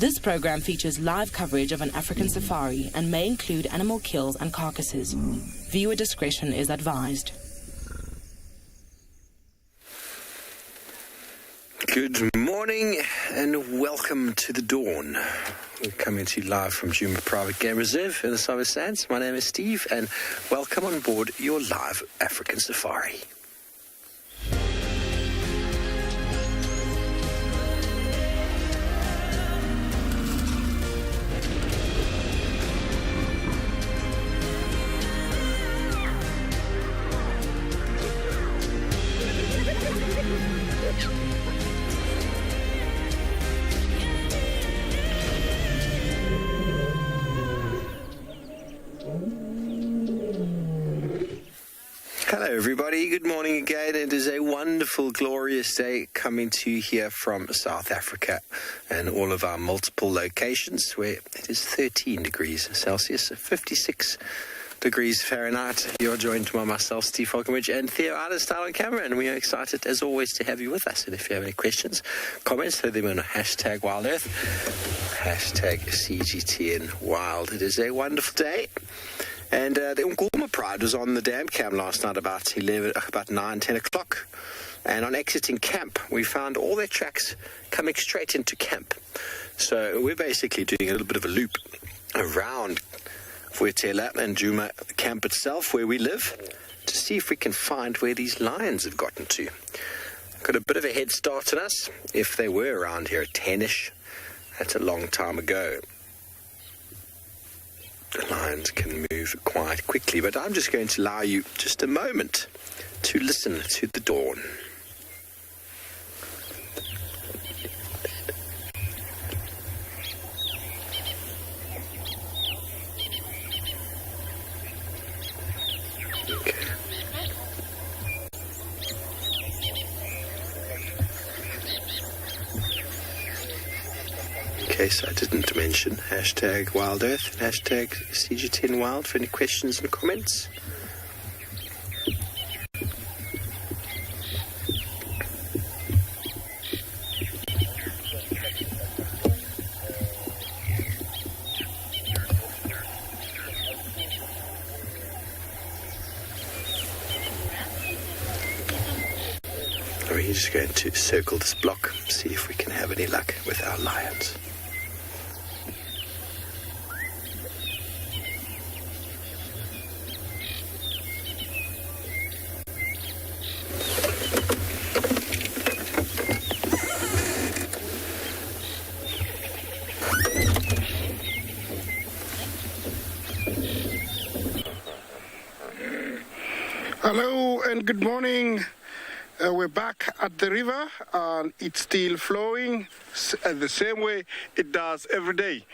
This program features live coverage of an African safari and may include animal kills and carcasses. Viewer discretion is advised. Good morning and welcome to the dawn. We're coming to you live from Tswalu Private Game Reserve in the SABI Sands. My name is Steve and welcome on board your live African safari. Hello everybody, good morning again. It is a wonderful, glorious day coming to you here from South Africa and all of our multiple locations where it is 13 degrees Celsius, 56 degrees Fahrenheit. You're joined by myself, Steve Falconbridge, and Theo Adelstein on camera, and we are excited as always to have you with us. And if you have any questions, comments, throw them on hashtag Wild Earth, hashtag CGTN Wild. It is a wonderful day. And the Umgoma Pride was on the dam cam last night about 9, 10 o'clock. And on exiting camp, we found all their tracks coming straight into camp. So we're basically doing a little bit of a loop around Vuetela and Juma camp itself, where we live, to see if we can find where these lions have gotten to. Got a bit of a head start on us. If they were around here at 10-ish, that's a long time ago. The lions can move quite quickly, but I'm just going to allow you just a moment to listen to the dawn. Case I didn't mention, hashtag Wild Earth, hashtag CGTN Wild for any questions and comments. We're just going to circle this block, see if we can have any luck with our lions. Hello and good morning. We're back at the river and it's still flowing the same way it does every day.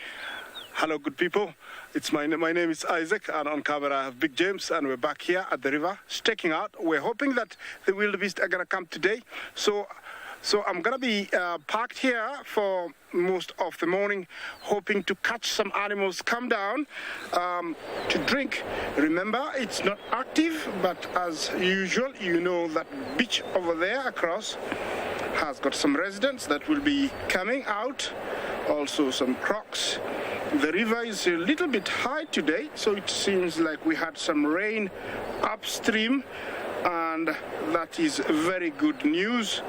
Hello, good people. My name is Isaac, and on camera I have Big James, and we're back here at the river, staking out. We're hoping that the wildebeest are going to come today. So I'm going to be parked here for most of the morning, hoping to catch some animals come down to drink. Remember, it's not active, but as usual, you know that beach over there across has got some residents that will be coming out, also some crocs. The river is a little bit high today, so it seems like we had some rain upstream, and that is very good news,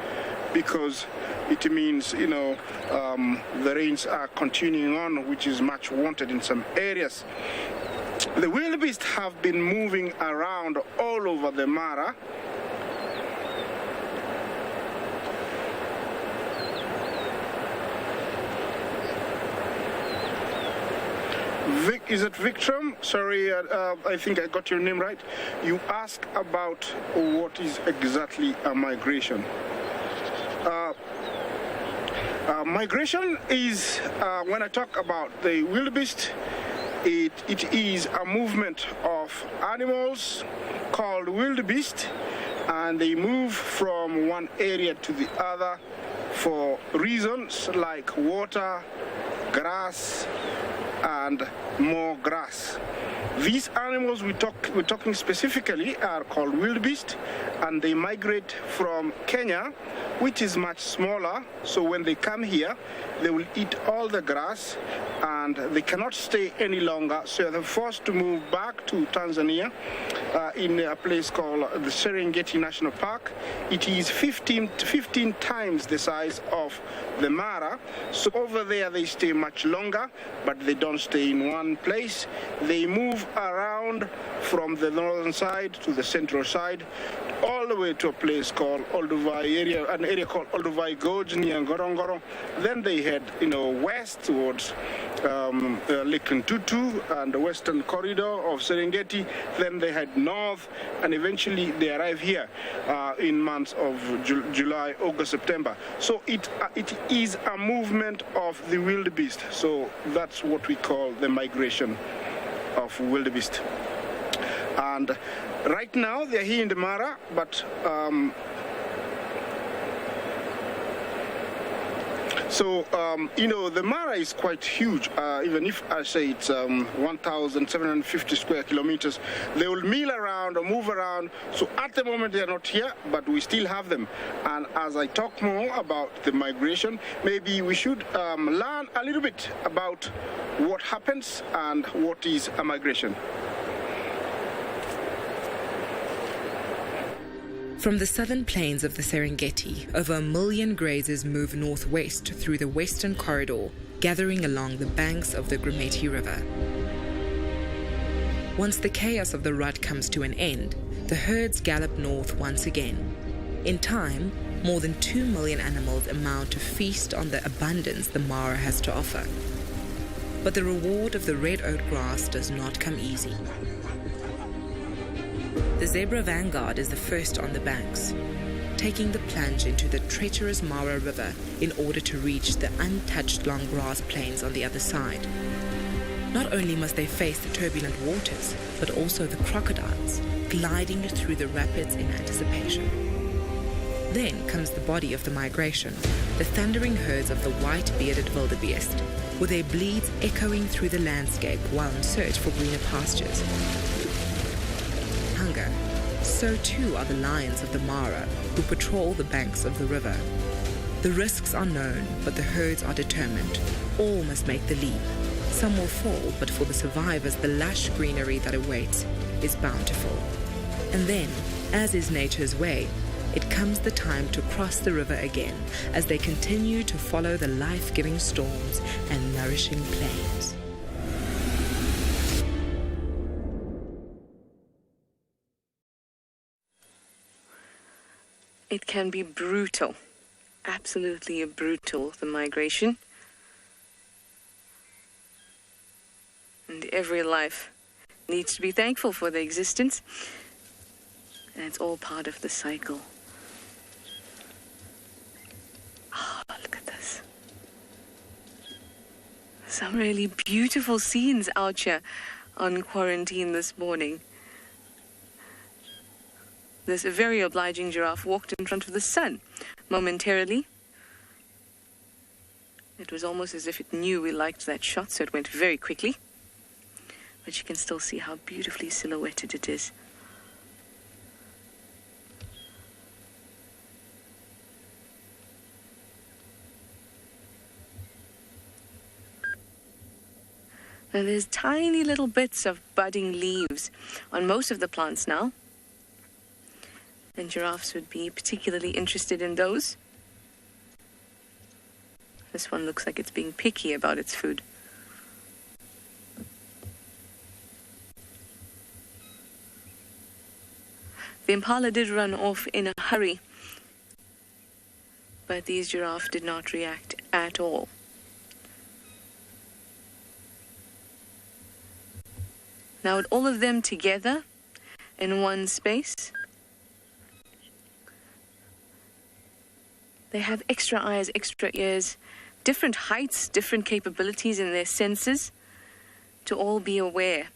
because it means, the rains are continuing on, which is much wanted in some areas. The wildebeest have been moving around all over the Mara. Is it Victram? Sorry, I think I got your name right. You asked about what is exactly a migration. Migration is, when I talk about the wildebeest, it is a movement of animals called wildebeest, and they move from one area to the other for reasons like water, grass, and more grass. These animals we're talking specifically are called wildebeest, and they migrate from Kenya which is much smaller. So when they come here, they will eat all the grass and they cannot stay any longer. So they're forced to move back to Tanzania in a place called the Serengeti National Park. It is 15 times the size of the Mara. So over there they stay much longer, but they don't stay in one place. They move around from the northern side to the central side, all the way to a place called Olduvai area, an area called Olduvai Gorge near Ngorongoro. Then they head, west towards Lake Ntutu and the western corridor of Serengeti. Then they head north, and eventually they arrive here in months of July, August, September. So it is a movement of the wildebeest. So that's what we call the migration of wildebeest. And right now they're here in the Mara, but the Mara is quite huge. Even if I say it's 1,750 square kilometers, they will mill around or move around. So at the moment they are not here, but we still have them. And as I talk more about the migration, maybe we should learn a little bit about what happens and what is a migration. From the southern plains of the Serengeti, over 1 million grazers move northwest through the western corridor, gathering along the banks of the Grumeti River. Once the chaos of the rut comes to an end, the herds gallop north once again. In time, more than 2 million animals amount to feast on the abundance the Mara has to offer. But the reward of the red oat grass does not come easy. The zebra vanguard is the first on the banks, taking the plunge into the treacherous Mara River in order to reach the untouched long grass plains on the other side. Not only must they face the turbulent waters, but also the crocodiles, gliding through the rapids in anticipation. Then comes the body of the migration, the thundering herds of the white-bearded wildebeest, with their bleats echoing through the landscape while in search for greener pastures. Hunger, so too are the lions of the Mara, who patrol the banks of the river. The risks are known, but the herds are determined. All must make the leap. Some will fall, but for the survivors, the lush greenery that awaits is bountiful. And then, as is nature's way, it comes the time to cross the river again as they continue to follow the life-giving storms and nourishing plains. It can be brutal, absolutely brutal, the migration. And every life needs to be thankful for their existence. And it's all part of the cycle. Oh, look at this. Some really beautiful scenes out here on quarantine this morning. This very obliging giraffe walked in front of the sun momentarily. It was almost as if it knew we liked that shot, so it went very quickly. But you can still see how beautifully silhouetted it is. Now there's tiny little bits of budding leaves on most of the plants now. And giraffes would be particularly interested in those. This one looks like it's being picky about its food. The impala did run off in a hurry, but these giraffes did not react at all. Now with all of them together in one space, they have extra eyes, extra ears, different heights, different capabilities in their senses to all be aware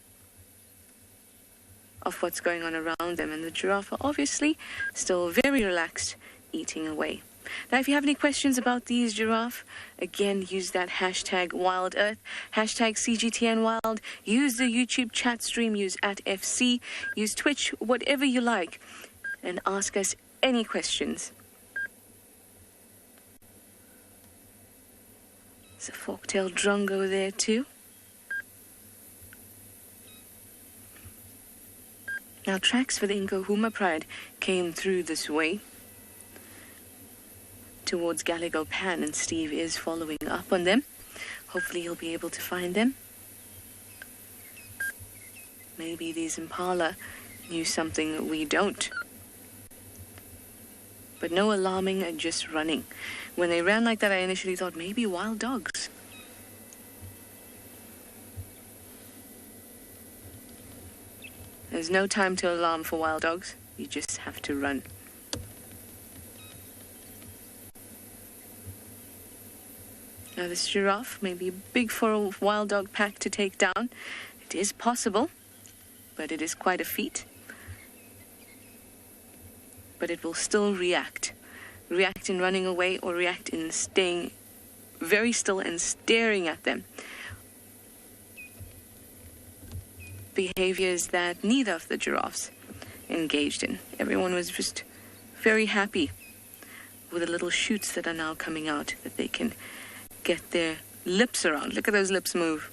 of what's going on around them. And the giraffe are obviously still very relaxed, eating away. Now, if you have any questions about these giraffe, again, use that hashtag WildEarth, hashtag CGTNWild, use the YouTube chat stream, use @FC, use Twitch, whatever you like, and ask us any questions. There's a fork-tailed drongo there too. Now, tracks for the Nkuhuma Pride came through this way towards Gallego Pan, and Steve is following up on them. Hopefully he'll be able to find them. Maybe these impala knew something that we don't. But no alarming and just running. When they ran like that, I initially thought maybe wild dogs. There's no time to alarm for wild dogs. You just have to run. Now this giraffe may be big for a wild dog pack to take down. It is possible, but it is quite a feat. But it will still react. React in running away or react in staying very still and staring at them. Behaviors that neither of the giraffes engaged in. Everyone was just very happy with the little shoots that are now coming out that they can get their lips around. Look at those lips move.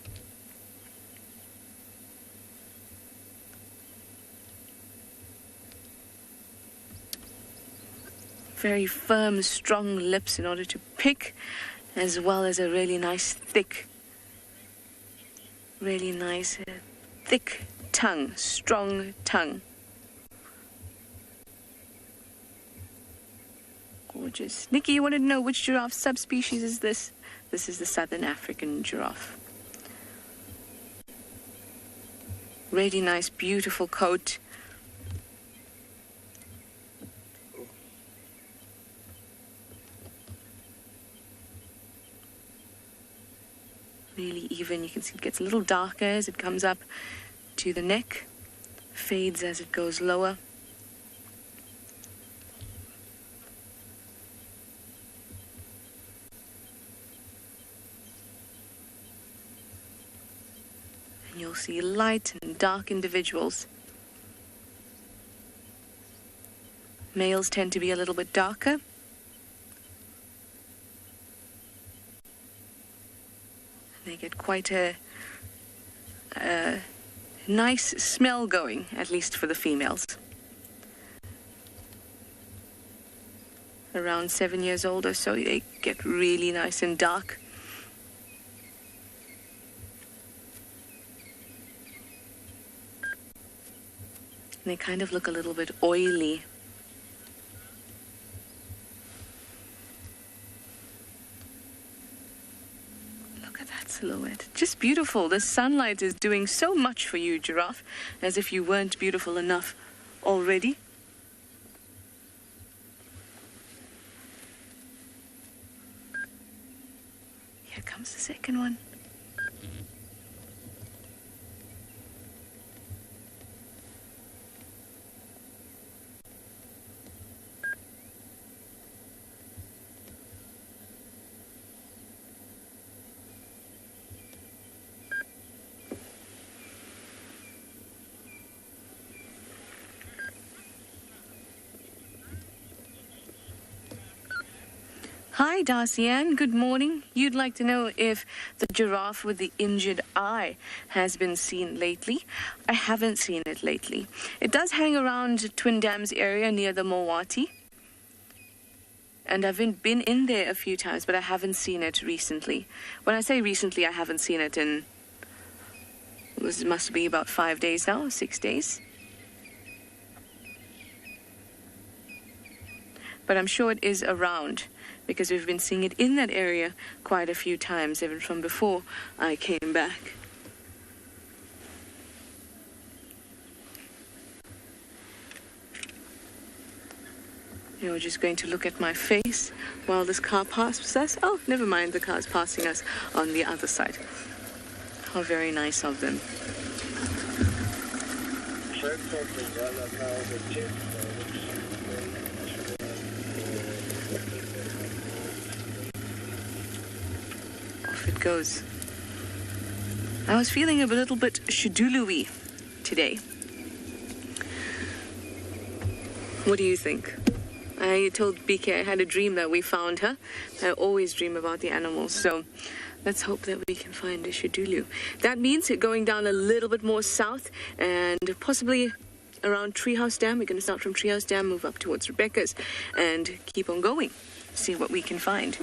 Very firm, strong lips in order to pick, as well as a really nice thick tongue, strong tongue. Gorgeous. Nikki, you wanted to know which giraffe subspecies is this? This is the Southern African giraffe. Really nice, beautiful coat. Really even. You can see it gets a little darker as it comes up to the neck, fades as it goes lower. And you'll see light and dark individuals. Males tend to be a little bit darker. They get quite a nice smell going, at least for the females. Around 7 years old or so, they get really nice and dark. And they kind of look a little bit oily. Silhouette. Just beautiful. The sunlight is doing so much for you, giraffe, as if you weren't beautiful enough already. Here comes the second one. Hi, Darcy Ann. Good morning. You'd like to know if the giraffe with the injured eye has been seen lately. I haven't seen it lately. It does hang around Twin Dams area near the Mowati. And I've been in there a few times, but I haven't seen it recently. When I say recently, I haven't seen it in, this must be about 5 days now, 6 days. But I'm sure it is around, because we've been seeing it in that area quite a few times, even from before I came back. We're just going to look at my face while this car passes us. Oh, never mind, the car's passing us on the other side. How very nice of them. Off it goes. I was feeling a little bit shudulu-y today. What do you think? I told BK I had a dream that we found her. I always dream about the animals, so Let's hope that we can find a Shadulu. That means going down a little bit more south and possibly around Treehouse Dam. We're going to start from Treehouse Dam, move up towards Rebecca's, and keep on going. See what we can find.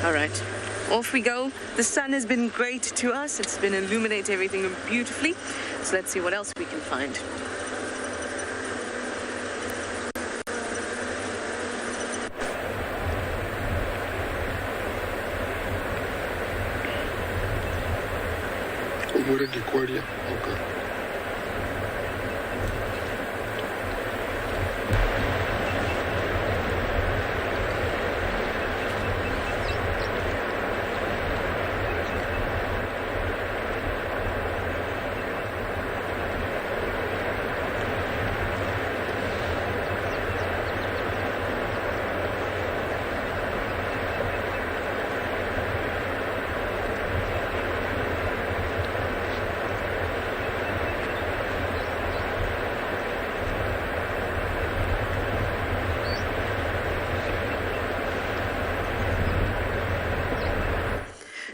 All right. Off we go. The sun has been great to us. It's been illuminate everything beautifully. So let's see what else we can find. Okay.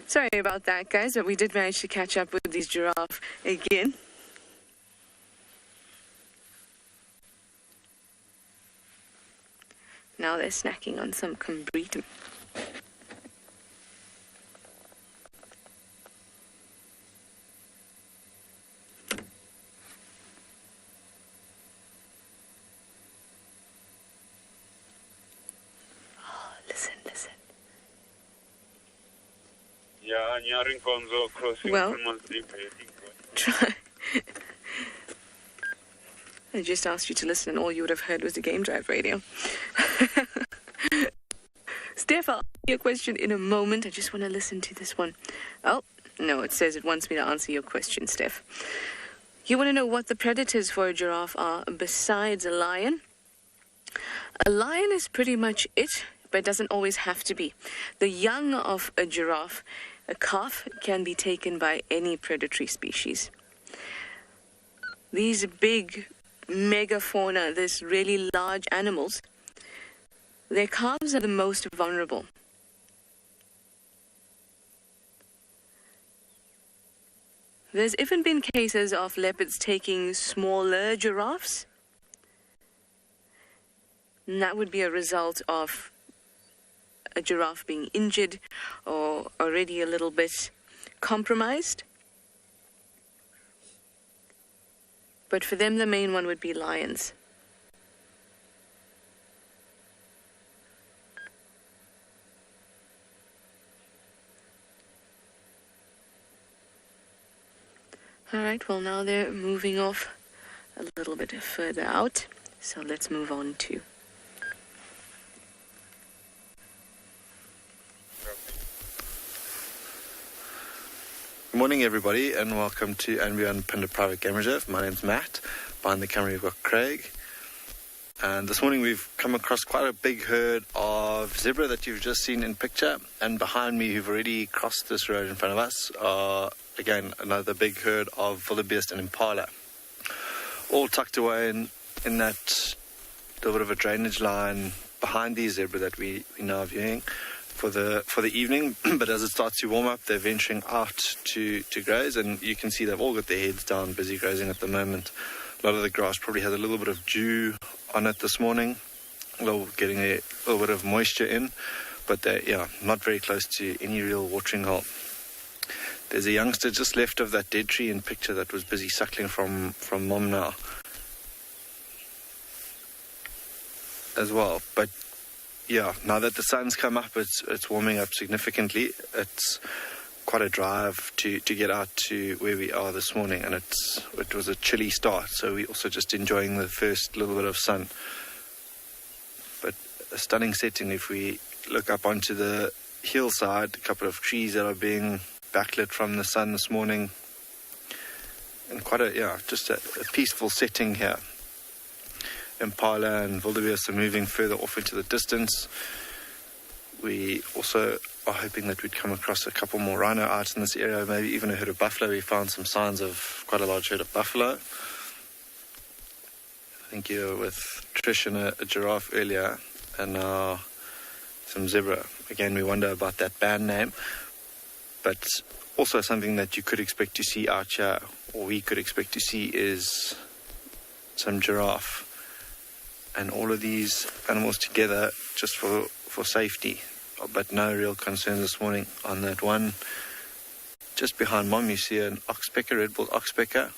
Sorry about that, guys, but we did manage to catch up with these giraffe again. Now they're snacking on some kumbritum. Oh, listen. Well, try. I just asked you to listen, and all you would have heard was the Game Drive radio. Steph, I'll ask you a question in a moment. I just want to listen to this one. Oh, no, it says it wants me to answer your question, Steph. You want to know what the predators for a giraffe are besides a lion? A lion is pretty much it, but it doesn't always have to be. The young of a giraffe, a calf, can be taken by any predatory species. These big megafauna, these really large animals, their calves are the most vulnerable. There's even been cases of leopards taking smaller giraffes. And that would be a result of a giraffe being injured or already a little bit compromised. But for them, the main one would be lions. All right, well, now they're moving off a little bit further out. So let's move on to... Good morning, everybody, and welcome to and beyond PHINDA Private Game Reserve. My name's Matt. Behind the camera, we've got Craig. And this morning we've come across quite a big herd of zebra that you've just seen in picture. And behind me, who've already crossed this road in front of us, are, again, another big herd of wildebeest and impala. All tucked away in that little bit of a drainage line behind these zebra that we now are viewing for the evening. But as it starts to warm up, they're venturing out to graze, and you can see they've all got their heads down, busy grazing at the moment. A lot of the grass probably has a little bit of dew on it this morning, getting a little bit of moisture in, but they're not very close to any real watering hole. There's a youngster just left of that dead tree in picture that was busy suckling from mom now as well. But yeah, now that the sun's come up, it's warming up significantly. It's quite a drive to get out to where we are this morning, and it was a chilly start, so we're also just enjoying the first little bit of sun. But a stunning setting. If we look up onto the hillside, a couple of trees that are being backlit from the sun this morning, and quite just a peaceful setting here. Impala and wildebeest are moving further off into the distance. We also are hoping that we'd come across a couple more rhino out in this area, maybe even a herd of buffalo. We found some signs of quite a large herd of buffalo. I think you were with Trish and a giraffe earlier, and now some zebra. Again, we wonder about that band name, but also something that you could expect to see out here, or we could expect to see, is some giraffe. And all of these animals together just for safety, but no real concerns this morning. On that one just behind Mom, you see an oxpecker, red-billed oxpecker,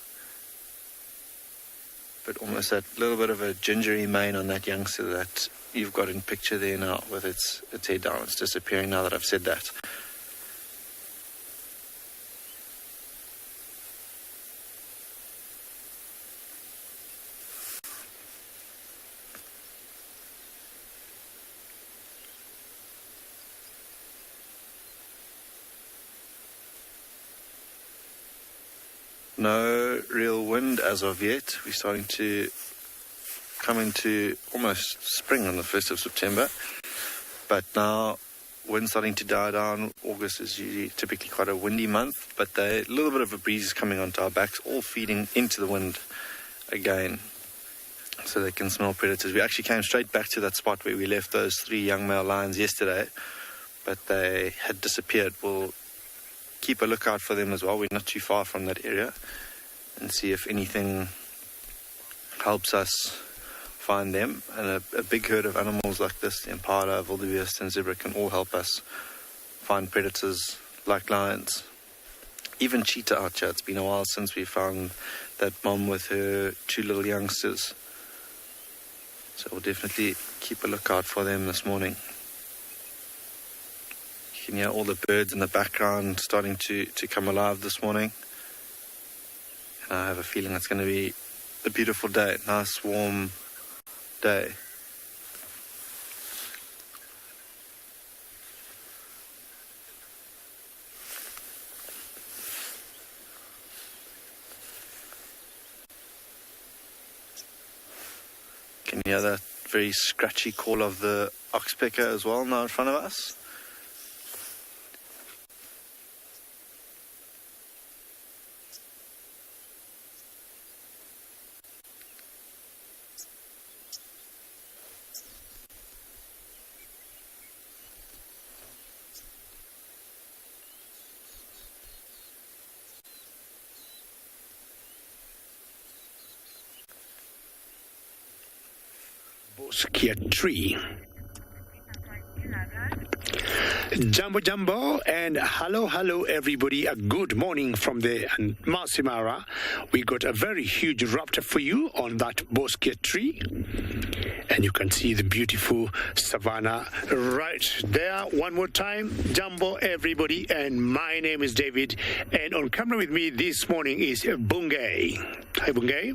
but almost that little bit of a gingery mane on that youngster that you've got in picture there now with its head down. It's disappearing now that I've said that. No real wind as of yet. We're starting to come into almost spring on the 1st of September. But now wind's starting to die down. August is usually typically quite a windy month, but a little bit of a breeze is coming onto our backs, all feeding into the wind again, so they can smell predators. We actually came straight back to that spot where we left those 3 young male lions yesterday, but they had disappeared. We'll keep a lookout for them as well. We're not too far from that area, and see if anything helps us find them. And a big herd of animals like this, the impala, wildebeest and zebra, can all help us find predators like lions. Even cheetah out here. It's been a while since we found that mom with her 2 little youngsters, so we'll definitely keep a lookout for them this morning. You can hear all the birds in the background starting to come alive this morning. And I have a feeling it's going to be a beautiful day, nice warm day. Can you hear that very scratchy call of the oxpecker as well now in front of us? Tree. Jumbo, and hello everybody. A good morning from the MAASAI Mara. We got a very huge raptor for you on that bosque tree, and you can see the beautiful savannah right there. One more time, Jumbo everybody, and my name is David, and on camera with me this morning is Bungay. Hi Bungay.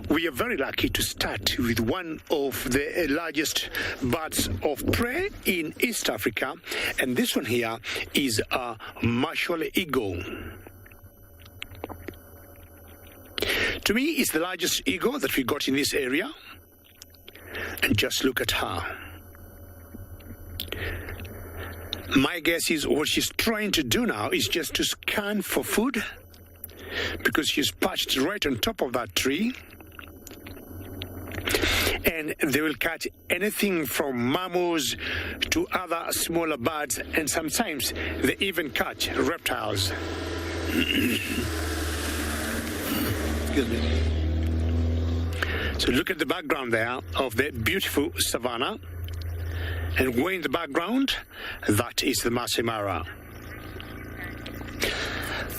We are very lucky to start with one of the largest birds of prey in East Africa, and this one here is a martial eagle. To me, it's the largest eagle that we got in this area, and just look at her. My guess is what she's trying to do now is just to scan for food, because she's perched right on top of that tree, and they will catch anything from mammals to other smaller birds, and sometimes they even catch reptiles. Excuse me. So look at the background there of the beautiful savannah, and way in the background, that is the MAASAI Mara.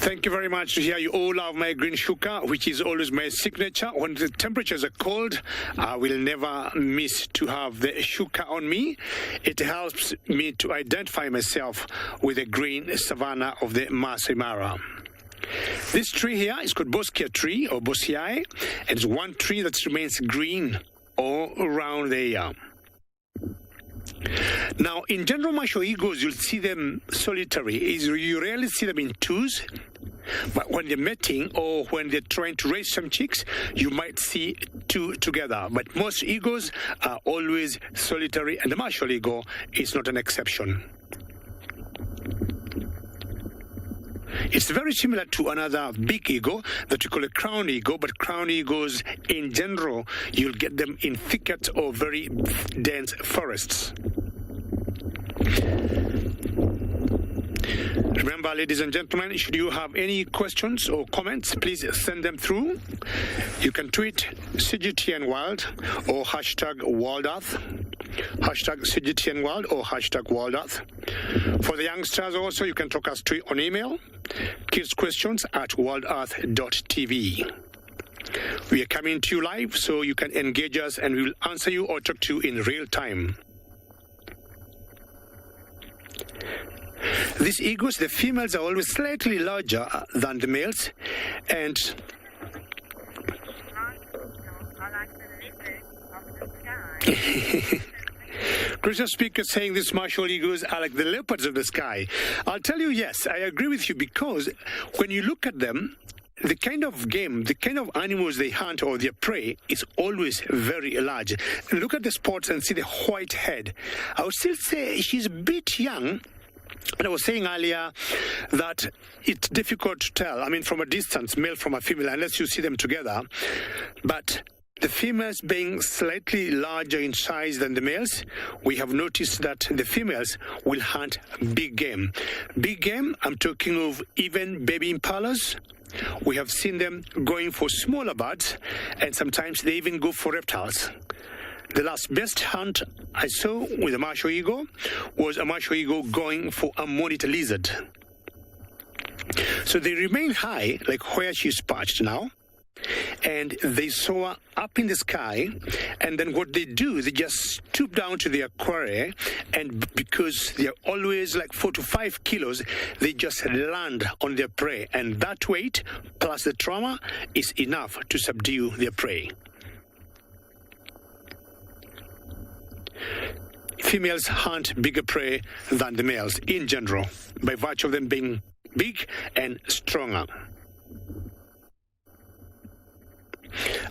Thank you very much to hear you all love my green shuka, which is always my signature. When the temperatures are cold, I will never miss to have the shuka on me. It helps me to identify myself with the green savannah of the MAASAI Mara. This tree here is called bosque tree or bosai, and it's one tree that remains green all around the year. Now, in general, martial eagles, you'll see them solitary. You rarely see them in twos. But when they're mating or when they're trying to raise some chicks, you might see two together. But most eagles are always solitary, and the martial eagle is not an exception. It's very similar to another big eagle that we call a crown eagle, but crown eagles in general, you'll get them in thicket or very dense forests. Remember, ladies and gentlemen, should you have any questions or comments, please send them through. You can tweet CGTNWild or hashtag WildEarth, hashtag CGTNWild or hashtag WildEarth. For the youngsters also, you can talk us to on email, kidsquestions@wildearth.tv. We are coming to you live, so you can engage us and we will answer you or talk to you in real time. These eagles, the females are always slightly larger than the males, and Christian speaker saying these martial eagles are like the leopards of the sky. I'll tell you, yes, I agree with you, because when you look at them, the kind of game, the kind of animals they hunt or their prey is always very large. Look at the spots and see the white head. I would still say she's a bit young. And I was saying earlier that it's difficult to tell, I mean, from a distance, male from a female, unless you see them together. But the females being slightly larger in size than the males, we have noticed that the females will hunt big game. Big game, I'm talking of even baby impalas. We have seen them going for smaller birds, and sometimes they even go for reptiles. The last best hunt I saw with a martial eagle was a martial eagle going for a monitor lizard. So they remain high, like where she's perched now, and they soar up in the sky, and then what they do, they just stoop down to their quarry, and because they're always like 4 to 5 kilos, they just land on their prey, and that weight plus the trauma is enough to subdue their prey. Females hunt bigger prey than the males in general, by virtue of them being big and stronger.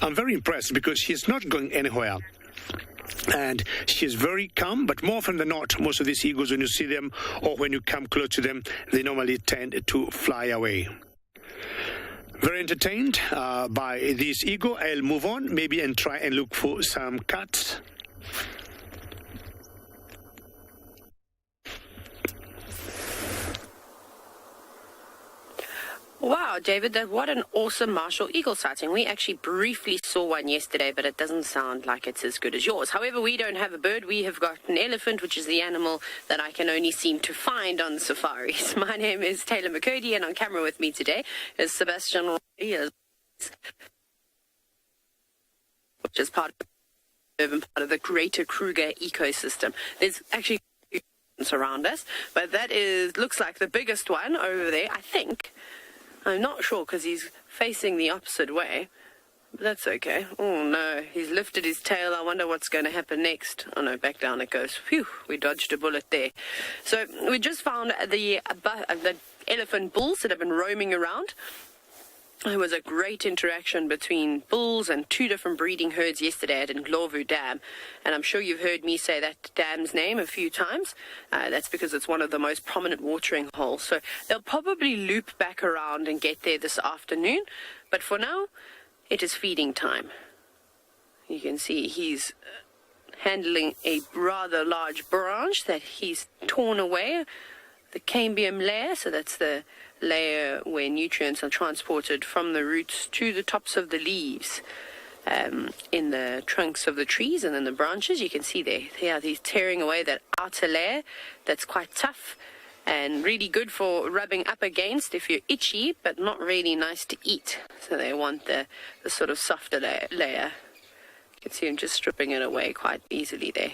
I'm very impressed because she's not going anywhere. And she's very calm, but more often than not, most of these eagles, when you see them or when you come close to them, they normally tend to fly away. Very entertained by this eagle. I'll move on maybe and try and look for some cats. Wow, David, what an awesome martial eagle sighting. We actually briefly saw one yesterday, but it doesn't sound like it's as good as yours. However, we don't have a bird. We have got an elephant, which is the animal that I can only seem to find on safaris. My name is Taylor McCurdy, and on camera with me today is Sebastian, which is part of the greater Kruger ecosystem. There's actually around us, but that looks like the biggest one over there, I think. I'm not sure because he's facing the opposite way. But that's okay. Oh, no. He's lifted his tail. I wonder what's going to happen next. Oh, no. Back down it goes. Phew. We dodged a bullet there. So we just found the elephant bulls that have been roaming around. There was a great interaction between bulls and 2 different breeding herds yesterday at Ndlovu Dam. And I'm sure you've heard me say that dam's name a few times. That's because it's one of the most prominent watering holes. So they'll probably loop back around and get there this afternoon. But for now, it is feeding time. You can see he's handling a rather large branch that he's torn away. The cambium layer, so that's the layer where nutrients are transported from the roots to the tops of the leaves in the trunks of the trees and then the branches. You can see there, he's tearing away that outer layer that's quite tough and really good for rubbing up against if you're itchy, but not really nice to eat. So they want the sort of softer layer. You can see him just stripping it away quite easily there.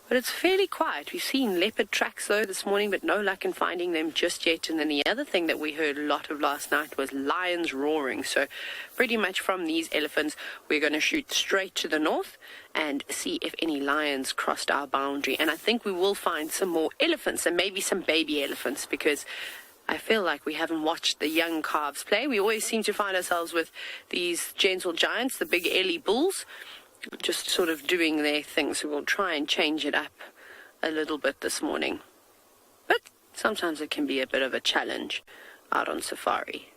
But it's fairly quiet. We've seen leopard tracks, though, this morning, but no luck in finding them just yet. And then the other thing that we heard a lot of last night was lions roaring. So pretty much from these elephants, we're going to shoot straight to the north and see if any lions crossed our boundary. And I think we will find some more elephants and maybe some baby elephants, because I feel like we haven't watched the young calves play. We always seem to find ourselves with these gentle giants, the big Ellie bulls, just sort of doing their thing. So we'll try and change it up a little bit this morning. But sometimes it can be a bit of a challenge out on safari.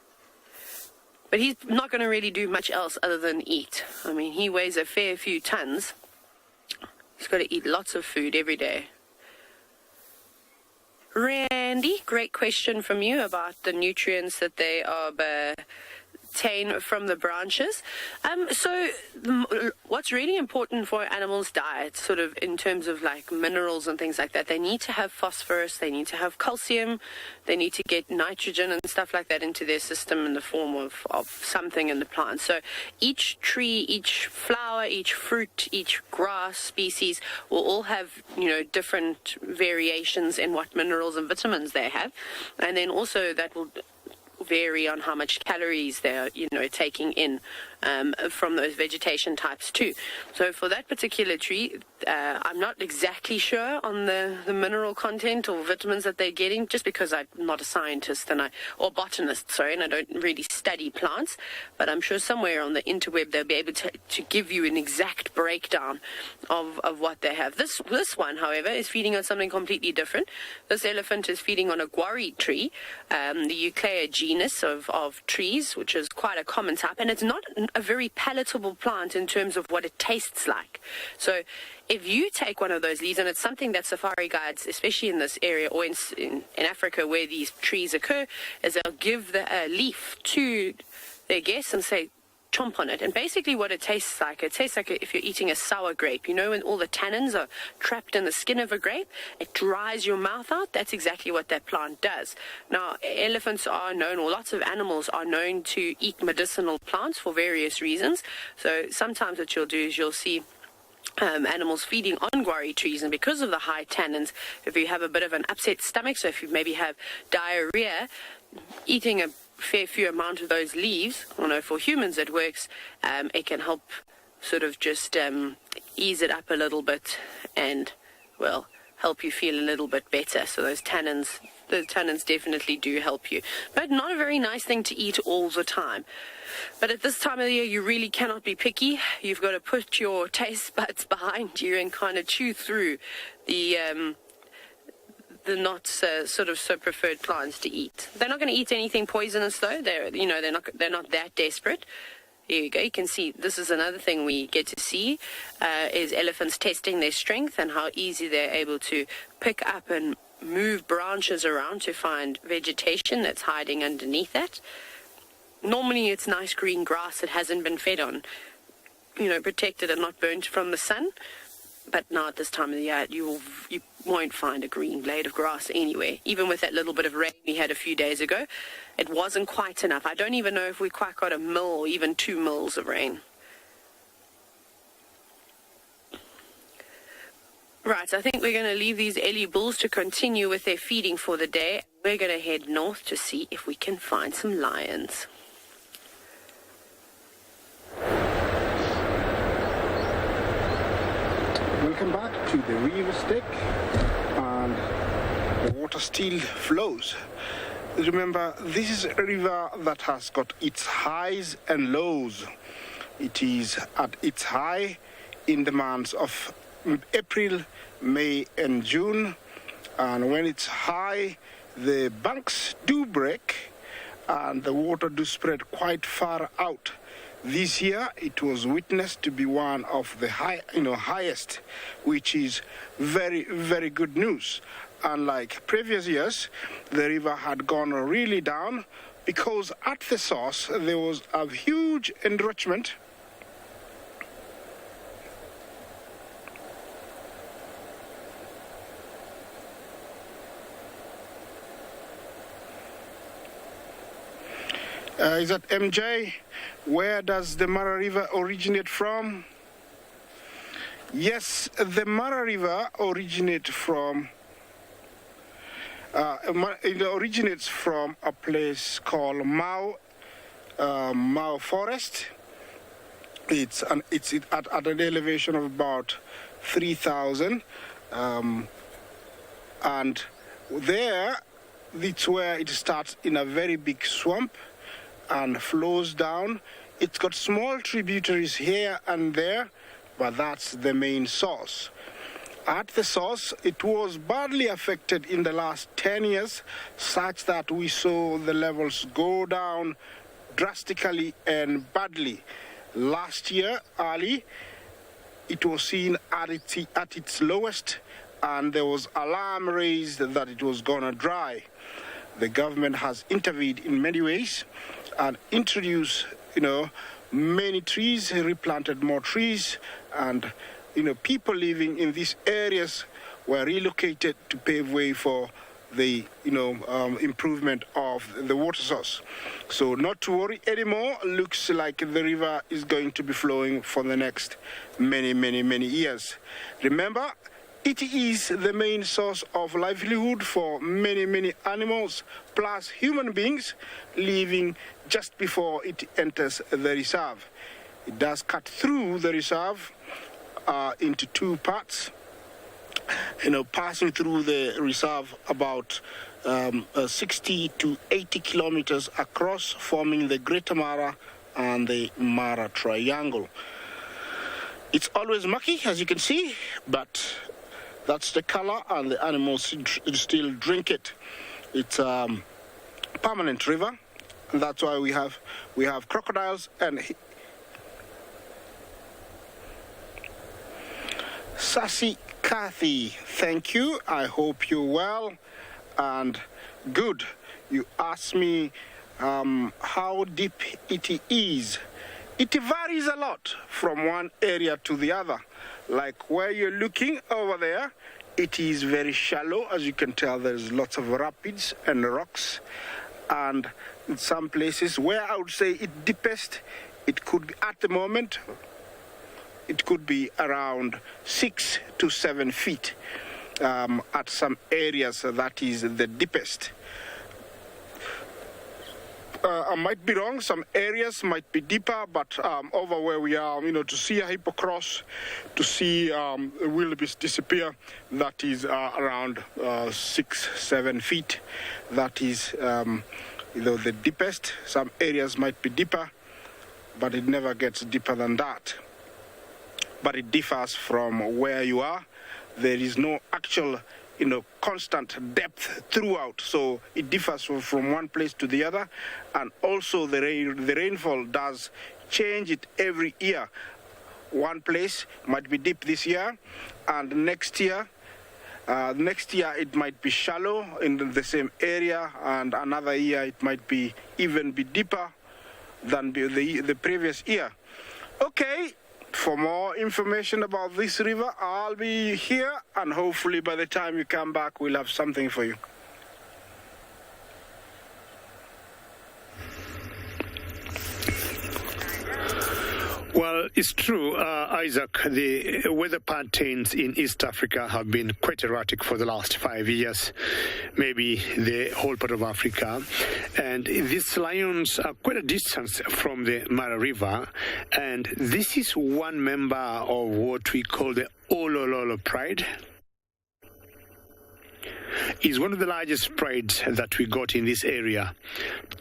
But he's not going to really do much else other than eat. I mean, he weighs a fair few tons. He's got to eat lots of food every day. Randy, great question from you about the nutrients that they obtain from the branches. What's really important for animals' diet, sort of in terms of like minerals and things like that, they need to have phosphorus, they need to have calcium, they need to get nitrogen and stuff like that into their system in the form of something in the plant. So each tree, each flower, each fruit, each grass species will all have, different variations in what minerals and vitamins they have. And then also that will vary on how much calories they're, taking in from those vegetation types too. So for that particular tree, I'm not exactly sure on the mineral content or vitamins that they're getting, just because I'm not a scientist or botanist, and I don't really study plants, but I'm sure somewhere on the interweb they'll be able to give you an exact breakdown of what they have. This one, however, is feeding on something completely different. This elephant is feeding on a guarri tree, the Euclea genus of trees, which is quite a common type, and it's not a very palatable plant in terms of what it tastes like. So if you take one of those leaves, and it's something that safari guides, especially in this area or in Africa where these trees occur, is they'll give the leaf to their guests and say, chomp on it. And basically what it tastes like if you're eating a sour grape. When all the tannins are trapped in the skin of a grape, it dries your mouth out. That's exactly what that plant does. Now, elephants are known, or lots of animals are known to eat medicinal plants for various reasons. So sometimes what you'll do is you'll see animals feeding on guarri trees, and because of the high tannins, if you have a bit of an upset stomach, so if you maybe have diarrhea, eating a fair few amount of those leaves, for humans it works, it can help sort of just ease it up a little bit and, help you feel a little bit better. So the tannins definitely do help you. But not a very nice thing to eat all the time. But at this time of the year, you really cannot be picky. You've got to put your taste buds behind you and kind of chew through the not sort of so preferred plants to eat. They're not going to eat anything poisonous though. They're not that desperate. Here you go. You can see this is another thing we get to see is elephants testing their strength and how easy they're able to pick up and move branches around to find vegetation that's hiding underneath that. Normally it's nice green grass that hasn't been fed on, protected and not burnt from the sun. But now at this time of the year, you won't find a green blade of grass anywhere. Even with that little bit of rain we had a few days ago, it wasn't quite enough. I don't even know if we quite got a mill or even 2 mils of rain. Right, I think we're going to leave these Ellie bulls to continue with their feeding for the day. We're going to head north to see if we can find some lions. Welcome back to the river stick, and the water still flows. Remember, this is a river that has got its highs and lows. It is at its high in the months of April, May and June, and when it's high, the banks do break and the water do spread quite far out. This year, it was witnessed to be one of the highest, which is very, very good news. Unlike previous years, the river had gone really down because at the source there was a huge enrichment. Is that MJ? Where does the Mara River originate from? Yes, the Mara River originates from a place called Mau Forest. It's at an elevation of about 3,000, and there it's where it starts in a very big swamp and flows down. It's got small tributaries here and there, but that's the main source. At the source, it was badly affected in the last 10 years, such that we saw the levels go down drastically and badly. Last year, early, it was seen at its lowest, and there was alarm raised that it was going to dry. The government has intervened in many ways and introduced, many trees, replanted more trees, and, people living in these areas were relocated to pave way for the, improvement of the water source. So not to worry anymore. Looks like the river is going to be flowing for the next many, many, many years. Remember, it is the main source of livelihood for many, many animals, plus human beings living just before it enters the reserve. It does cut through the reserve into two parts, passing through the reserve about 60 to 80 kilometers across, forming the Greater Mara and the Mara Triangle. It's always mucky, as you can see, but that's the color, and the animals still drink it. It's a permanent river, and that's why we have crocodiles and Sassy Kathy, thank you. I hope you're well and good. You asked me how deep it is. It varies a lot from one area to the other. Like where you're looking over there, it is very shallow. As you can tell, there's lots of rapids and rocks. And in some places where I would say it deepest, it could be at the moment, it could be around 6 to 7 feet. At some areas, that is the deepest. I might be wrong, some areas might be deeper, but over where we are, to see a hippocross, to see a wildebeest disappear, that is around 6-7 feet. That is the deepest. Some areas might be deeper, but it never gets deeper than that. But it differs from where you are. There is no actual constant depth throughout, so it differs from one place to the other. And also the rainfall does change it every year. One place might be deep this year, and next year it might be shallow in the same area, and another year it might be even be deeper than the previous year. Okay. For more information about this river, I'll be here, and hopefully by the time you come back, we'll have something for you. Well, it's true, Isaac. The weather patterns in East Africa have been quite erratic for the last 5 years, maybe the whole part of Africa. And these lions are quite a distance from the Mara River. And this is one member of what we call the Olololo Pride. Is one of the largest prides that we got in this area.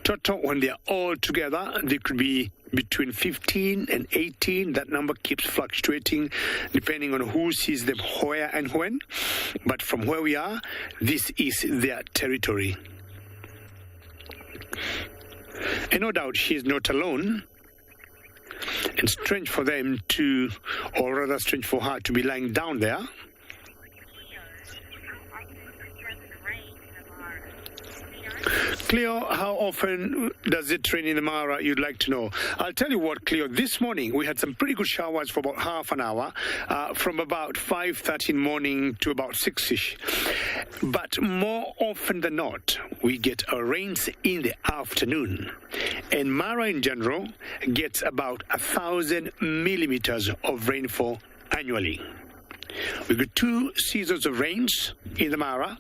Total, when they are all together, they could be between 15 and 18. That number keeps fluctuating depending on who sees them where and when. But from where we are, this is their territory. And no doubt she is not alone. And strange for them to, or rather strange for her to be lying down there. Cleo, how often does it rain in the Mara? You'd like to know. I'll tell you what, Cleo, this morning we had some pretty good showers for about half an hour, from about 5:30 in the morning to about 6-ish. But more often than not, we get rains in the afternoon. And Mara in general gets about 1,000 millimeters of rainfall annually. We've got 2 seasons of rains in the Mara.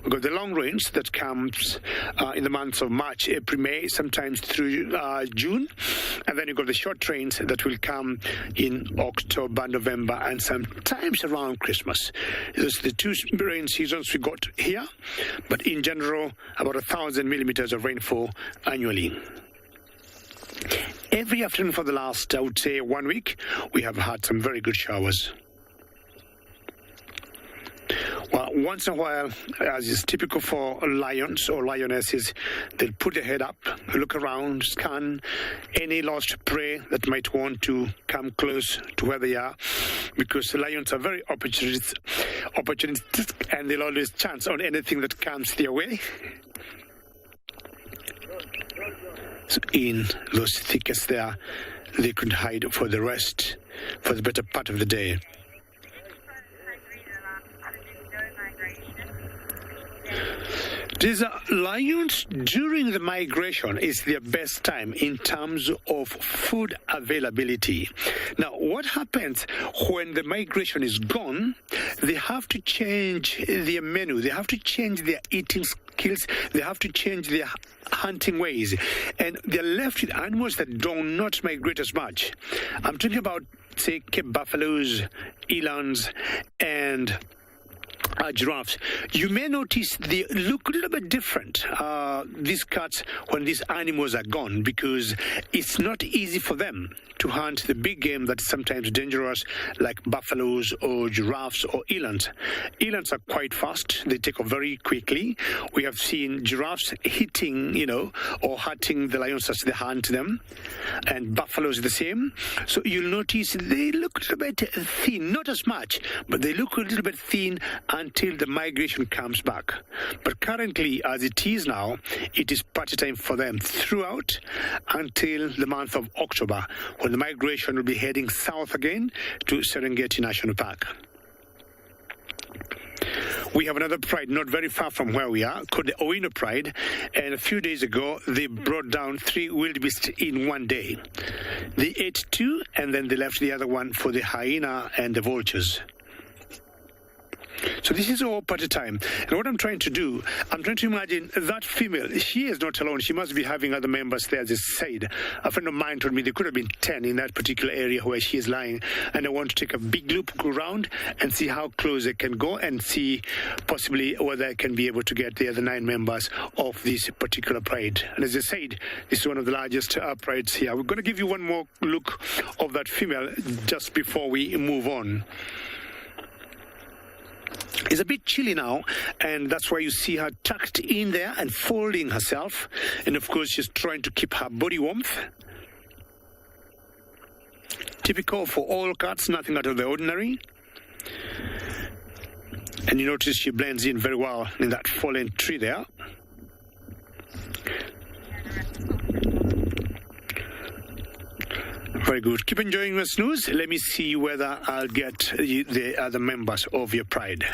We've got the long rains that comes in the months of March, April, May, sometimes through June. And then you've got the short rains that will come in October, November, and sometimes around Christmas. Those are the 2 rain seasons we got here. But in general, about 1,000 millimeters of rainfall annually. Every afternoon for the last, I would say, 1 week, we have had some very good showers. Well, once in a while, as is typical for lions or lionesses, they'll put their head up, look around, scan any lost prey that might want to come close to where they are, because the lions are very opportunistic and they'll always chance on anything that comes their way. So in those thickets there, they could hide for the rest, for the better part of the day. These lions during the migration is their best time in terms of food availability. Now, what happens when the migration is gone? They have to change their menu. They have to change their eating skills. They have to change their hunting ways. And they're left with animals that do not migrate as much. I'm talking about, say, Cape buffaloes, elands, and giraffes. You may notice they look a little bit different, these cats, when these animals are gone, because it's not easy for them to hunt the big game that's sometimes dangerous, like buffaloes or giraffes or elands. Elands are quite fast. They take off very quickly. We have seen giraffes hitting, or hunting the lions as they hunt them, and buffaloes the same. So you'll notice they look a little bit thin, not as much, but they look a little bit thin until the migration comes back. But currently, as it is now, it is party time for them throughout until the month of October, when the migration will be heading south again to Serengeti National Park. We have another pride not very far from where we are, called the Owino Pride, and a few days ago they brought down 3 wildebeest in one day. They ate 2 and then they left the other one for the hyena and the vultures. So this is all party time. And what I'm trying to do, I'm trying to imagine that female. She is not alone. She must be having other members there, as I said. A friend of mine told me there could have been 10 in that particular area where she is lying. And I want to take a big loop, go around, and see how close I can go and see possibly whether I can be able to get the other 9 members of this particular pride. And as I said, this is one of the largest prides here. We're going to give you one more look of that female just before we move on. It's a bit chilly now, and that's why you see her tucked in there and folding herself. And of course, she's trying to keep her body warmth. Typical for all cats, nothing out of the ordinary. And you notice she blends in very well in that fallen tree there. Very good. Keep enjoying your snooze. Let me see whether I'll get the other members of your pride.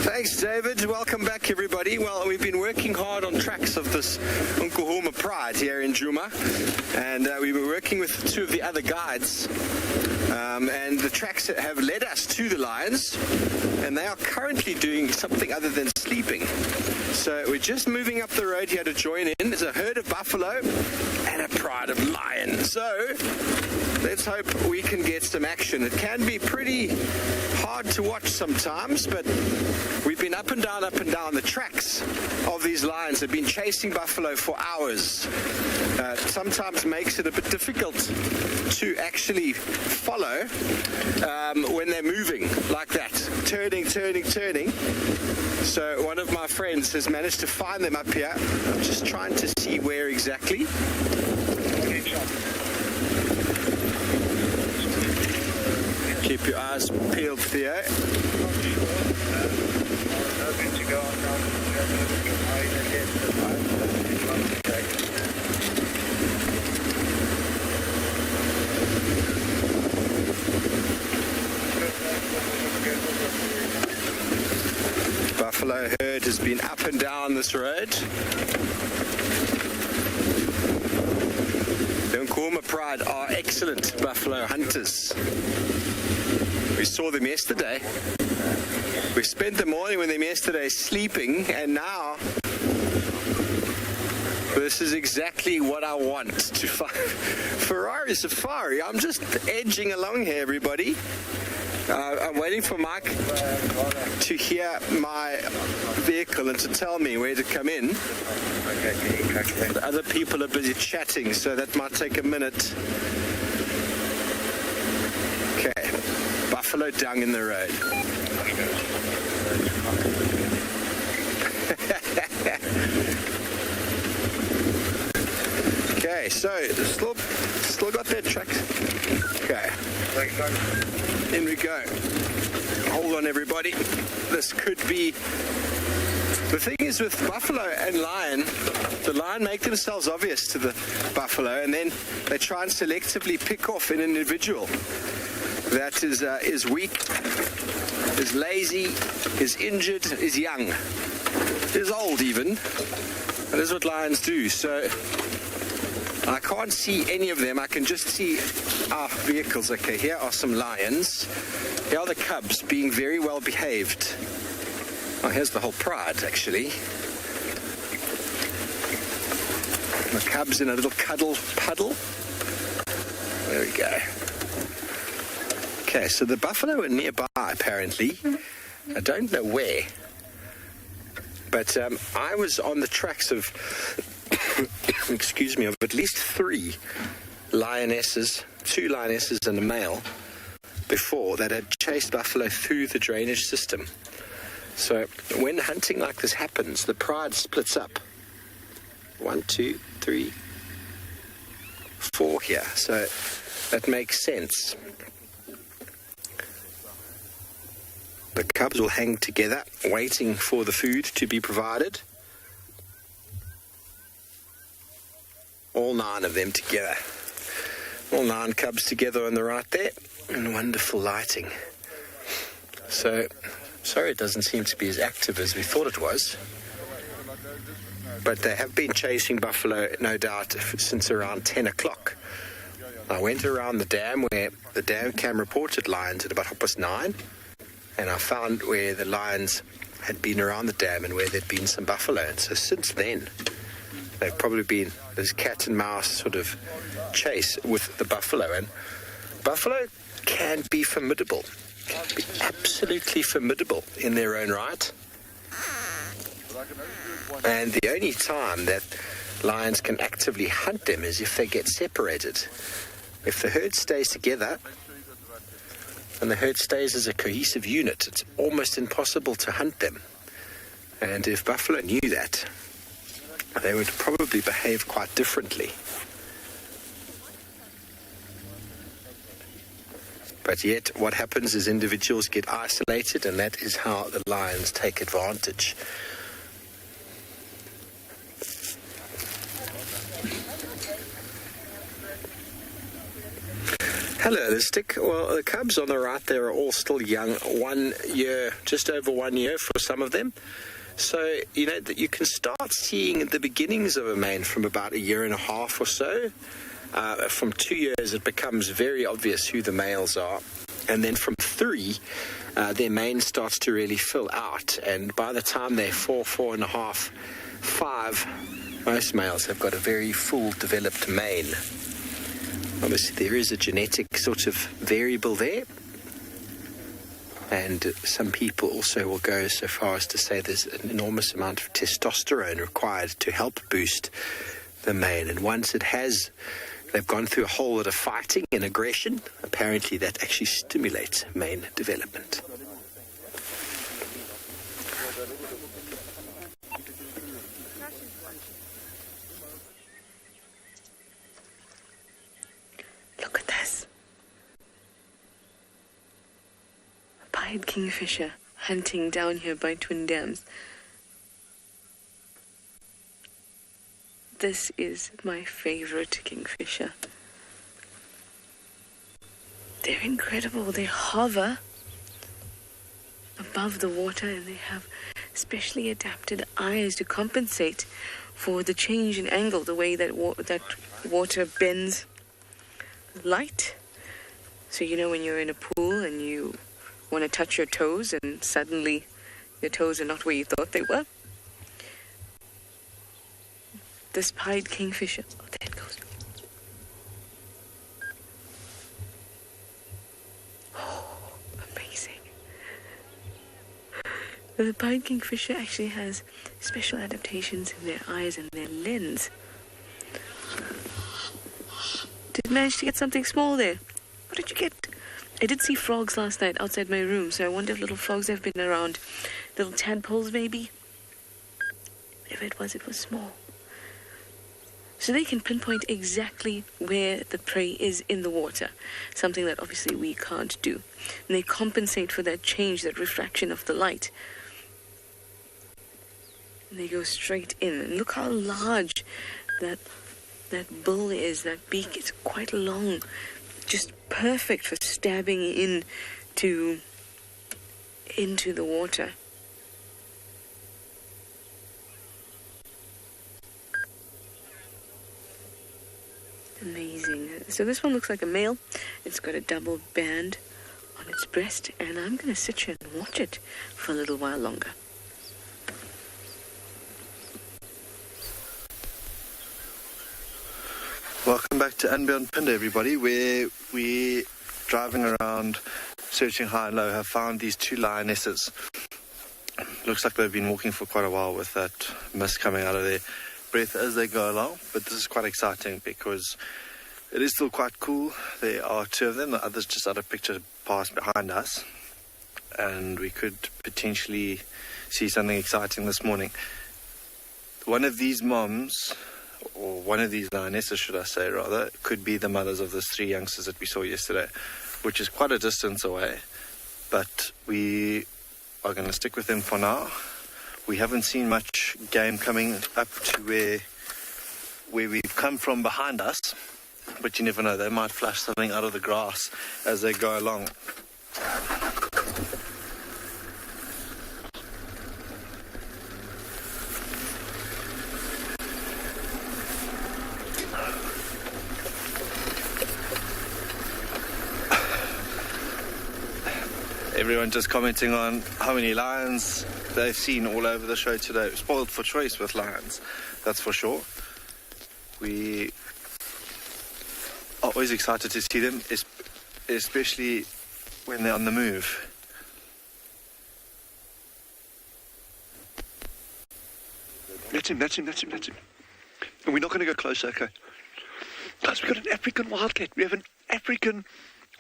Thanks, David. Welcome back, everybody. Well, we've been working hard on tracks of this Nkuhuma Pride here in Djuma, and we were working with 2 of the other guides, and the tracks have led us to the lions, and they are currently doing something other than sleeping. So we're just moving up the road here to join in. There's a herd of buffalo and a pride of lion. So let's hope we can get some action. It can be pretty hard to watch sometimes, but we've been up and down. The tracks of these lions have been chasing buffalo for hours. Sometimes makes it a bit difficult to actually follow when they're moving like that, turning. So one of my friends has managed to find them up here. I'm just trying to see where exactly. Keep your eyes peeled, Theo. Buffalo herd has been up and down this road. Pride are excellent buffalo hunters. We saw them yesterday. We spent the morning with them yesterday sleeping, and now this is exactly what I want to find. Ferrari Safari. I'm just edging along here, everybody. I'm waiting for Mike to hear my vehicle and to tell me where to come in. The other people are busy chatting, so that might take a minute. Okay, buffalo dung in the road. Okay, so still got that truck. Okay. In we go. Hold on, everybody. This could be... The thing is with buffalo and lion, the lion make themselves obvious to the buffalo, and then they try and selectively pick off an individual that is weak, is lazy, is injured, is young, is old even. That is what lions do. So I can't see any of them. I can just see our vehicles. Okay, here are some lions. Here are the cubs being very well behaved. Oh, here's the whole pride, actually. The cubs in a little cuddle puddle. There we go. Okay, so the buffalo are nearby, apparently. I don't know where. But I was on the tracks of... excuse me, of at least 3 lionesses, 2 lionesses and a male before that had chased buffalo through the drainage system. So when hunting like this happens, the pride splits up. 1, 2, 3, 4 here. So that makes sense. The cubs will hang together, waiting for the food to be provided. All 9 of them together. All 9 cubs together on the right there. And wonderful lighting. So, sorry it doesn't seem to be as active as we thought it was. But they have been chasing buffalo, no doubt, since around 10 o'clock. I went around the dam where the dam cam reported lions at about 9:30. And I found where the lions had been around the dam and where there'd been some buffalo. And so since then, they've probably been this cat and mouse sort of chase with the buffalo. And buffalo can be formidable, can be absolutely formidable in their own right. And the only time that lions can actively hunt them is if they get separated. If the herd stays together, and the herd stays as a cohesive unit, it's almost impossible to hunt them. And if buffalo knew that, they would probably behave quite differently. But yet, what happens is individuals get isolated, and that is how the lions take advantage. Hello, the stick. Well, the cubs on the right there are all still young, 1 year, just over 1 year for some of them. So, you know, that you can start seeing the beginnings of a mane from about 1.5 years or so. From 2 years, it becomes very obvious who the males are. And then from 3, their mane starts to really fill out. And by the time they're 4, 4.5, 5, most males have got a very full developed mane. Obviously, there is a genetic sort of variable there. And some people also will go so far as to say there's an enormous amount of testosterone required to help boost the mane. And once they've gone through a whole lot of fighting and aggression, apparently that actually stimulates mane development. Look at this. A pied kingfisher hunting down here by Twin Dams. This is my favorite kingfisher. They're incredible. They hover above the water, and they have specially adapted eyes to compensate for the change in angle, the way that water bends light. So you know when you're in a pool and you want to touch your toes and suddenly your toes are not where you thought they were? This pied kingfisher. Oh, there it goes. Oh, amazing. The pied kingfisher actually has special adaptations in their eyes and their lens. Did manage to get something small there. What did you get? I did see frogs last night outside my room, so I wonder if little frogs have been around. Little tadpoles, maybe? Whatever it was small. So they can pinpoint exactly where the prey is in the water, something that obviously we can't do. And they compensate for that change, that refraction of the light. And they go straight in. And look how large that bill is, that beak is quite long. Just perfect for stabbing into the water. Amazing. So this one looks like a male. It's got a double band on its breast, and I'm going to sit here and watch it for a little while longer. Welcome back to And Beyond PHINDA, everybody, where we're driving around, searching high and low, have found these two lionesses. Looks like they've been walking for quite a while with that mist coming out of their breath as they go along, but this is quite exciting because it is still quite cool. There are two of them, the others just out of picture pass behind us, and we could potentially see something exciting this morning. One of these moms, or one of these lionesses, should I say rather, could be the mothers of those three youngsters that we saw yesterday, which is quite a distance away, but we are going to stick with them for now. We haven't seen much game coming up to where we've come from behind us, but you never know, they might flash something out of the grass as they go along. Everyone just commenting on how many lions they've seen all over the show today. Spoiled for choice with lions, that's for sure. We are always excited to see them, especially when they're on the move. That's him. And we're not going to go closer, okay? Guys, we've got an African wildcat. We have an African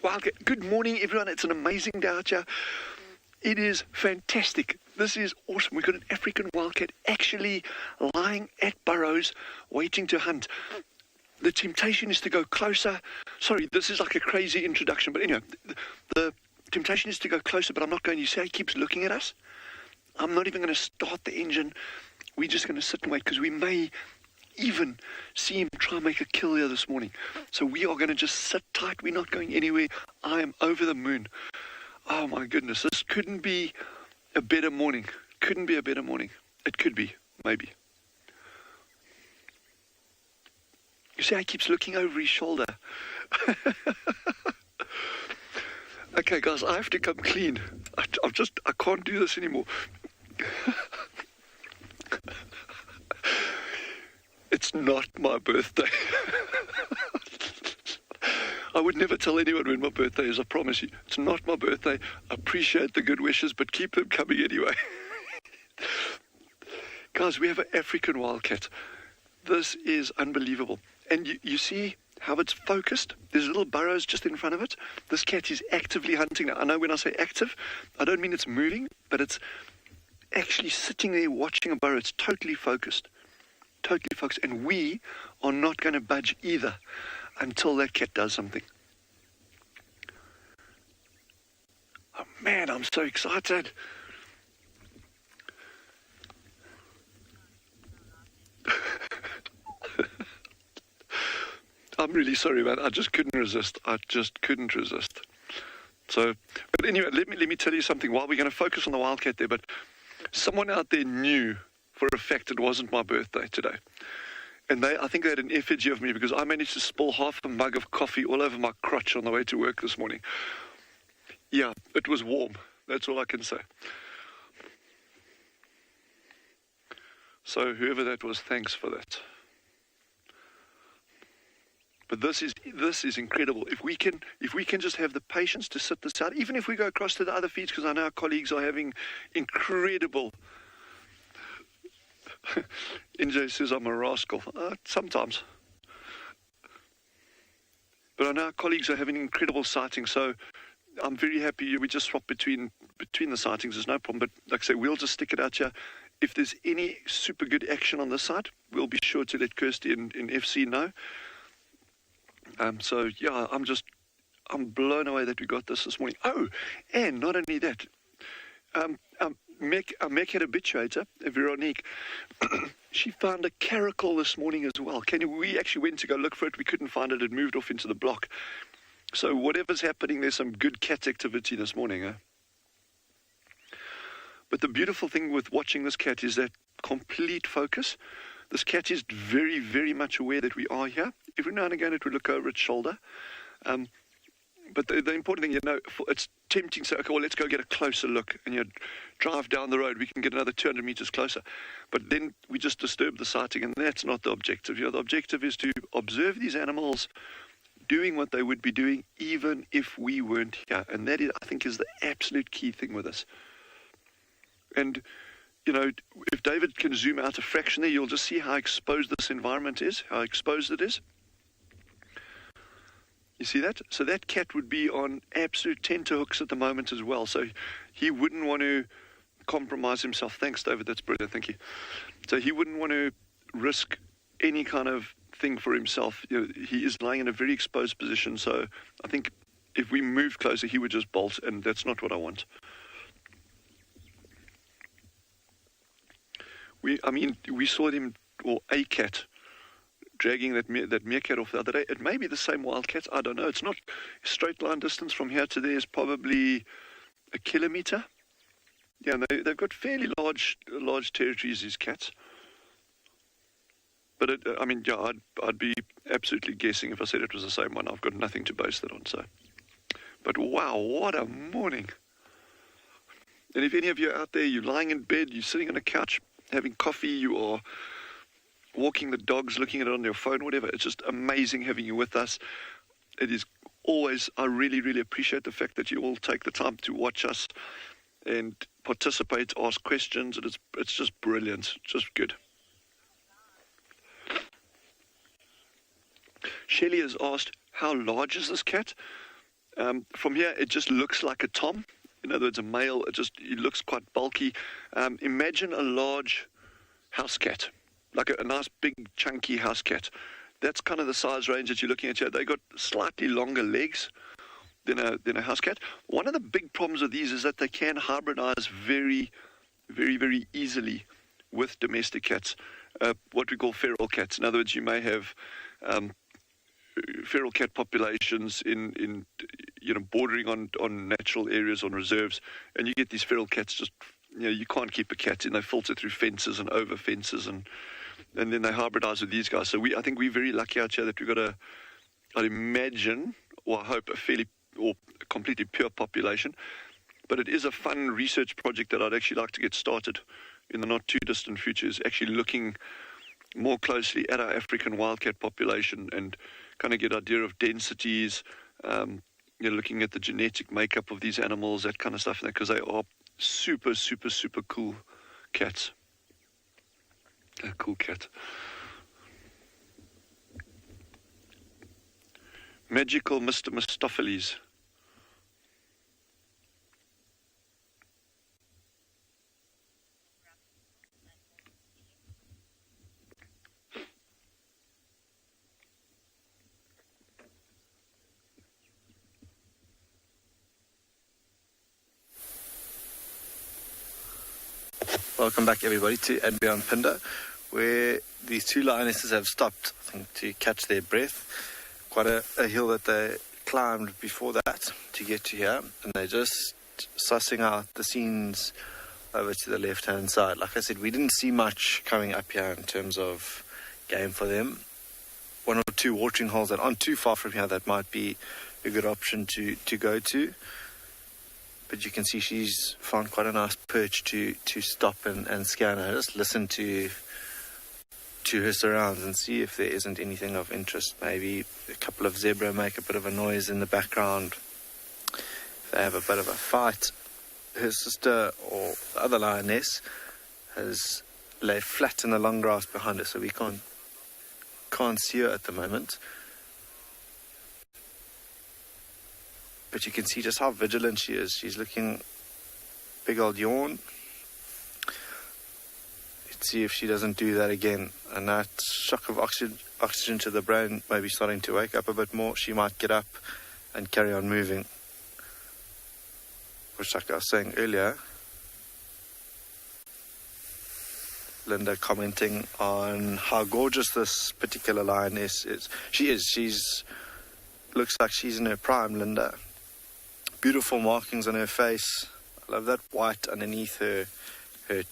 wildcat. Good morning, everyone. It's an amazing day out here. It is fantastic. This is awesome. We've got an African wildcat actually lying at burrows, waiting to hunt. The temptation is to go closer. Sorry, this is like a crazy introduction, but anyway, the temptation is to go closer, but I'm not going. You see how he keeps looking at us? I'm not even going to start the engine. We're just going to sit and wait, because we may even see him try and make a kill here this morning. So we are going to just sit tight. We're not going anywhere. I am over the moon. Oh my goodness, this couldn't be a better morning. Couldn't be a better morning. It could be, maybe. You see how he keeps looking over his shoulder? Okay, guys, I have to come clean. I can't do this anymore. It's not my birthday. I would never tell anyone when my birthday is, I promise you. It's not my birthday. I appreciate the good wishes, but keep them coming anyway. Guys, we have an African wildcat. This is unbelievable. And you see how it's focused? There's little burrows just in front of it. This cat is actively hunting now. I know when I say active, I don't mean it's moving, but it's actually sitting there watching a burrow. It's totally focused. Totally focused. And we are not going to budge either until that cat does something. Oh man, I'm so excited. I'm really sorry, man. I just couldn't resist. So, but anyway, let me tell you something. While we're going to focus on the wildcat there, but someone out there knew for a fact it wasn't my birthday today. And I think they had an effigy of me because I managed to spill half a mug of coffee all over my crotch on the way to work this morning. Yeah, it was warm. That's all I can say. So whoever that was, thanks for that. But this is incredible. If we can just have the patience to sit this out, even if we go across to the other feeds, because I know our colleagues are having incredible. NJ says I'm a rascal. Sometimes. But I know our colleagues are having incredible sightings, so I'm very happy we just swap between the sightings. There's no problem. But like I say, we'll just stick it out here. If there's any super good action on this side, we'll be sure to let Kirsty in FC know. So yeah, I'm blown away that we got this morning. Oh, and not only that, Meg had habituator, Veronique. She found a caracal this morning as well. We actually went to go look for it. We couldn't find it. It moved off into the block. So whatever's happening, there's some good cat activity this morning. Eh? But the beautiful thing with watching this cat is that complete focus. This cat is very, very much aware that we are here. Every now and again it would look over its shoulder. But the important thing, it's tempting to say, okay, well, let's go get a closer look. And drive down the road, we can get another 200 meters closer. But then we just disturb the sighting, and that's not the objective. The objective is to observe these animals doing what they would be doing even if we weren't here. And that, I think, is the absolute key thing with this. And, if David can zoom out a fraction there, you'll just see how exposed this environment is, how exposed it is. You see that? So that cat would be on absolute tenterhooks at the moment as well. So he wouldn't want to compromise himself. Thanks, David. That's brilliant. Thank you. So he wouldn't want to risk any kind of thing for himself. He is lying in a very exposed position. So I think if we moved closer, he would just bolt, and that's not what I want. We saw him, or a cat, dragging that meerkat off the other day. It may be the same wildcat. I don't know. It's not straight line distance from here to there is probably a kilometer. Yeah, and they've got fairly large territories, these cats. But I'd be absolutely guessing if I said it was the same one. I've got nothing to base that on. So, but wow, what a morning! And if any of you are out there, you're lying in bed, you're sitting on a couch having coffee, you are walking the dogs, looking at it on your phone, whatever. It's just amazing having you with us. It is always, I really, really appreciate the fact that you all take the time to watch us and participate, ask questions, and it's just brilliant, just good. Shelley has asked, how large is this cat? From here, it just looks like a tom. In other words, a male. It looks quite bulky. Imagine a large house cat, like a nice big chunky house cat. That's kind of the size range that you're looking at here. They got slightly longer legs than a house cat. One of the big problems of these is that they can hybridize very, very, very easily with domestic cats, what we call feral cats. In other words, you may have feral cat populations in bordering on natural areas, on reserves, and you get these feral cats just, you can't keep a cat in. They filter through fences and over fences, and then they hybridize with these guys. So I think we're very lucky out here that we've got I'd imagine, or I hope, a fairly or completely pure population. But it is a fun research project that I'd actually like to get started in the not too distant future, is actually looking more closely at our African wildcat population and kind of get an idea of densities, looking at the genetic makeup of these animals, that kind of stuff, because they are super, super, super cool cats. A cool cat. Magical Mr. Mistopheles. Welcome back, everybody, to And Beyond PHINDA, where these two lionesses have stopped, I think, to catch their breath. Quite a hill that they climbed before that to get to here, and they're just sussing out the scenes over to the left-hand side. Like I said, we didn't see much coming up here in terms of game for them. One or two watering holes that aren't too far from here that might be a good option to go to. But you can see she's found quite a nice perch to stop and scan her. Just listen to her surrounds and see if there isn't anything of interest. Maybe a couple of zebra make a bit of a noise in the background. If they have a bit of a fight, her sister or the other lioness has lay flat in the long grass behind her, so we can't see her at the moment. But you can see just how vigilant she is. She's looking, big old yawn. Let's see if she doesn't do that again. And that shock of oxygen to the brain may be starting to wake up a bit more. She might get up and carry on moving. Which, like I was saying earlier, Linda commenting on how gorgeous this particular lioness is. She's looks like she's in her prime, Linda. Beautiful markings on her face. I love that white underneath her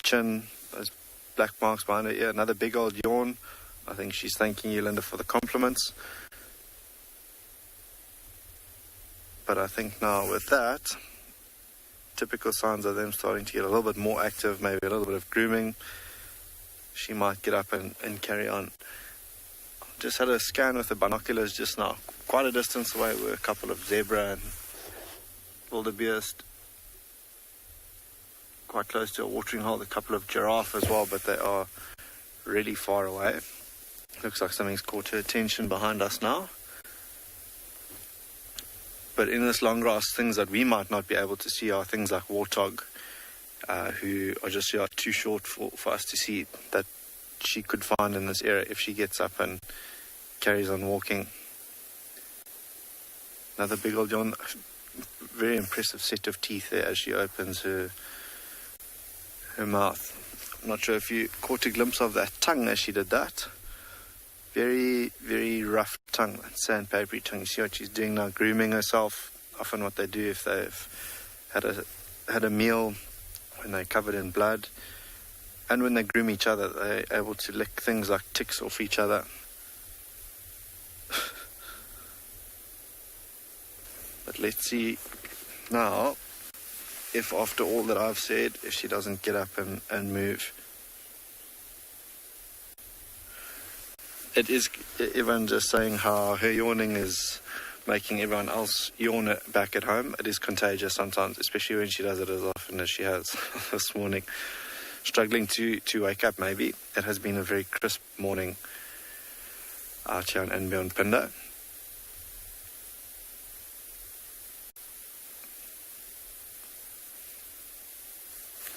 chin. Those black marks behind her ear. Another big old yawn. I think she's thanking you, Linda, for the compliments. But I think now with that, typical signs of them starting to get a little bit more active, maybe a little bit of grooming. She might get up and carry on. Just had a scan with the binoculars just now. Quite a distance away were a couple of zebra and wildebeest. Quite close to a watering hole, a couple of giraffe as well, but they are really far away. Looks like something's caught her attention behind us now. But in this long grass, things that we might not be able to see are things like warthog, who are just too short for us to see, that she could find in this area if she gets up and carries on walking. Another big old yawn. Very impressive set of teeth there as she opens her mouth. I'm not sure if you caught a glimpse of that tongue as she did that. Very, very rough tongue, that sandpapery tongue. You see what she's doing now, grooming herself. Often what they do if they've had a meal, when they're covered in blood, and when they groom each other, they're able to lick things like ticks off each other. But let's see now if after all that I've said, if she doesn't get up and move. It is everyone just saying how her yawning is making everyone else yawn back at home. It is contagious sometimes, especially when she does it as often as she has this morning. Struggling to wake up maybe. It has been a very crisp morning out here in PHINDA.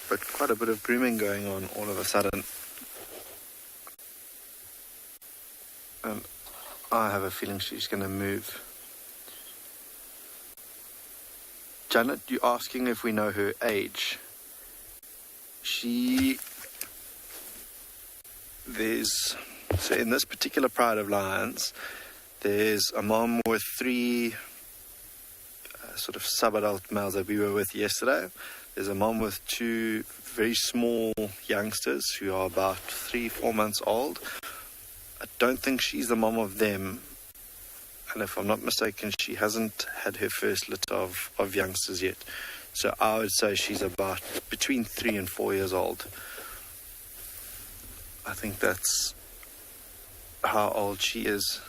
But quite a bit of grooming going on all of a sudden. And I have a feeling she's going to move. Janet, you asking if we know her age? So in this particular pride of lions, there's a mom with 3 sort of sub-adult males that we were with yesterday. There's a mom with 2 very small youngsters who are about 3-4 months old. I don't think she's the mom of them. And if I'm not mistaken, she hasn't had her first litter of youngsters yet. So I would say she's about between 3 and 4 years old. I think that's how old she is.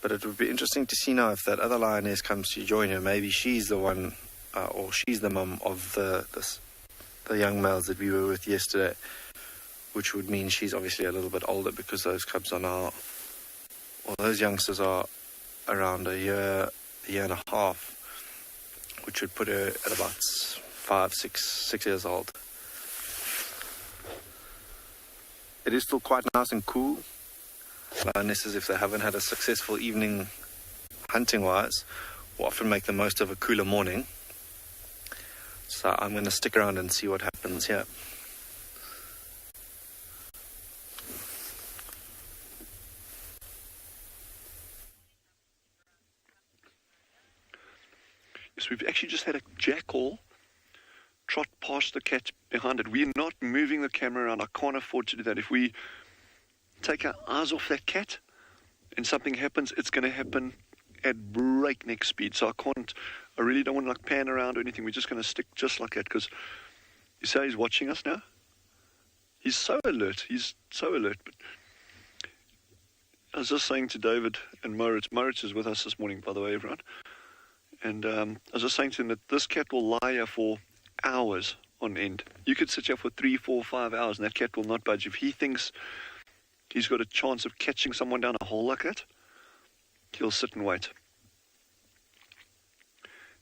But it would be interesting to see now if that other lioness comes to join her. Maybe she's the one, or she's the mum of the young males that we were with yesterday. Which would mean she's obviously a little bit older, because those cubs are now, or those youngsters are around a year and a half, which would put her at about 6 years old. It is still quite nice and cool. Lionesses, if they haven't had a successful evening hunting-wise, will often make the most of a cooler morning. So I'm going to stick around and see what happens here. Yes, we've actually just had a jackal trot past the cat behind it. We're not moving the camera around. I can't afford to do that. If we take our eyes off that cat and something happens, it's going to happen at breakneck speed. So I really don't want to like pan around or anything. We're just going to stick just like that, because you say he's watching us now. He's so alert. But I was just saying to David and Moritz is with us this morning, by the way, everyone. And I was just saying to him that this cat will lie here for hours on end. You could sit here for 3, 4, 5 hours and that cat will not budge. If he thinks he's got a chance of catching someone down a hole like that, he'll sit and wait.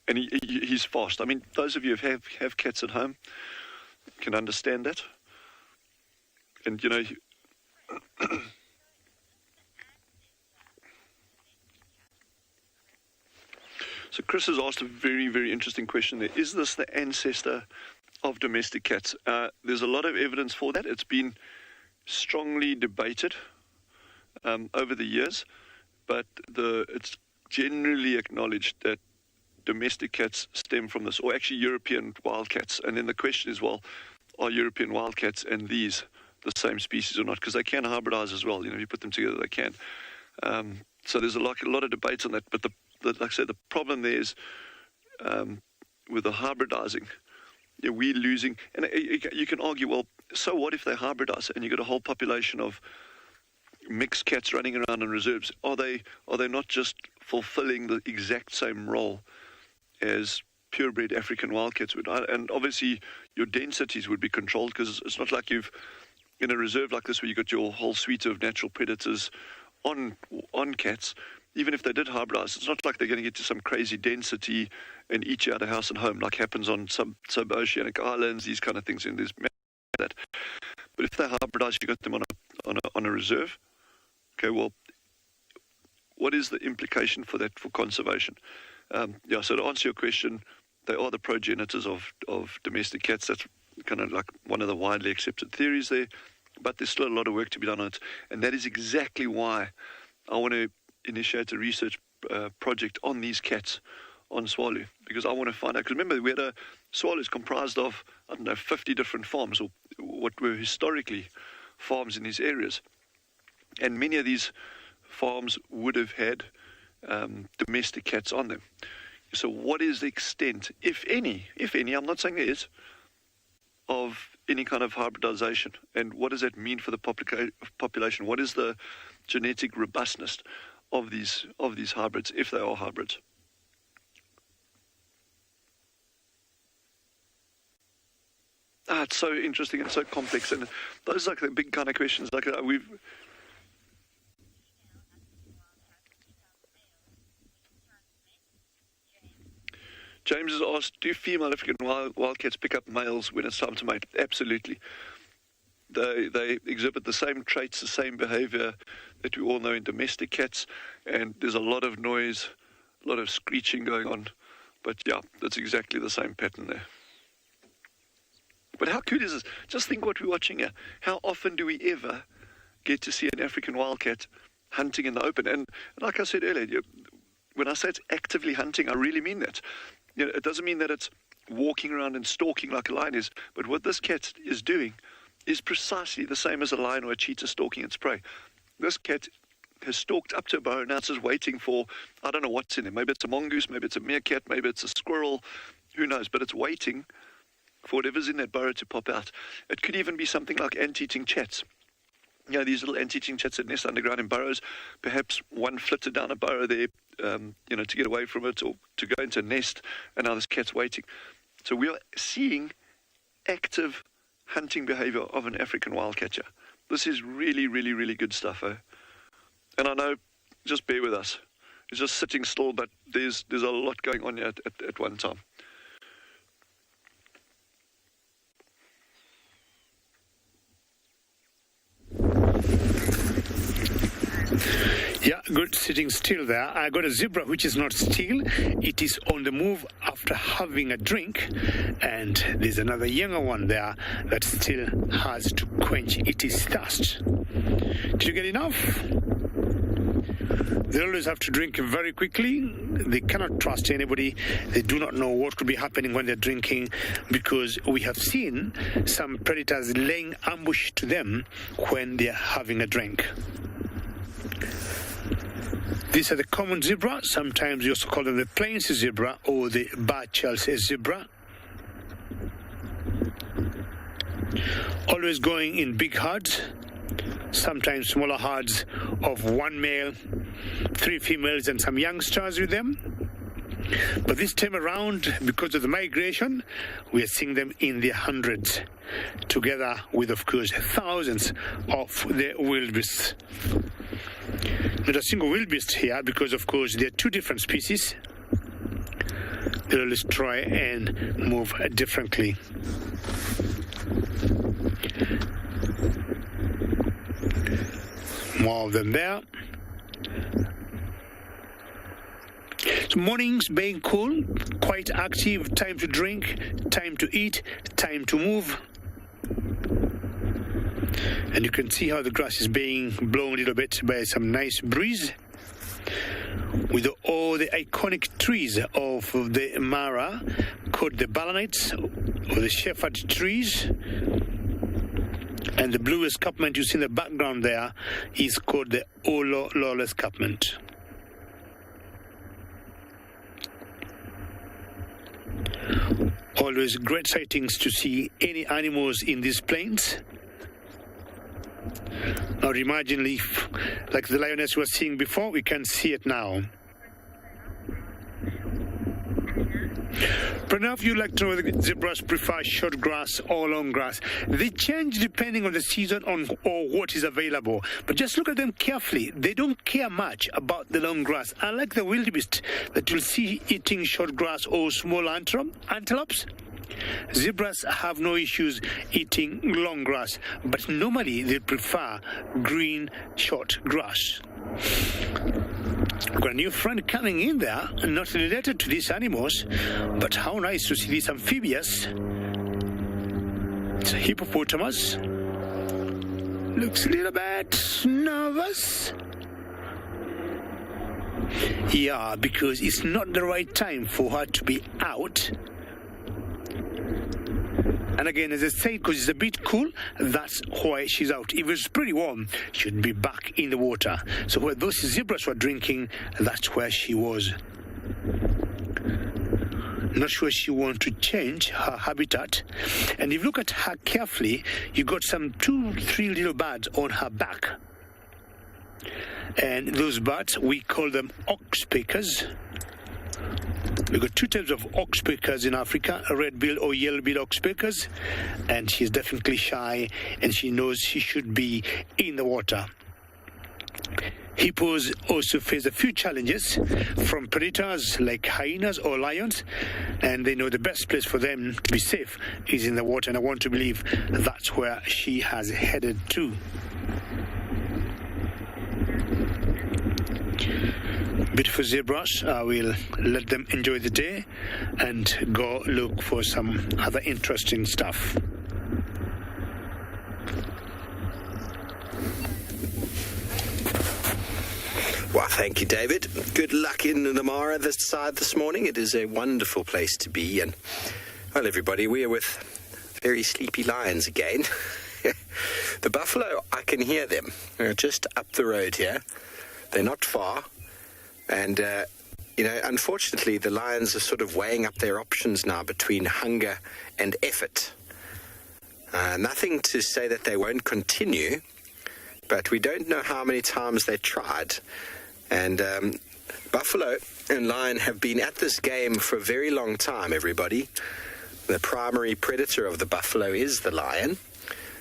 And he's fast. I mean, those of you who have cats at home can understand that. And, you know, so Chris has asked a very, very interesting question there. Is this the ancestor of domestic cats? There's a lot of evidence for that. It's been strongly debated over the years, but it's generally acknowledged that domestic cats stem from this, or actually European wildcats. And then the question is, well, are European wildcats and these the same species or not? Because they can hybridize as well. You know, if you put them together, they can. So there's a lot of debates on that. But like I said, the problem there is with the hybridizing, we're losing. And you can argue, well, so what if they hybridize and you've got a whole population of mixed cats running around in reserves? Are they not just fulfilling the exact same role as purebred African wildcats would? And obviously your densities would be controlled, because it's not like you've in a reserve like this where you've got your whole suite of natural predators on cats. Even if they did hybridize, it's not like they're going to get to some crazy density and eat you out of house and home like happens on some sub-oceanic islands, these kind of things. And there's that. But if they hybridize, you got them on a reserve. Okay, well, what is the implication for that for conservation? So to answer your question, they are the progenitors of domestic cats. That's kind of like one of the widely accepted theories there, but there's still a lot of work to be done on it. And that is exactly why I want to initiate a research project on these cats on Tswalu, because I want to find out, because remember, we had Tswalu is comprised of, 50 different farms, or what were historically farms in these areas. And many of these farms would have had domestic cats on them. So what is the extent, if any, I'm not saying there is, of any kind of hybridization, and what does that mean for the population? What is the genetic robustness of these hybrids, if they are hybrids? It's so interesting and so complex, and those are like the big kind of questions. Like James has asked, do female African wildcats pick up males when it's time to mate? Absolutely. They exhibit the same traits, the same behavior that we all know in domestic cats, and there's a lot of noise, a lot of screeching going on. But yeah, that's exactly the same pattern there. But how cool is this? Just think what we're watching here. How often do we ever get to see an African wildcat hunting in the open? And like I said earlier, when I say it's actively hunting, I really mean that. You know, it doesn't mean that it's walking around and stalking like a lion is, but what this cat is doing is precisely the same as a lion or a cheetah stalking its prey. This cat has stalked up to a burrow, now it's just waiting for, I don't know what's in there. Maybe it's a mongoose, maybe it's a meerkat, maybe it's a squirrel, who knows, but it's waiting for whatever's in that burrow to pop out. It could even be something like ant-eating chats. You know, these little ant-eating chats that nest underground in burrows, perhaps one flitted down a burrow there, to get away from it or to go into a nest, and now this cat's waiting. So we are seeing active hunting behavior of an African wildcatcher. This is really, really, really good stuff, eh? And I know, just bear with us. It's just sitting still, but there's a lot going on here at one time. Yeah, good sitting still there. I got a zebra which is not still. It is on the move after having a drink. And there's another younger one there that still has to quench its thirst. Did you get enough? They always have to drink very quickly. They cannot trust anybody. They do not know what could be happening when they're drinking, because we have seen some predators laying ambush to them when they're having a drink. These are the common zebra. Sometimes we also call them the plains zebra or the Burchell's zebra. Always going in big herds, sometimes smaller herds of one male, 3 females and some youngsters with them. But this time around, because of the migration, we are seeing them in the hundreds, together with, of course, thousands of the wildebeests. Not a single wildebeest here, because, of course, there are 2 different species. They always try and move differently. More of them there. So mornings being cool, quite active, time to drink, time to eat, time to move. And you can see how the grass is being blown a little bit by some nice breeze, with all the iconic trees of the Mara called the balanites or the shepherd trees. And the blue escarpment you see in the background there is called the Olo escarpment. Always great sightings to see any animals in these plains. Now imagine if, like the lioness we were seeing before, we can see it now. Pranav, you like to know whether zebras prefer short grass or long grass. They change depending on the season or what is available. But just look at them carefully. They don't care much about the long grass. Unlike the wildebeest that you'll see eating short grass or small antelopes, zebras have no issues eating long grass. But normally they prefer green short grass. We've got a new friend coming in there, not related to these animals, but how nice to see these amphibious. It's a hippopotamus. Looks a little bit nervous. Yeah, because it's not the right time for her to be out. And again, as I say, because it's a bit cool, that's why she's out. If it's pretty warm, she'd be back in the water. So where those zebras were drinking, that's where she was. Not sure she wants to change her habitat. And if you look at her carefully, you got some 2-3 little birds on her back. And those birds, we call them oxpeckers. We've got 2 types of oxpeckers in Africa, red-billed or yellow-billed oxpeckers, and she's definitely shy, and she knows she should be in the water. Hippos also face a few challenges from predators like hyenas or lions, and they know the best place for them to be safe is in the water, and I want to believe that's where she has headed to. Beautiful zebras. I will let them enjoy the day and go look for some other interesting stuff. Well, thank you, David. Good luck in the Mara this side this morning. It is a wonderful place to be. And, well, everybody, we are with very sleepy lions again. The buffalo, I can hear them. They're just up the road here. They're not far. And, unfortunately, the lions are sort of weighing up their options now between hunger and effort. Nothing to say that they won't continue, but we don't know how many times they tried. And buffalo and lion have been at this game for a very long time, everybody. The primary predator of the buffalo is the lion.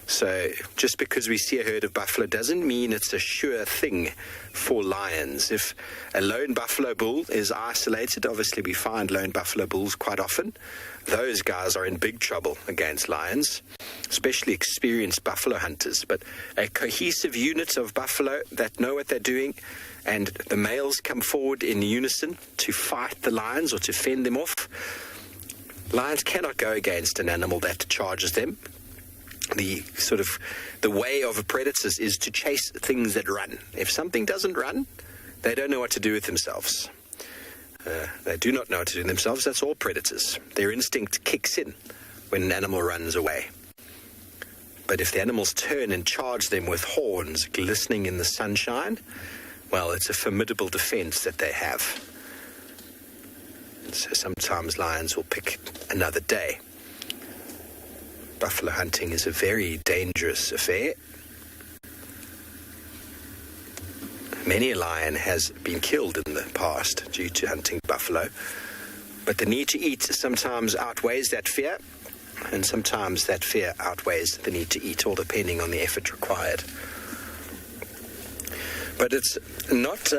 So just because we see a herd of buffalo doesn't mean it's a sure thing for lions. If a lone buffalo bull is isolated, obviously we find lone buffalo bulls quite often. Those guys are in big trouble against lions, especially experienced buffalo hunters. But a cohesive unit of buffalo that know what they're doing, and the males come forward in unison to fight the lions or to fend them off. Lions cannot go against an animal that charges them. The way of predators is to chase things that run. If something doesn't run, they don't know what to do with themselves. They do not know what to do with themselves. That's all predators. Their instinct kicks in when an animal runs away. But if the animals turn and charge them with horns glistening in the sunshine, well, it's a formidable defense that they have. So sometimes lions will pick another day. Buffalo hunting is a very dangerous affair. Many a lion has been killed in the past due to hunting buffalo. But the need to eat sometimes outweighs that fear, and sometimes that fear outweighs the need to eat, all depending on the effort required. But it's not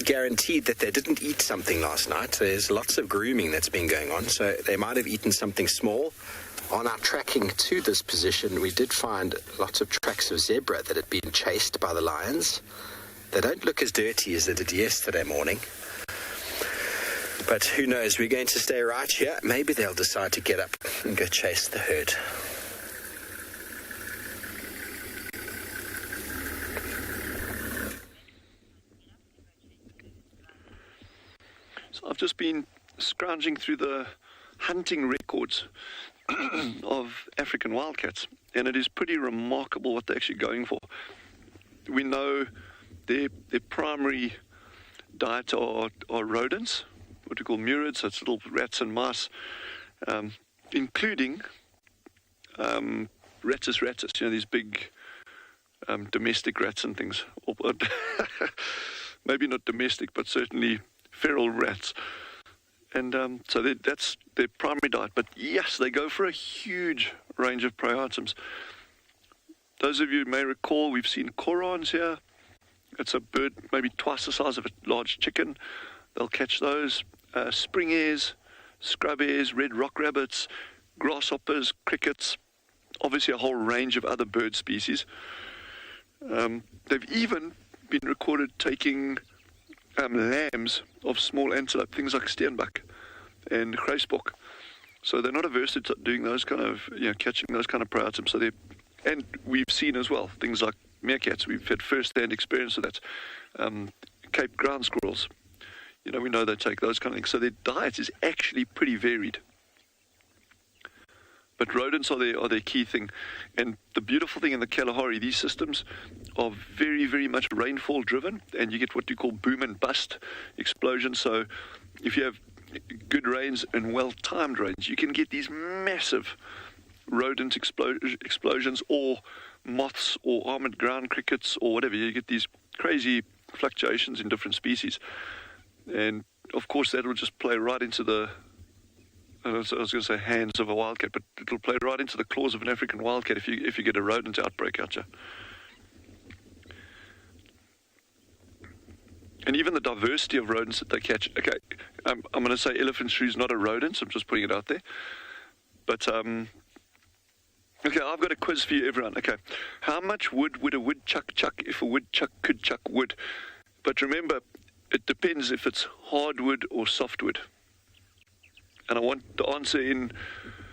guaranteed that they didn't eat something last night. There's lots of grooming that's been going on, so they might have eaten something small. On our tracking to this position, we did find lots of tracks of zebra that had been chased by the lions. They don't look as dirty as they did yesterday morning. But who knows, we're going to stay right here. Maybe they'll decide to get up and go chase the herd. So I've just been scrounging through the hunting records of African wildcats, and it is pretty remarkable what they're actually going for. We know their primary diet are rodents, what we call murids, that's little rats and mice, including ratus ratus, these big domestic rats and things. Maybe not domestic, but certainly feral rats. And so that's their primary diet. But yes, they go for a huge range of prey items. Those of you may recall, we've seen korans here. It's a bird maybe twice the size of a large chicken. They'll catch those. Spring hares, scrub hares, red rock rabbits, grasshoppers, crickets, obviously a whole range of other bird species. They've even been recorded taking lambs of small antelope, things like steenbok and grysbok. So they're not averse to doing those kind of, catching those kind of prey items. And we've seen as well things like meerkats. We've had first-hand experience of that. Cape ground squirrels. We know they take those kind of things. So their diet is actually pretty varied. But rodents are their key thing. And the beautiful thing in the Kalahari, these systems are very, very much rainfall driven, and you get what you call boom and bust explosions. So if you have good rains and well-timed rains, you can get these massive rodent explosions, or moths, or armored ground crickets, or whatever. You get these crazy fluctuations in different species. And of course that will just play right into the, I was going to say hands of a wildcat, but it'll play right into the claws of an African wildcat if you get a rodent outbreak out here. And even the diversity of rodents that they catch. Okay, I'm going to say elephant shrew is not a rodent, so I'm just putting it out there. But, okay, I've got a quiz for you, everyone. Okay, how much wood would a woodchuck chuck if a woodchuck could chuck wood? But remember, it depends if it's hardwood or softwood. And I want the answer in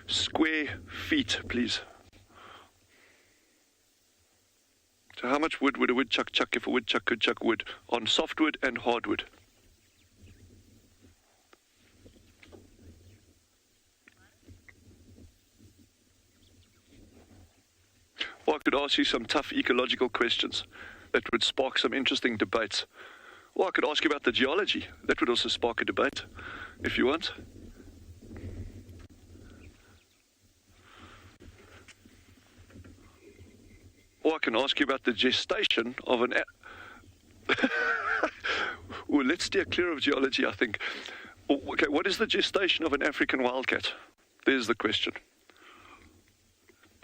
square feet, please. So how much wood would a woodchuck chuck if a woodchuck could chuck wood on softwood and hardwood? Or I could ask you some tough ecological questions that would spark some interesting debates. Or I could ask you about the geology. That would also spark a debate, if you want. Or I can ask you about the gestation of an... Well, let's steer clear of geology, I think. Okay, what is the gestation of an African wildcat? There's the question.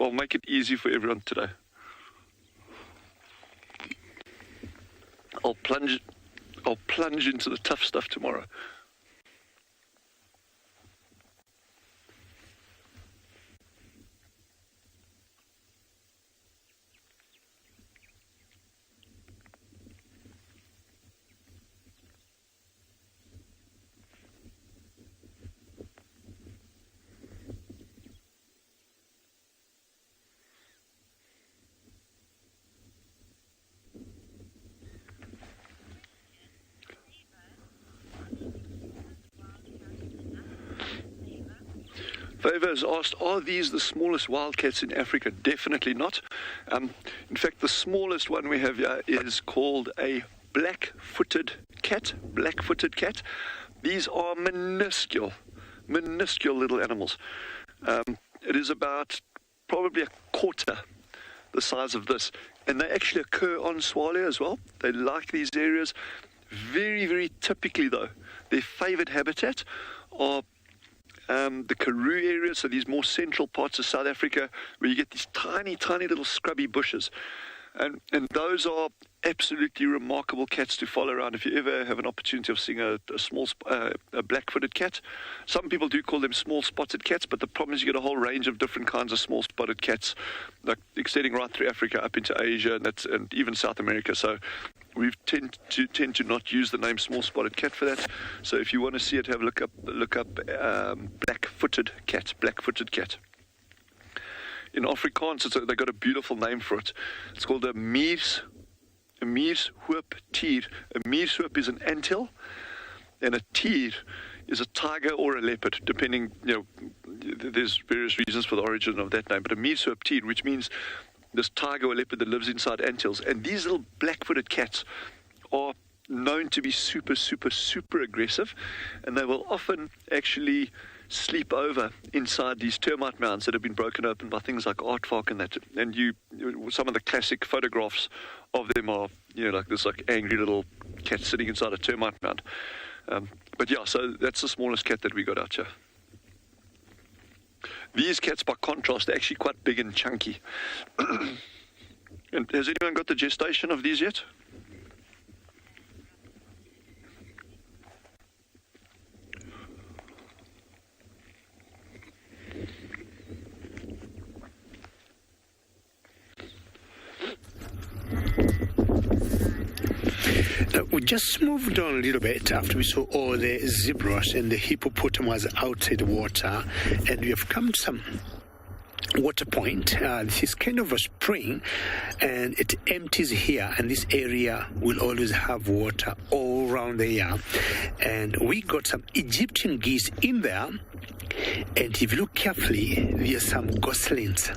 I'll make it easy for everyone today. I'll plunge into the tough stuff tomorrow. Favor has asked, are these the smallest wildcats in Africa? Definitely not. In fact, the smallest one we have here is called a black-footed cat. These are minuscule little animals. It is about probably a quarter the size of this. And they actually occur on Tswalu as well. They like these areas. Very, very typically, though, their favourite habitat are the Karoo area, so these more central parts of South Africa, where you get these tiny, tiny little scrubby bushes. And those are absolutely remarkable cats to follow around. If you ever have an opportunity of seeing a black-footed cat, some people do call them small spotted cats, but the problem is you get a whole range of different kinds of small spotted cats, like extending right through Africa up into Asia and even South America. So we tend to not use the name small spotted cat for that. So if you want to see it, have a look up black-footed cat. In Afrikaans, they've got a beautiful name for it. It's called a miershooptier. A miershoop is an anthill, and a tier is a tiger or a leopard, depending, there's various reasons for the origin of that name. But a miershooptier, which means this tiger or leopard that lives inside anthills. And these little black-footed cats are known to be super, super, super aggressive, and they will often actually sleep over inside these termite mounds that have been broken open by things like aardvark and that. And some of the classic photographs of them are, like this angry little cat sitting inside a termite mound. But yeah, so that's the smallest cat that we got out here. These cats, by contrast, are actually quite big and chunky. And has anyone got the gestation of these yet? We just moved on a little bit after we saw all the zebras and the hippopotamus outside the water, and we have come to some water point. This is kind of a spring, and it empties here, and this area will always have water all around the year. And we got some Egyptian geese in there, and if you look carefully, there are some goslings.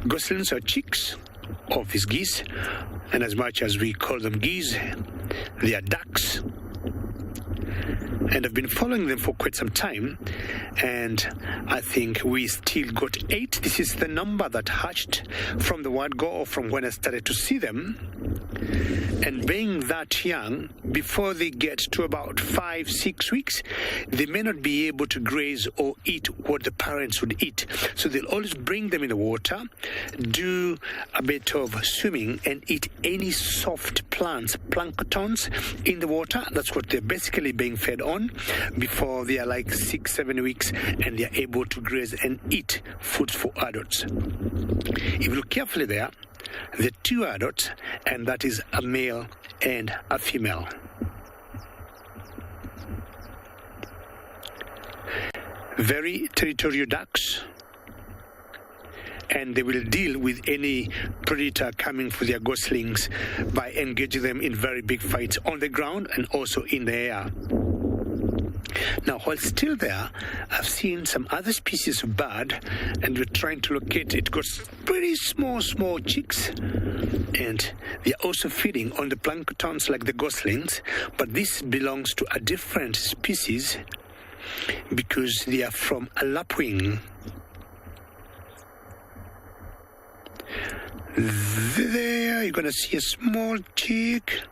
Goslings are chicks of these geese, and as much as we call them geese, they are ducks. And I've been following them for quite some time, and I think we still got 8. This is the number that hatched from the word go, or from when I started to see them. And being that young, before they get to about 5-6 weeks, they may not be able to graze or eat what the parents would eat. So they'll always bring them in the water, do a bit of swimming, and eat any soft plants, planktons in the water. That's what they're basically being fed on before they are like 6-7 weeks, and they're able to graze and eat foods for adults. If you look carefully there, the 2 adults, and that is a male and a female. Very territorial ducks, and they will deal with any predator coming for their goslings by engaging them in very big fights on the ground and also in the air. Now, while still there, I've seen some other species of bird, and we're trying to locate it. It got pretty small chicks, and they're also feeding on the planktons like the goslings, but this belongs to a different species because they are from a lapwing. There, you're going to see a small chick.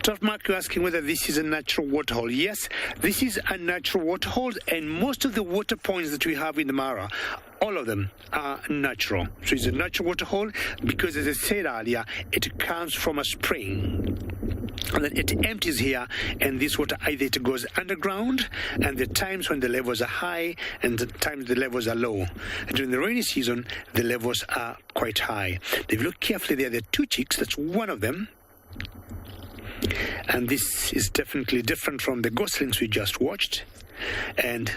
Top Mark, you're asking whether this is a natural waterhole. Yes, this is a natural waterhole, and most of the water points that we have in the Mara, all of them are natural. So it's a natural waterhole because, as I said earlier, it comes from a spring. And then it empties here, and this water either it goes underground, and there are times when the levels are high, and the times the levels are low. And during the rainy season, the levels are quite high. If you look carefully there are 2 chicks, that's one of them. And this is definitely different from the goslings we just watched. And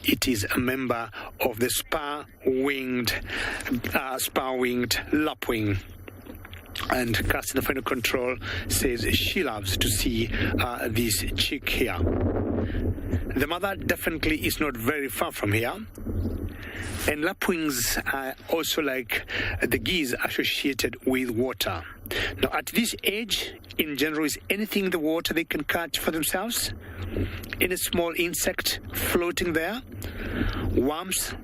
it is a member of the spar-winged lapwing. And Casting Final Control says she loves to see this chick here. The mother definitely is not very far from here. And lapwings are also, like the geese, associated with water. Now, at this age, in general, is anything in the water they can catch for themselves? Any small insect floating there? Worms?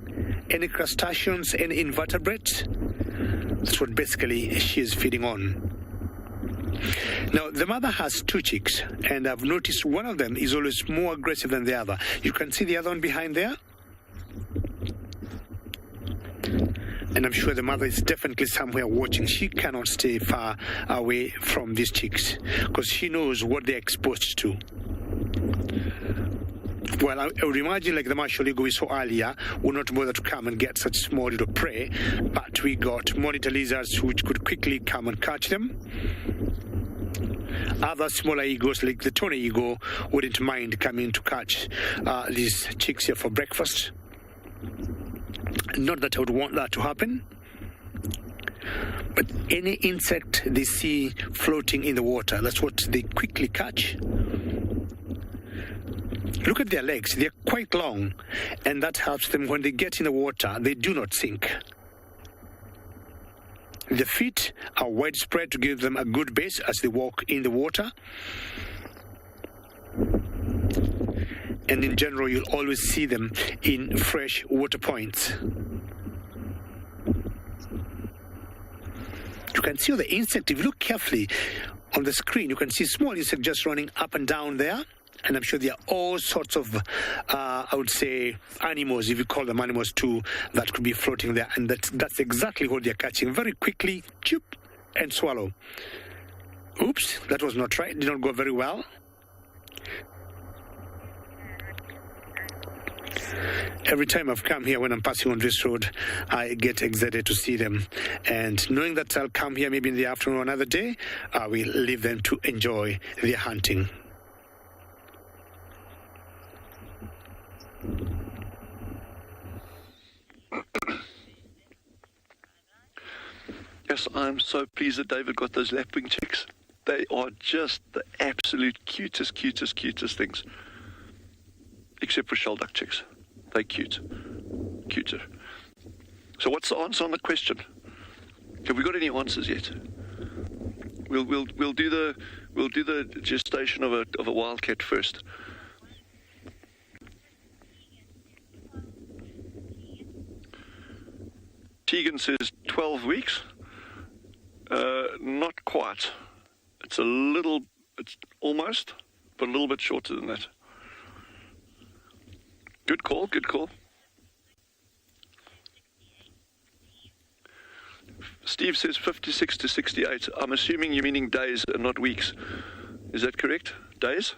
Any crustaceans? Any invertebrates? That's what basically she is feeding on. Now, the mother has two chicks, and I've noticed one of them is always more aggressive than the other. You can see the other one behind there. And I'm sure the mother is definitely somewhere watching. She cannot stay far away from these chicks because she knows what they're exposed to. Well, I would imagine like the martial eagle we saw earlier would not bother to come and get such small little prey, but we got monitor lizards which could quickly come and catch them. Other smaller eagles like the tawny eagle wouldn't mind coming to catch these chicks here for breakfast. Not that I would want that to happen, but any insect they see floating in the water, that's what they quickly catch. Look at their legs, they're quite long, and that helps them when they get in the water, they do not sink. The feet are widespread to give them a good base as they walk in the water. And in general, you'll always see them in fresh water points. You can see the insect. If you look carefully on the screen, you can see small insects just running up and down there. And I'm sure there are all sorts of, I would say, animals, if you call them animals too, that could be floating there. And that's exactly what they're catching. Very quickly, choop, and swallow. Oops, that was not right. Did not go very well. Every time I've come here, when I'm passing on this road, I get excited to see them. And knowing that I'll come here maybe in the afternoon or another day, I will leave them to enjoy their hunting. Yes, I'm so pleased that David got those lapwing chicks. They are just the absolute cutest things. Except for shelduck chicks. They're cuter. So what's the answer on the question? Have we got any answers yet? We'll do the gestation of a wildcat first. Tegan says 12 weeks. Not quite. It's almost, but a little bit shorter than that. Good call. Steve says 56 to 68. I'm assuming you're meaning days and not weeks. Is that correct? Days?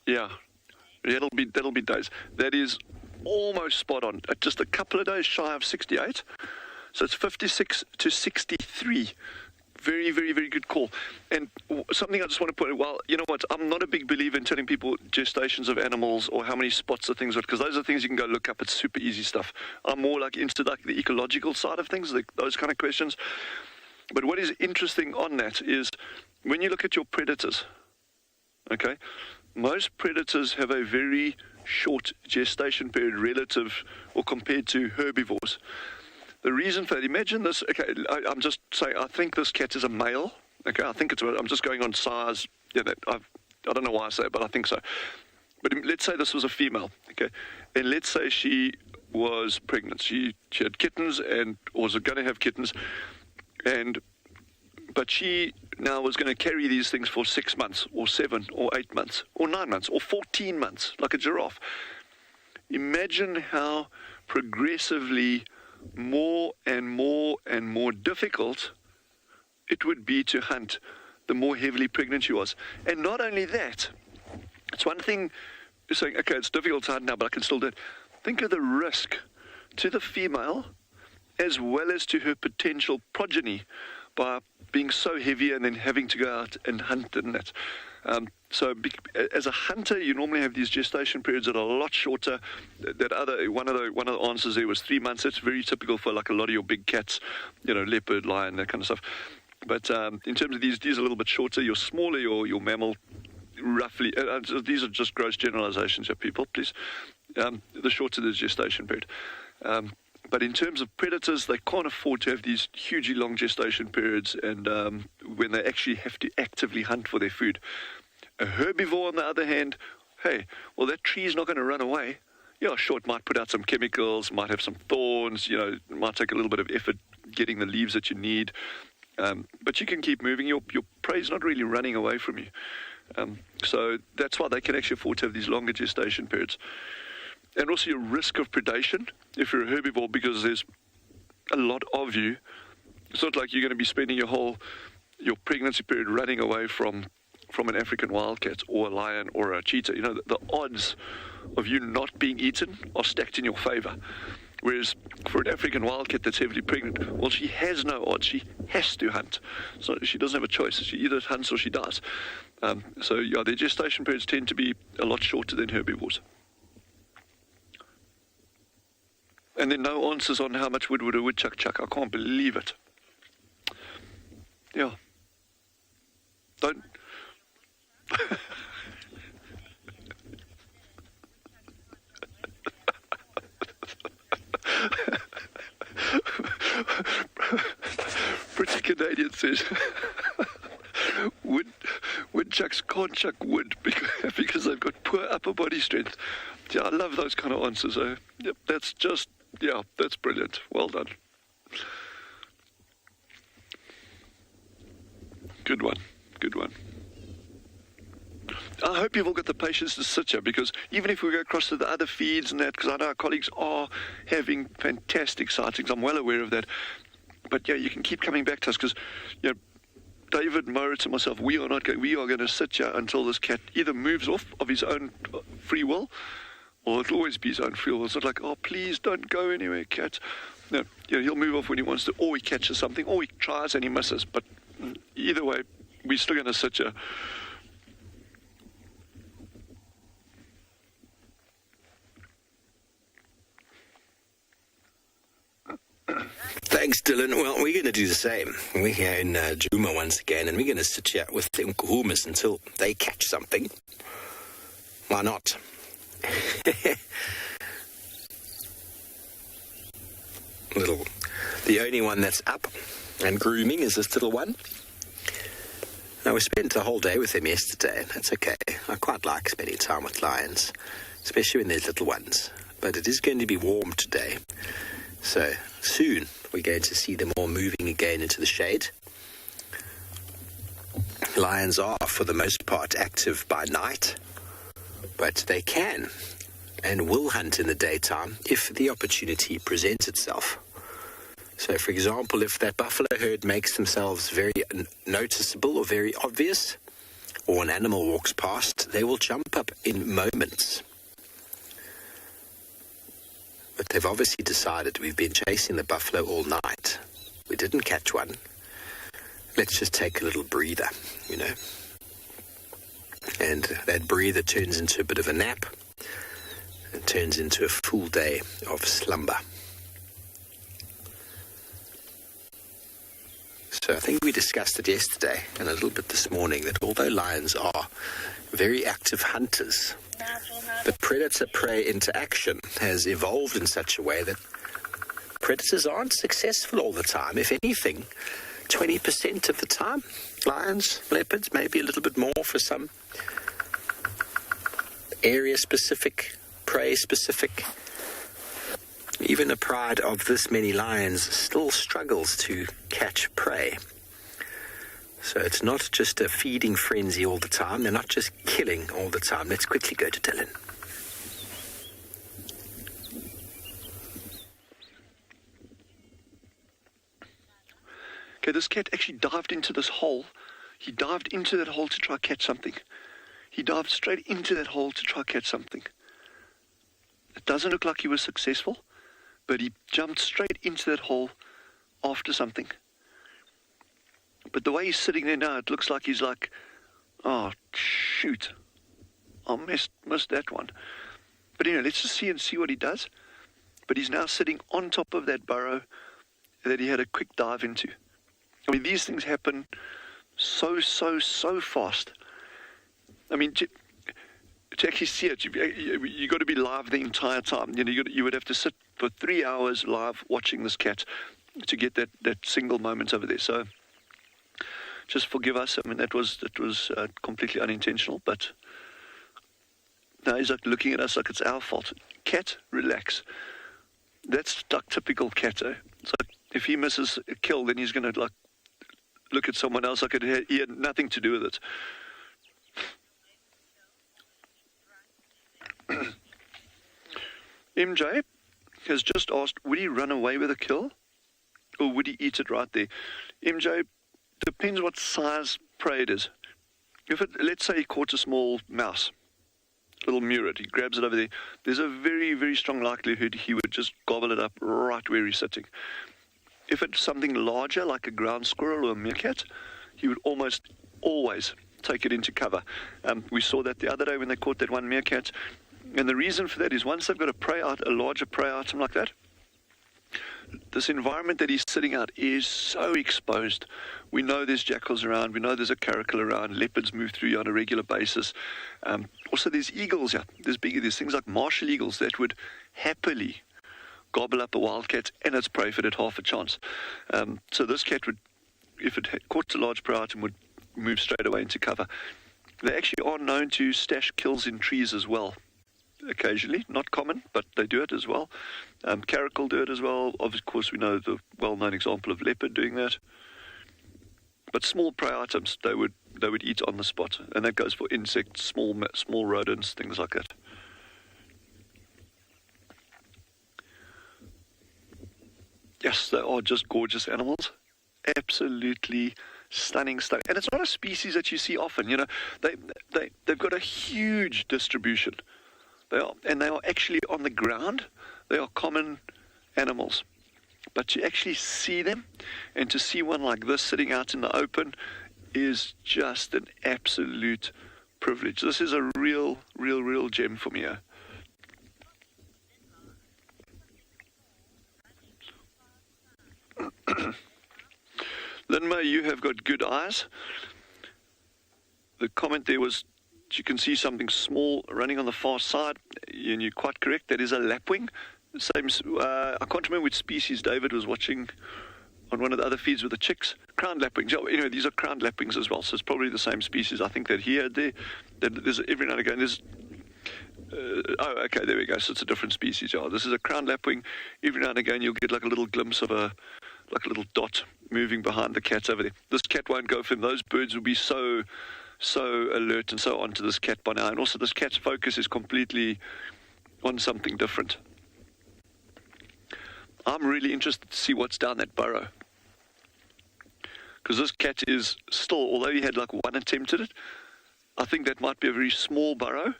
Yeah. That'll be days. That is almost spot on. Just a couple of days shy of 68. So it's 56 to 63. Very, very, very good call. And something I just want to put, well, you know what, I'm not a big believer in telling people gestations of animals or how many spots of things are, because those are things you can go look up. It's super easy stuff. I'm more like into like the ecological side of things, those kind of questions. But what is interesting on that is when you look at your predators, okay, most predators have a very short gestation period relative or compared to herbivores. The reason for that, imagine this, okay, I'm just saying, I think this cat is a male, okay, I'm just going on size, I don't know why I say it, but I think so. But let's say this was a female, okay, and let's say she was pregnant, she had kittens or was going to have kittens, but she now was going to carry these things for 6 months, or 7, or 8 months, or 9 months, or 14 months, like a giraffe. Imagine how progressively more and more difficult it would be to hunt the more heavily pregnant she was. And not only that, it's one thing saying, okay, it's difficult to hunt now, but I can still do it. Think of the risk to the female as well as to her potential progeny by being so heavy and then having to go out and hunt and that. As a hunter, you normally have these gestation periods that are a lot shorter. One of the answers there was 3 months. That's very typical for like a lot of your big cats, leopard, lion, that kind of stuff. But in terms of these are a little bit shorter. Your smaller, your mammal, roughly. These are just gross generalizations, here, people. Please, the shorter the gestation period. But in terms of predators, they can't afford to have these hugely long gestation periods, and when they actually have to actively hunt for their food. A herbivore, on the other hand, that tree's not going to run away. Yeah, sure, it might put out some chemicals, might have some thorns, it might take a little bit of effort getting the leaves that you need. But you can keep moving. Your prey's not really running away from you. So that's why they can actually afford to have these longer gestation periods. And also your risk of predation, if you're a herbivore, because there's a lot of you. It's not like you're going to be spending your pregnancy period running away from an African wildcat or a lion or a cheetah. The odds of you not being eaten are stacked in your favor. Whereas for an African wildcat that's heavily pregnant, well, she has no odds. She has to hunt. So she doesn't have a choice. She either hunts or she dies. Their gestation periods tend to be a lot shorter than herbivores. And then no answers on how much wood would a woodchuck chuck. I can't believe it. Yeah. Don't... Pretty Canadian says woodchucks can't chuck wood because they've got poor upper body strength. Yeah, I love those kind of answers. Yep, that's brilliant. Well done. Good one. I hope you've all got the patience to sit here, because even if we go across to the other feeds and that, because I know our colleagues are having fantastic sightings, I'm well aware of that. But yeah, you can keep coming back to us, because David, Moritz and myself, we are going to sit here until this cat either moves off of his own free will, or it'll always be his own free will. It's not like, oh, please don't go anywhere, cat. No, he'll move off when he wants to, or he catches something, or he tries and he misses. But either way, we're still going to sit here. Thanks, Dylan. Well, we're going to do the same. We're here in Djuma once again, and we're going to sit here with the Nkuhumas until they catch something. Why not? The only one that's up and grooming is this little one. Now, we spent the whole day with him yesterday. That's okay. I quite like spending time with lions, especially when they're little ones. But it is going to be warm today. So soon we're going to see them all moving again into the shade. Lions are, for the most part, active by night, but they can and will hunt in the daytime if the opportunity presents itself. So, for example, if that buffalo herd makes themselves very noticeable or very obvious, or an animal walks past, they will jump up in moments. But they've obviously decided we've been chasing the buffalo all night. We didn't catch one. Let's just take a little breather, And that breather turns into a bit of a nap. It turns into a full day of slumber. So I think we discussed it yesterday and a little bit this morning, that although lions are very active hunters, the predator-prey interaction has evolved in such a way that predators aren't successful all the time. If anything, 20% of the time, lions, leopards, maybe a little bit more for some area-specific, prey-specific. Even a pride of this many lions still struggles to catch prey. So it's not just a feeding frenzy all the time. They're not just killing all the time. Let's quickly go to Dylan. Okay, this cat actually dived into this hole. He dived into that hole to try to catch something. He dived straight into that hole to try to catch something. It doesn't look like he was successful, but he jumped straight into that hole after something. But the way he's sitting there now, it looks like he's like, shoot, I missed that one. But anyway, let's just see what he does. But he's now sitting on top of that burrow that he had a quick dive into. I mean, these things happen so fast. I mean, to actually see it, you got to be live the entire time. You know, you would have to sit for 3 hours live watching this cat to get that single moment over there. So just forgive us. I mean, that was completely unintentional. But now he's like looking at us like it's our fault. Cat, relax. That's like typical cat. It's like if he misses a kill, then he's going to like look at someone else like he had nothing to do with it. MJ has just asked, would he run away with a kill or would he eat it right there? MJ, depends what size prey it is. Let's say he caught a small mouse, little murret, he grabs it over there, there's a very, very strong likelihood he would just gobble it up right where he's sitting. If it's something larger, like a ground squirrel or a meerkat, he would almost always take it into cover. We saw that the other day when they caught that one meerkat. And the reason for that is once they've got a larger prey item like that, this environment that he's sitting out is so exposed. We know there's jackals around. We know there's a caracal around. Leopards move through here on a regular basis. Also, there's eagles here. There's things like martial eagles that would happily gobble up a wildcat and its prey if it had half a chance. So this cat would, if it had caught a large prey item, would move straight away into cover. They actually are known to stash kills in trees as well. Occasionally, not common, but they do it as well. Caracal do it as well. Of course, we know the well-known example of leopard doing that. But small prey items, they would eat on the spot, and that goes for insects, small rodents, things like that. Yes, they are just gorgeous animals. Absolutely stunning. And it's not a species that you see often. You know, they've got a huge distribution. They are actually on the ground. They are common animals. But to actually see them, and to see one like this sitting out in the open, is just an absolute privilege. This is a real gem for me. Linma, you have got good eyes. The comment there was, you can see something small running on the far side, and you're quite correct, that is a lapwing. Same, I can't remember which species David was watching on one of the other feeds with the chicks. Crowned lapwings. Oh, anyway, these are crowned lapwings as well, so it's probably the same species. I think that he had there. There's every now and again, there's... okay, there we go. So it's a different species. Yeah, this is a crowned lapwing. Every now and again, you'll get like a little glimpse of a little dot moving behind the cats over there. This cat won't go for him. Those birds will be so alert and so on to this cat by now. And also, this cat's focus is completely on something different. I'm really interested to see what's down that burrow. Because this cat is still, although he had like one attempt at it, I think that might be a very small burrow.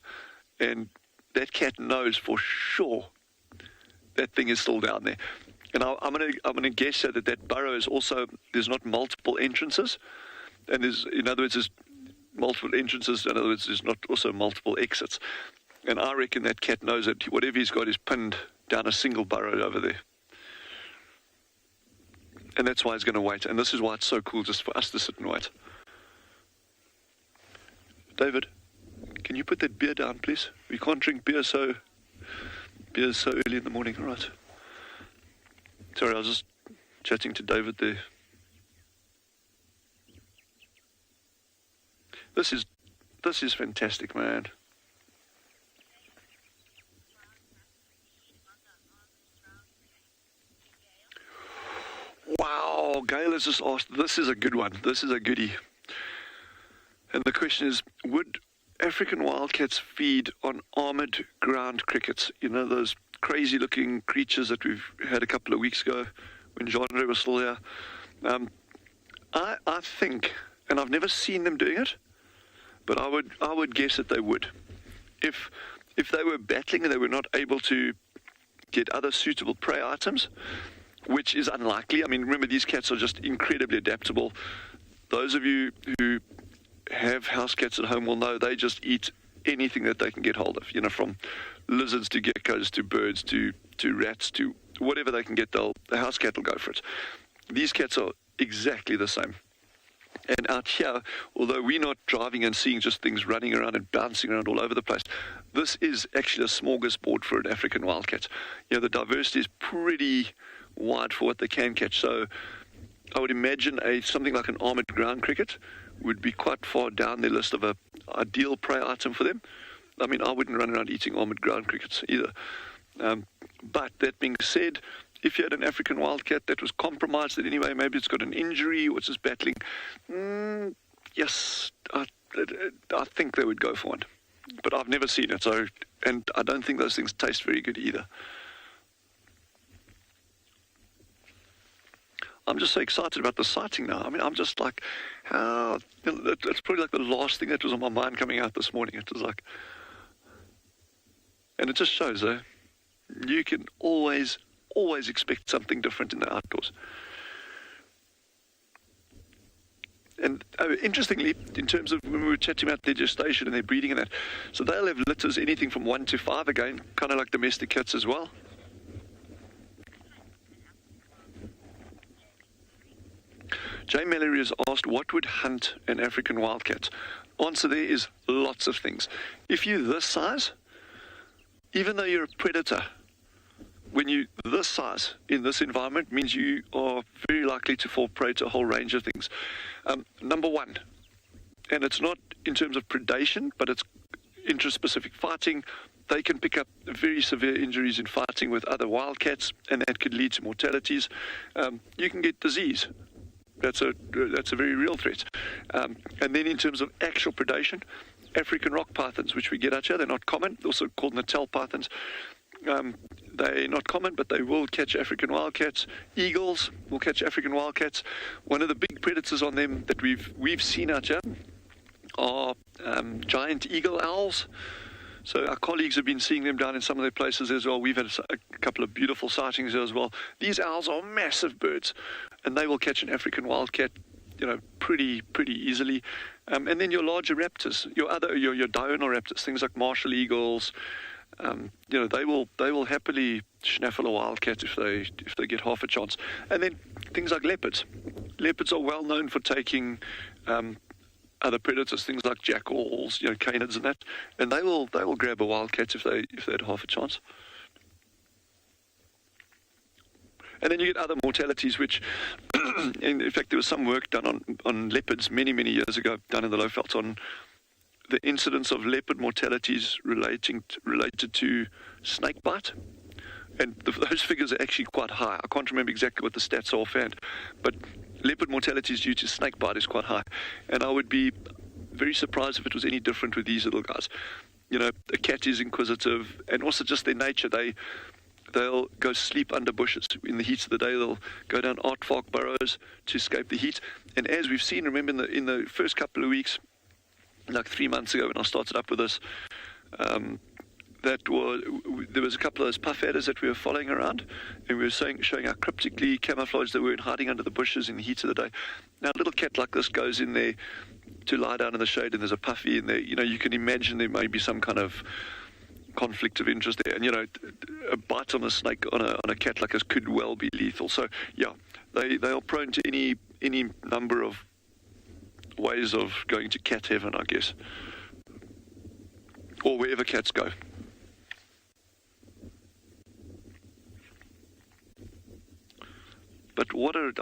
And that cat knows for sure that thing is still down there. And I'm gonna guess that burrow is also, there's not multiple entrances. And in other words, there's multiple entrances. In other words, there's not also multiple exits. And I reckon that cat knows that whatever he's got is pinned down a single burrow over there. And that's why he's going to wait. And this is why it's so cool just for us to sit and wait. David, can you put that beer down, please? We can't drink beer so early in the morning. All right. Sorry, I was just chatting to David there. This is fantastic, man. Wow, Gail has just asked, this is a good one. This is a goodie. And the question is, would African wildcats feed on armoured ground crickets? You know, those crazy-looking creatures that we've had a couple of weeks ago when Jean-Ray was still here. I think, and I've never seen them doing it, but I would guess that they would. If they were battling and they were not able to get other suitable prey items, which is unlikely. I mean, remember, these cats are just incredibly adaptable. Those of you who have house cats at home will know they just eat anything that they can get hold of, from lizards to geckos to birds to rats to whatever they can get, the house cat will go for it. These cats are exactly the same. And out here, although we're not driving and seeing just things running around and bouncing around all over the place, this is actually a smorgasbord for an African wildcat. The diversity is pretty wide for what they can catch. So I would imagine something like an armoured ground cricket would be quite far down their list of a ideal prey item for them. I mean, I wouldn't run around eating armoured ground crickets either. But that being said, if you had an African wildcat that was compromised in any way, maybe it's got an injury or it's just battling, yes, I think they would go for one. But I've never seen it, and I don't think those things taste very good either. I'm just so excited about the sighting now. I mean, I'm just like, it's probably like the last thing that was on my mind coming out this morning. It was like, and it just shows, you can always expect something different in the outdoors. And interestingly, in terms of when we were chatting about their gestation and their breeding and that, so they'll have litters anything from 1 to 5 again, kind of like domestic cats as well. Jay Mallory has asked, what would hunt an African wildcat? Answer there is lots of things. If you're this size, even though you're a predator, when you this size in this environment means you are very likely to fall prey to a whole range of things. Number one, and it's not in terms of predation, but it's intraspecific fighting. They can pick up very severe injuries in fighting with other wildcats, and that could lead to mortalities. You can get disease. That's a very real threat. And then in terms of actual predation, African rock pythons, which we get out here, they're not common, also called Natal pythons. They're not common, but they will catch African wildcats. Eagles will catch African wildcats. One of the big predators on them that we've seen out here are giant eagle owls. So our colleagues have been seeing them down in some of their places as well. We've had a couple of beautiful sightings here as well. These owls are massive birds, and they will catch an African wildcat, pretty easily. And then your larger raptors, your diurnal raptors, things like martial eagles. They will happily snaffle a wildcat if they get half a chance. And then things like leopards. Leopards are well known for taking other predators, things like jackals, canids and that, and they will grab a wildcat if they had half a chance. And then you get other mortalities, which, in fact, there was some work done on leopards many years ago down in the Lowvelds on the incidence of leopard mortalities related to snake bite. And those figures are actually quite high. I can't remember exactly what the stats are offhand, but leopard mortalities due to snake bite is quite high. And I would be very surprised if it was any different with these little guys. A cat is inquisitive, and also just their nature. They'll go sleep under bushes. In the heat of the day, they'll go down aardvark burrows to escape the heat. And as we've seen, remember in the first couple of weeks, like 3 months ago when I started up with this, there was a couple of those puff adders that we were following around, and we were showing how cryptically camouflaged they were in hiding under the bushes in the heat of the day. Now, a little cat like this goes in there to lie down in the shade, and there's a puffy in there. You can imagine there may be some kind of conflict of interest there, and a bite on a snake on a cat like this could well be lethal. So yeah, they are prone to any number of ways of going to cat heaven, I guess, or wherever cats go. But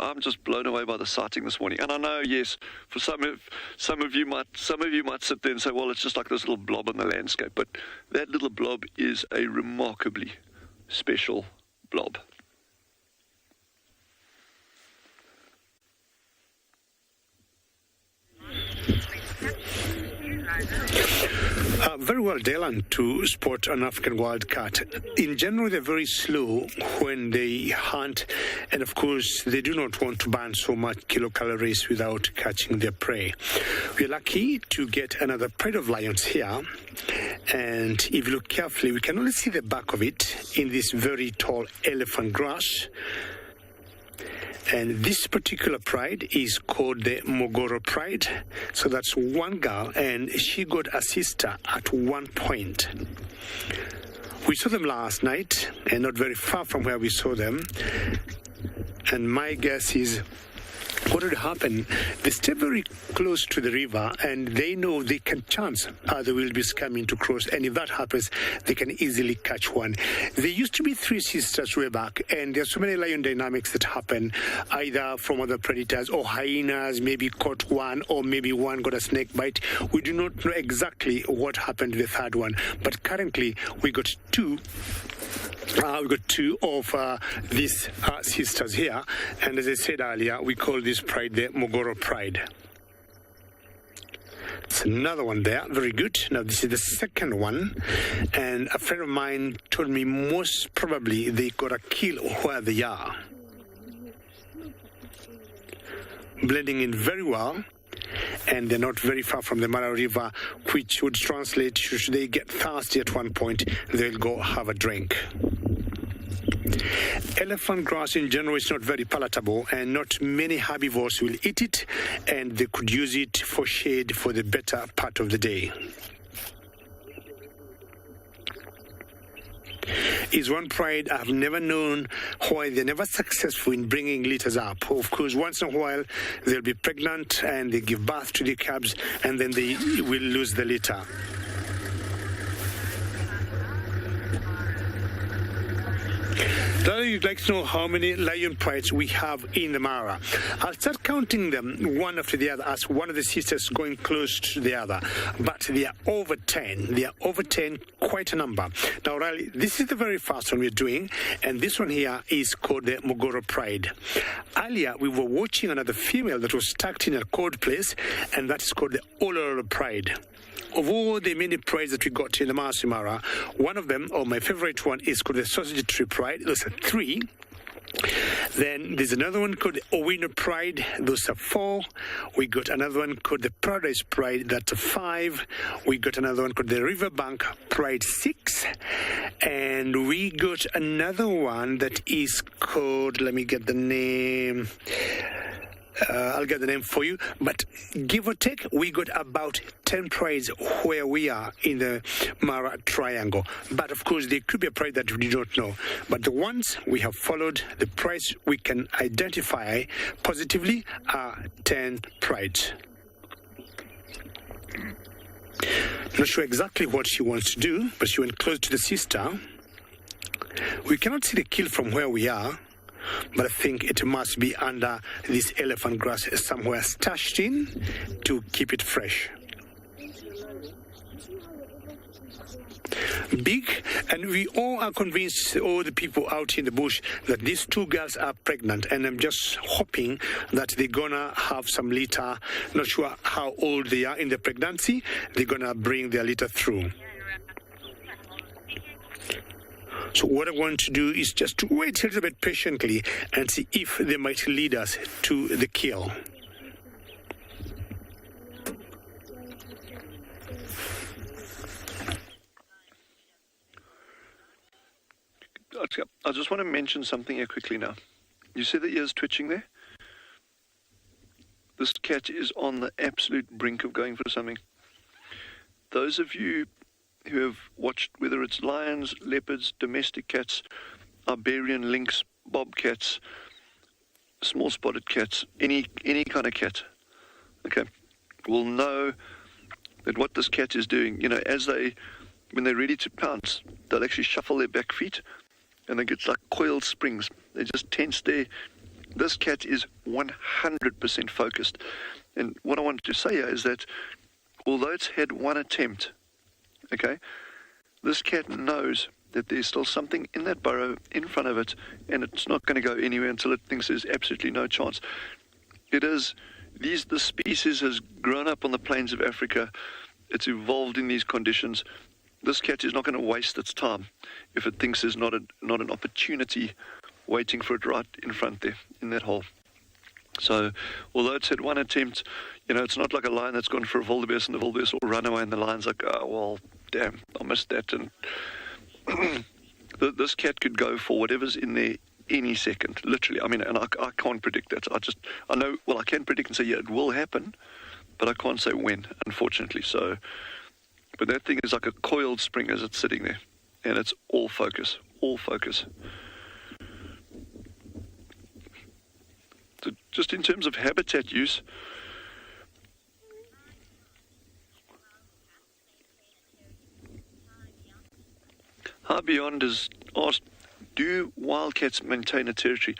I'm just blown away by the sighting this morning. And I know, yes, for some of you might sit there and say, well, it's just like this little blob on the landscape. But that little blob is a remarkably special blob. Very well, Dylan, to spot an African wildcat. In general, they're very slow when they hunt, and of course, they do not want to burn so much kilocalories without catching their prey. We're lucky to get another pride of lions here, and if you look carefully, we can only see the back of it in this very tall elephant grass. And this particular pride is called the Mogoro Pride. So that's one girl, and she got a sister at one point. We saw them last night, and not very far from where we saw them. And my guess is what would happen, they stay very close to the river and they know they can chance the wildebeest coming to cross, and if that happens, they can easily catch one. There used to be three sisters way back, and there's so many lion dynamics that happen, either from other predators or hyenas maybe caught one, or maybe one got a snake bite. We do not know exactly what happened to the third one, but currently we got two of these sisters here, and as I said earlier, we call this pride the Mogoro Pride. It's another one there, very good. Now this is the second one, and a friend of mine told me most probably they got a kill where they are. Blending in very well, and they're not very far from the Mara River, which would translate, should they get thirsty at one point, they'll go have a drink. Elephant grass in general is not very palatable, and not many herbivores will eat it, and they could use it for shade for the better part of the day. Is one pride I've never known why they're never successful in bringing litters up. Of course, once in a while they'll be pregnant and they give birth to the calves, and then they will lose the litter. Now you'd like to know how many lion prides we have in the Mara. I'll start counting them one after the other as one of the sisters going close to the other. But they are over 10. They are over 10, quite a number. Now, Riley, this is the very first one we're doing, and this one here is called the Mogoro Pride. Earlier, we were watching another female that was stuck in a cold place, and that is called the Ololo Pride. Of all the many prides that we got in the MAASAI Mara, one of them, or my favorite one, is called the Sausage Tree Pride. Those are 3. Then there's another one called the Owino Pride. Those are 4. We got another one called the Paradise Pride. That's 5. We got another one called the Riverbank Pride 6. And we got another one that is called, let me get the name. I'll get the name for you, but give or take, we got about 10 prides where we are in the Mara Triangle. But of course, there could be a pride that we do not know. But the ones we have followed, the prides we can identify positively are 10 prides. Not sure exactly what she wants to do, but she went close to the sister. We cannot see the kill from where we are, but I think it must be under this elephant grass somewhere stashed in to keep it fresh. Big, and we all are convinced, all the people out in the bush, that these 2 girls are pregnant, and I'm just hoping that they're gonna have some litter. Not sure how old they are in the pregnancy. They're gonna bring their litter through. So what I want to do is just to wait a little bit patiently and see if they might lead us to the kill. I just want to mention something here quickly now. You see the ears twitching there? This cat is on the absolute brink of going for something. Those of you who have watched, whether it's lions, leopards, domestic cats, Iberian lynx, bobcats, small spotted cats, any kind of cat, okay, will know that what this cat is doing, you know, when they're ready to pounce, they'll actually shuffle their back feet, and they get like coiled springs. They just tense there. This cat is 100% focused. And what I wanted to say here is that although it's had one attempt, okay, this cat knows that there's still something in that burrow in front of it, and it's not going to go anywhere until it thinks there's absolutely no chance. The species has grown up on the plains of Africa. It's evolved in these conditions. This cat is not going to waste its time if it thinks there's not an opportunity waiting for it right in front there, in that hole. So, although it's had one attempt, you know, it's not like a lion that's gone for a wildebeest and the wildebeest will run away and the lion's like, oh, well, damn, I missed that. And this cat could go for whatever's in there any second, literally. I mean, and I can't predict that. I know, well, I can predict and say, yeah, it will happen, but I can't say when, unfortunately. So, but that thing is like a coiled spring as it's sitting there, and it's all focus. So just in terms of habitat use, How Beyond has asked, do wildcats maintain a territory?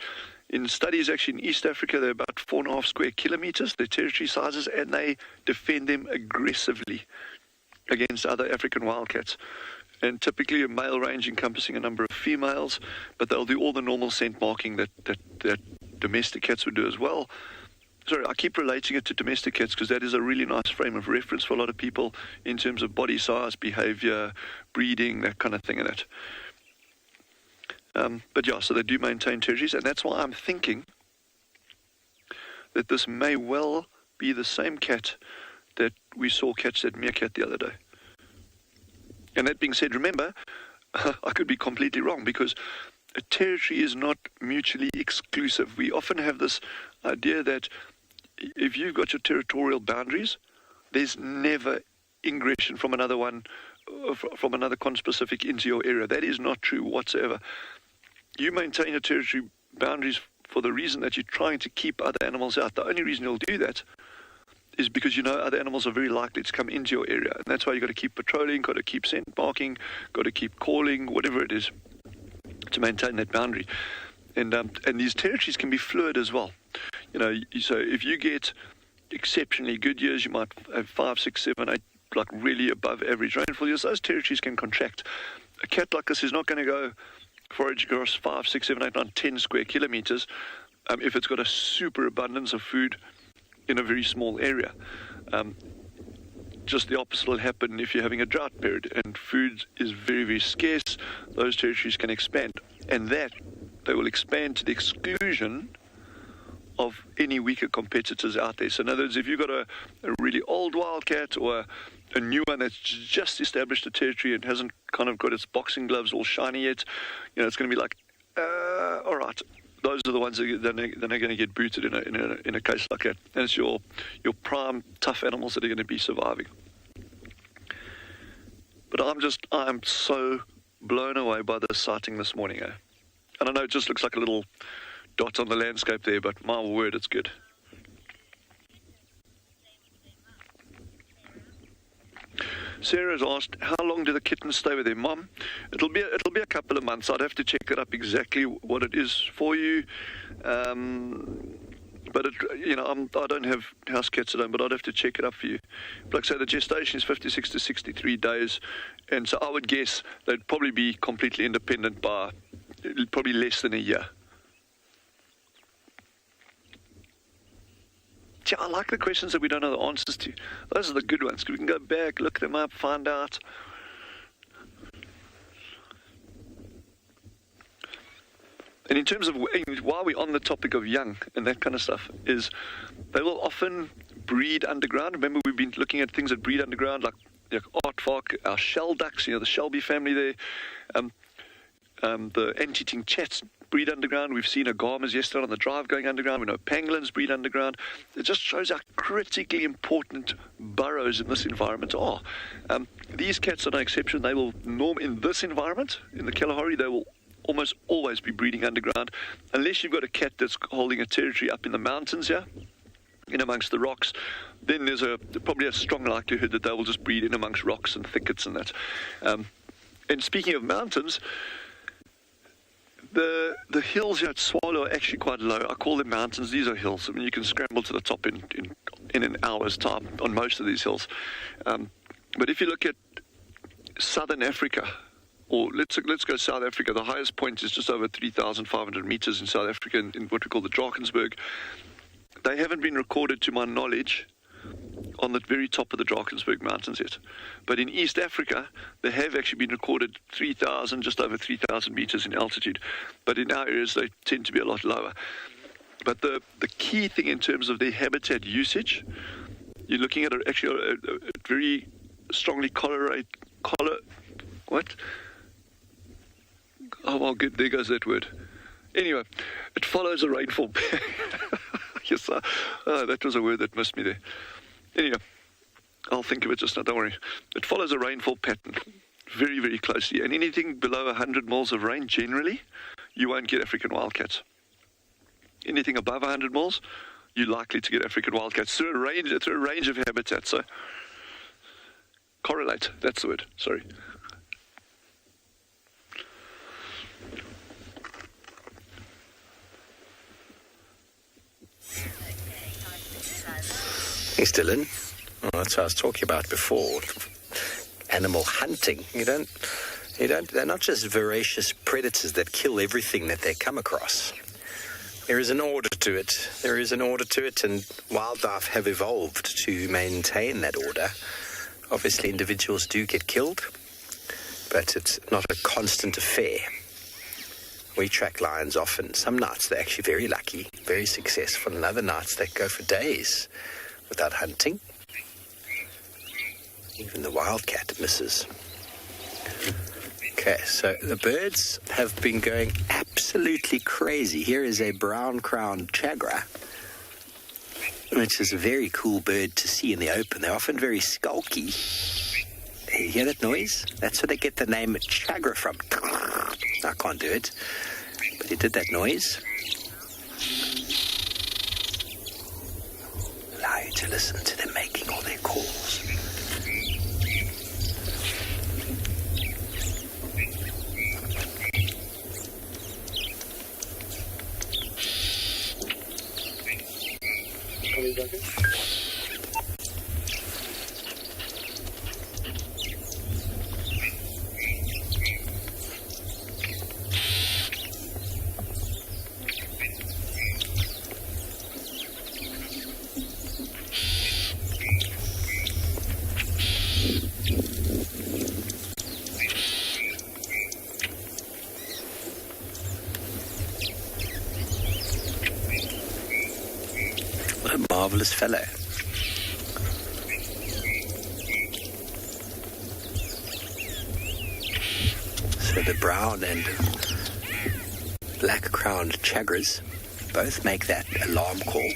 In studies actually in East Africa, they're about 4.5 square kilometers, their territory sizes, and they defend them aggressively against other African wildcats. And typically a male range encompassing a number of females, but they'll do all the normal scent marking that domestic cats would do as well. Sorry, I keep relating it to domestic cats because that is a really nice frame of reference for a lot of people in terms of body size, behavior, breeding, that kind of thing in it. But yeah, so they do maintain territories, and that's why I'm thinking that this may well be the same cat that we saw catch that meerkat the other day. And that being said, remember, I could be completely wrong because a territory is not mutually exclusive. We often have this idea that if you've got your territorial boundaries, there's never ingression from another one, from another conspecific into your area. That is not true whatsoever. You maintain your territory boundaries for the reason that you're trying to keep other animals out. The only reason you'll do that is because you know other animals are very likely to come into your area. And that's why you've got to keep patrolling, got to keep scent marking, got to keep calling, whatever it is, to maintain that boundary. And these territories can be fluid as well. You know, so if you get exceptionally good years, you might have 5, 6, 7, 8, like really above average rainfall years. Those territories can contract. A cat like this is not going to go forage across 5, 6, 7, 8, 9, 10 square kilometers if it's got a super abundance of food in a very small area. Just the opposite will happen if you're having a drought period and food is very, very scarce. Those territories can expand, and that they will expand to the exclusion of any weaker competitors out there. So in other words, if you've got a really old wildcat or a new one that's just established a territory and hasn't kind of got its boxing gloves all shiny yet, you know, it's going to be like, all right, those are the ones that are going to get booted in a case like that. And it's your prime tough animals that are going to be surviving. But I'm so blown away by the sighting this morning. And I know it just looks like a little dot on the landscape there, but my word, it's good. Sarah's asked, how long do the kittens stay with their mom? It'll be a couple of months. I'd have to check it up exactly what it is for you. But I don't have house cats at home, but I'd have to check it up for you. Like I say, the gestation is 56 to 63 days, and so I would guess they'd probably be completely independent by probably less than a year. I like the questions that we don't know the answers to. Those are the good ones. We can go back, look them up, find out. And in terms of, while we're on the topic of young and that kind of stuff, is they will often breed underground. Remember, we've been looking at things that breed underground, like aardvark, our shell ducks, the Shelby family there. The anteating chats breed underground. We've seen agamas yesterday on the drive going underground. We know pangolins breed underground. It just shows how critically important burrows in this environment are. These cats are no exception. They will in this environment, in the Kalahari, they will almost always be breeding underground, unless you've got a cat that's holding a territory up in the mountains here, in amongst the rocks. Then there's probably a strong likelihood that they will just breed in amongst rocks and thickets and that. And speaking of mountains, the hills here at Tswalu are actually quite low. I call them mountains. These are hills. I mean, you can scramble to the top in an hour's time on most of these hills. But if you look at southern Africa, or let's go South Africa, the highest point is just over 3,500 meters in South Africa, in what we call the Drakensberg. They haven't been recorded, to my knowledge, on the very top of the Drakensberg Mountains yet. But in East Africa, they have actually been recorded just over 3,000 meters in altitude. But in our areas, they tend to be a lot lower. But the key thing in terms of their habitat usage, you're looking at a very strongly what? Oh, well, good. There goes that word. Anyway, it follows a rainfall. Yes, that was a word that missed me there. Anyway, I'll think of it just now, don't worry. It follows a rainfall pattern very, very closely. And anything below 100 mils of rain, generally, you won't get African wildcats. Anything above 100 mils, you're likely to get African wildcats through a range of habitats. So, correlate, that's the word, sorry. Thanks, Dylan. Oh, that's what I was talking about before. Animal hunting. They're not just voracious predators that kill everything that they come across. There is an order to it. And wildlife have evolved to maintain that order. Obviously, individuals do get killed, but it's not a constant affair. We track lions often. Some nights they're actually very lucky, very successful, and other nights they go for days without hunting. Even the wildcat misses. Okay, so the birds have been going absolutely crazy. Here is a brown-crowned chagra, which is a very cool bird to see in the open. They're often very skulky. You hear that noise? That's where they get the name chagra from. I can't do it, but he did that noise. Allow you to listen to them making all their calls. Marvelous fellow. So the brown and black-crowned chagras both make that alarm call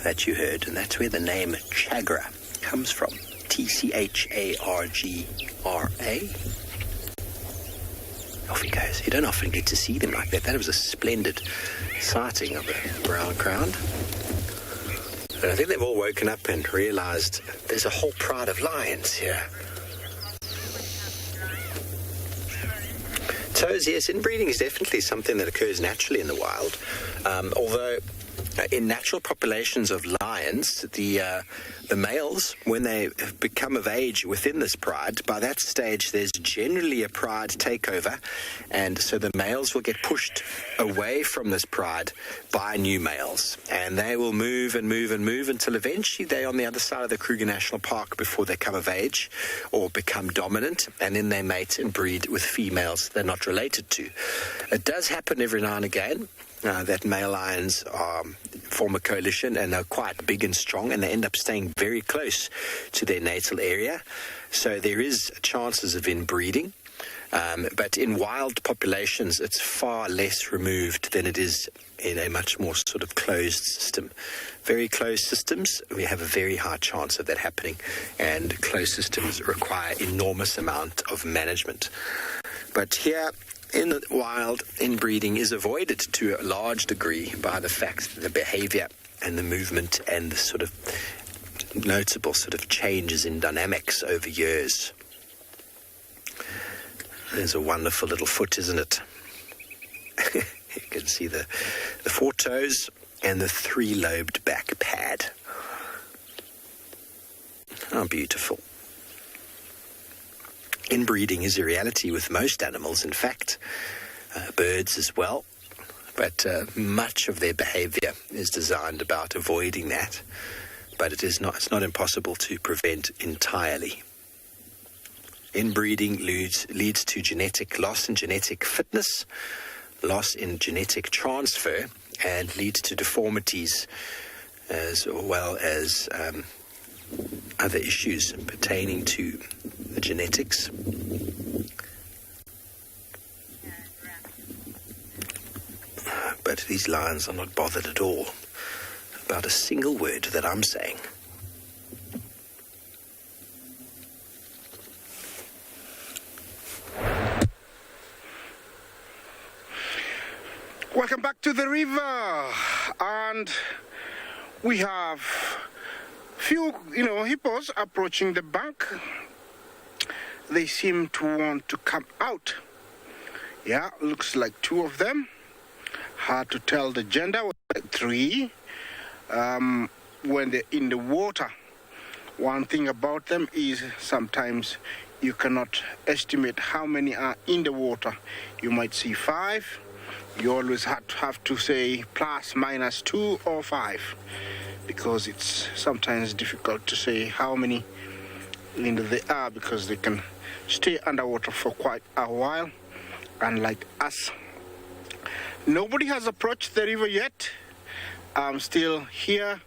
that you heard, and that's where the name chagra comes from. Tchargra. Off he goes. You don't often get to see them like that. That was a splendid sighting of a brown-crowned. And I think they've all woken up and realized there's a whole pride of lions here. So, yes, inbreeding is definitely something that occurs naturally in the wild. Although in natural populations of lions, the males, when they have become of age within this pride, by that stage there's generally a pride takeover, and so the males will get pushed away from this pride by new males, and they will move and move and move until eventually they're on the other side of the Kruger National Park before they come of age or become dominant, and then they mate and breed with females they're not related to. It does happen every now and again. That male lions form a coalition and are quite big and strong, and they end up staying very close to their natal area. So there is chances of inbreeding. But in wild populations, it's far less removed than it is in a much more sort of closed system. Very closed systems, we have a very high chance of that happening, and closed systems require enormous amount of management. But here, in the wild, inbreeding is avoided to a large degree by the fact that the behavior and the movement and the sort of notable sort of changes in dynamics over years. There's a wonderful little foot, isn't it? You can see the four toes and the three-lobed back pad. How beautiful. Inbreeding is a reality with most animals, in fact, birds as well, but much of their behavior is designed about avoiding that, but it's not impossible to prevent entirely. Inbreeding leads to genetic loss in genetic fitness, loss in genetic transfer, and leads to deformities as well as other issues pertaining to the genetics. but these lions are not bothered at all about a single word that I'm saying. Welcome back to the river, and we have few, hippos approaching the bank. They seem to want to come out. Yeah, looks like 2 of them. Hard to tell the gender. 3. When they're in the water, one thing about them is sometimes you cannot estimate how many are in the water. You might see 5. You always have to say plus, minus 2 or 5, because it's sometimes difficult to say how many they are, because they can stay underwater for quite a while, unlike us. Nobody has approached the river yet. I'm still here,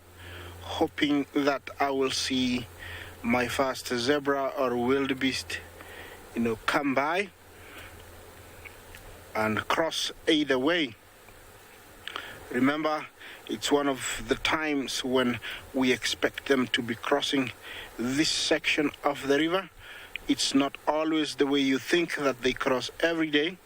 hoping that I will see my first zebra or wildebeest, come by and cross either way. Remember, it's one of the times when we expect them to be crossing this section of the river. It's not always the way you think that they cross every day.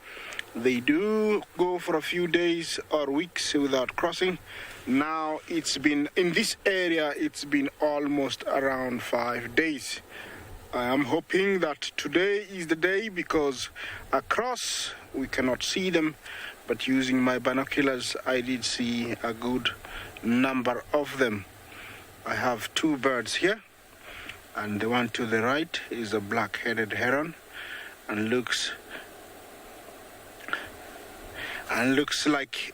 They do go for a few days or weeks without crossing. Now it's been, in this area, it's been almost around 5 days. I am hoping that today is the day, because across we cannot see them, but using my binoculars I did see a good number of them. I have 2 birds here, and the one to the right is a black-headed heron, and looks like,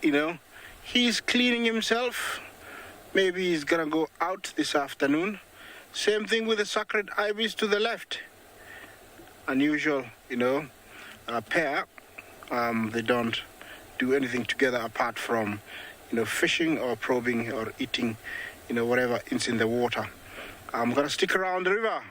he's cleaning himself. Maybe he's gonna go out this afternoon. Same thing with the sacred ibis to the left. Unusual, pair. They don't do anything together apart from, fishing or probing or eating, whatever is in the water. I'm gonna stick around the river.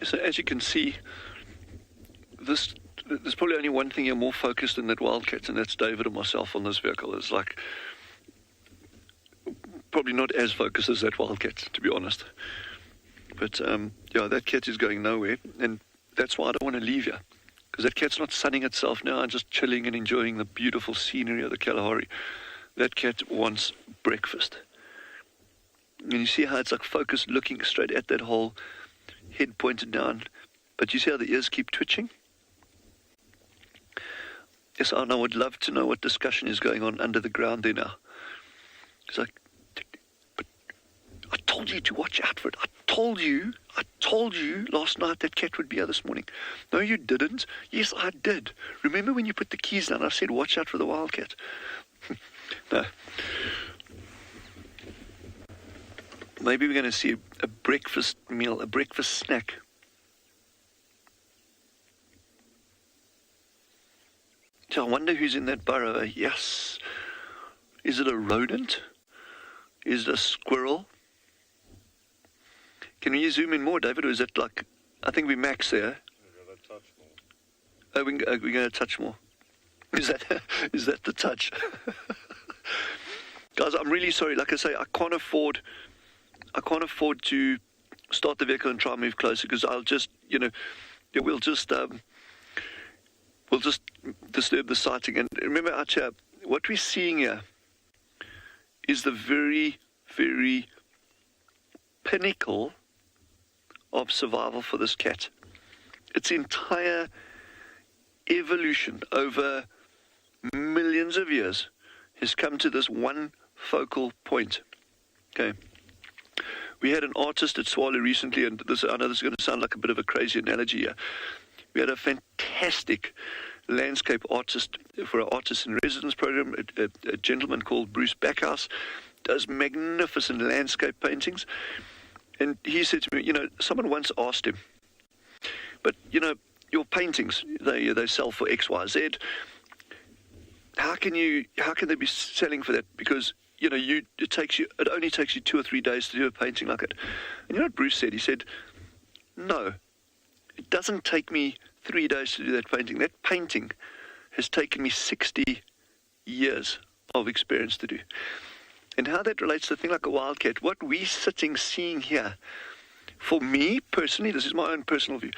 So as you can see, there's probably only one thing you're more focused than that wildcat, and that's David and myself on this vehicle. It's like probably not as focused as that wildcat, to be honest. But that cat is going nowhere, and that's why I don't want to leave here, because that cat's not sunning itself now and just chilling and enjoying the beautiful scenery of the Kalahari. That cat wants breakfast. And you see how it's like focused, looking straight at that hole, head pointed down, but you see how the ears keep twitching? Yes, I would love to know what discussion is going on under the ground there now. It's like, but I told you to watch out for it. I told you last night that cat would be here this morning. No, you didn't. Yes, I did. Remember when you put the keys down, I said, watch out for the wildcat. No. Maybe we're going to see a breakfast meal, a breakfast snack. So I wonder who's in that burrow. Yes. Is it a rodent? Is it a squirrel? Can we zoom in more, David, or is it like, I think we max there. Oh, we're going to touch more. Is that the touch? Guys, I'm really sorry. Like I say, I can't afford to start the vehicle and try and move closer, because I'll just, we'll just disturb the sighting. And remember, Archer, what we're seeing here is the very, very pinnacle of survival for this cat. Its entire evolution over millions of years has come to this one focal point. Okay. We had an artist at Tswalu recently, and I know this is going to sound like a bit of a crazy analogy here. We had a fantastic landscape artist for our Artist in Residence program, a gentleman called Bruce Backhouse, does magnificent landscape paintings. And he said to me, someone once asked him, but, your paintings, they sell for X, Y, Z. How can they be selling for that? Because you know, it only takes you 2 or 3 days to do a painting like it. And you know what Bruce said? He said, no, it doesn't take me 3 days to do that painting. That painting has taken me 60 years of experience to do. And how that relates to a thing like a wildcat, what we're seeing here, for me personally, this is my own personal view,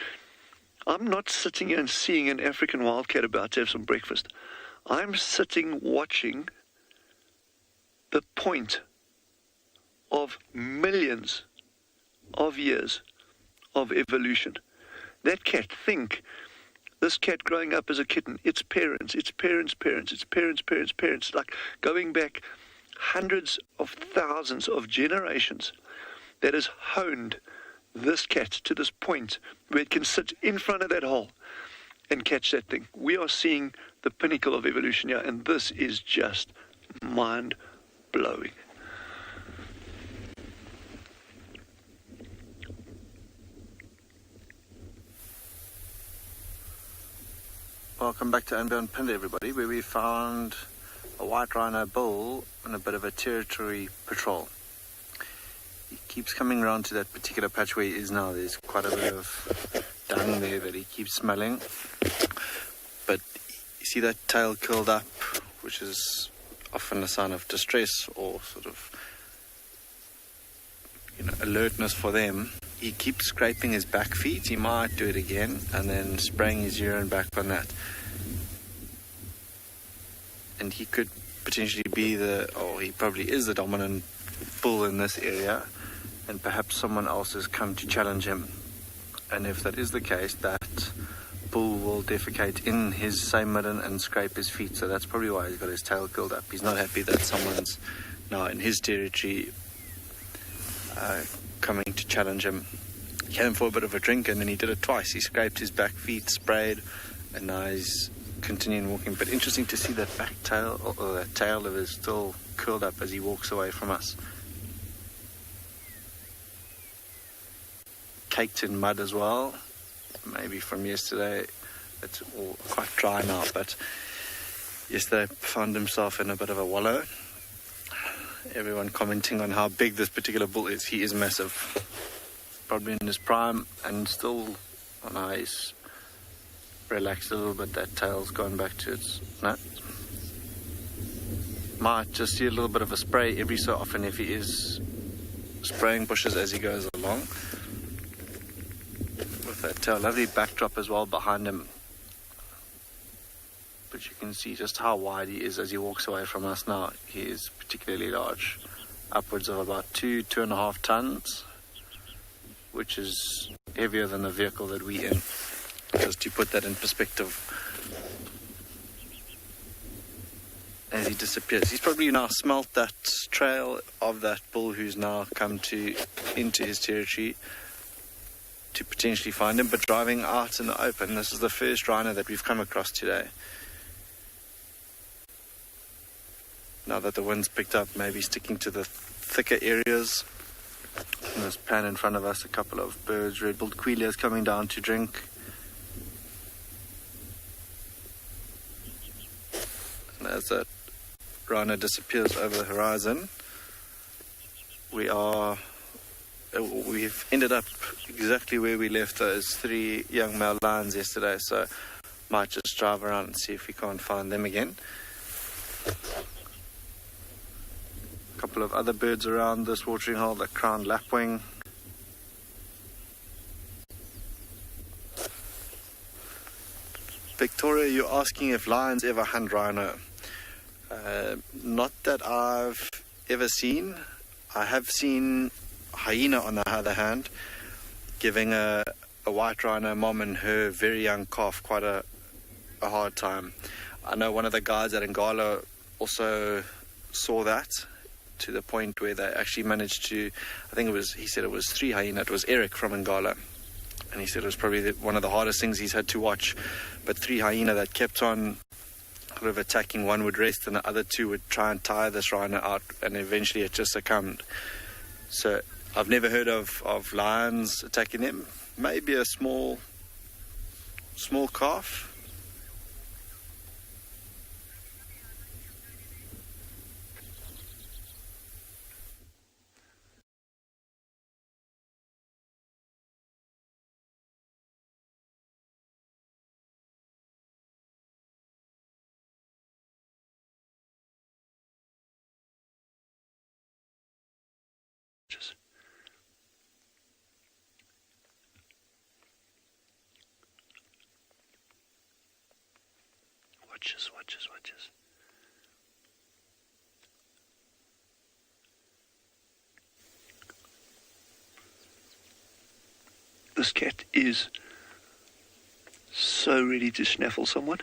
I'm not sitting here and seeing an African wildcat about to have some breakfast. I'm sitting watching the point of millions of years of evolution. That cat, this cat growing up as a kitten, its parents, its parents' parents, its parents' parents' parents, like going back hundreds of thousands of generations, that has honed this cat to this point where it can sit in front of that hole and catch that thing. We are seeing the pinnacle of evolution here, and this is just mind-blowing. Welcome back to Unbound PHINDA, everybody, where we found a white rhino bull on a bit of a territory patrol. He keeps coming around to that particular patch where he is now. There's quite a bit of dung there that he keeps smelling. But you see that tail curled up, which is often a sign of distress or sort of, alertness for them. He keeps scraping his back feet. He might do it again and then spraying his urine back on that. And he could potentially be he probably is the dominant bull in this area, and perhaps someone else has come to challenge him. And if that is the case, that bull will defecate in his same midden and scrape his feet. So that's probably why he's got his tail curled up. He's not happy that someone's now in his territory coming to challenge him. He came for a bit of a drink, and then he did it twice. He scraped his back feet, sprayed, and now he's continuing walking. But interesting to see that back tail, or that tail of his still curled up as he walks away from us. Caked in mud as well, maybe from yesterday. It's all quite dry now, but yesterday found himself in a bit of a wallow. Everyone commenting on how big this particular bull is. He is massive, probably in his prime, and still on ice. Relaxed a little bit. That tail's gone back to its nut. Might just see a little bit of a spray every so often if he is spraying bushes as he goes along. With that tail, lovely backdrop as well behind him. But you can see just how wide he is as he walks away from us now. He is particularly large, upwards of about 2.5 tons, which is heavier than the vehicle that we're in. Just to put that in perspective. As he disappears, he's probably now smelt that trail of that bull who's now come into his territory to potentially find him. But driving out in the open, this is the first rhino that we've come across today. Now that the wind's picked up, maybe sticking to the thicker areas. In this pan in front of us, a couple of birds, red-billed quailias coming down to drink. And as that rhino disappears over the horizon, we've ended up exactly where we left those 3 young male lions yesterday, so might just drive around and see if we can't find them again. A couple of other birds around this watering hole, the crowned lapwing. Victoria, you're asking if lions ever hunt rhino. Not that I've ever seen. I have seen hyena, on the other hand, giving a white rhino mom and her very young calf quite a hard time. I know one of the guys at Ngala also saw that, to the point where they actually managed to, he said it was 3 hyena. It was Eric from Ngala, and he said it was probably one of the hardest things he's had to watch. But 3 hyena that kept on sort of attacking. One would rest and the other 2 would try and tire this rhino out, and eventually it just succumbed. So I've never heard of lions attacking them. Maybe a small calf. this. Watch this, watch this, watch this. This cat is so ready to snaffle someone.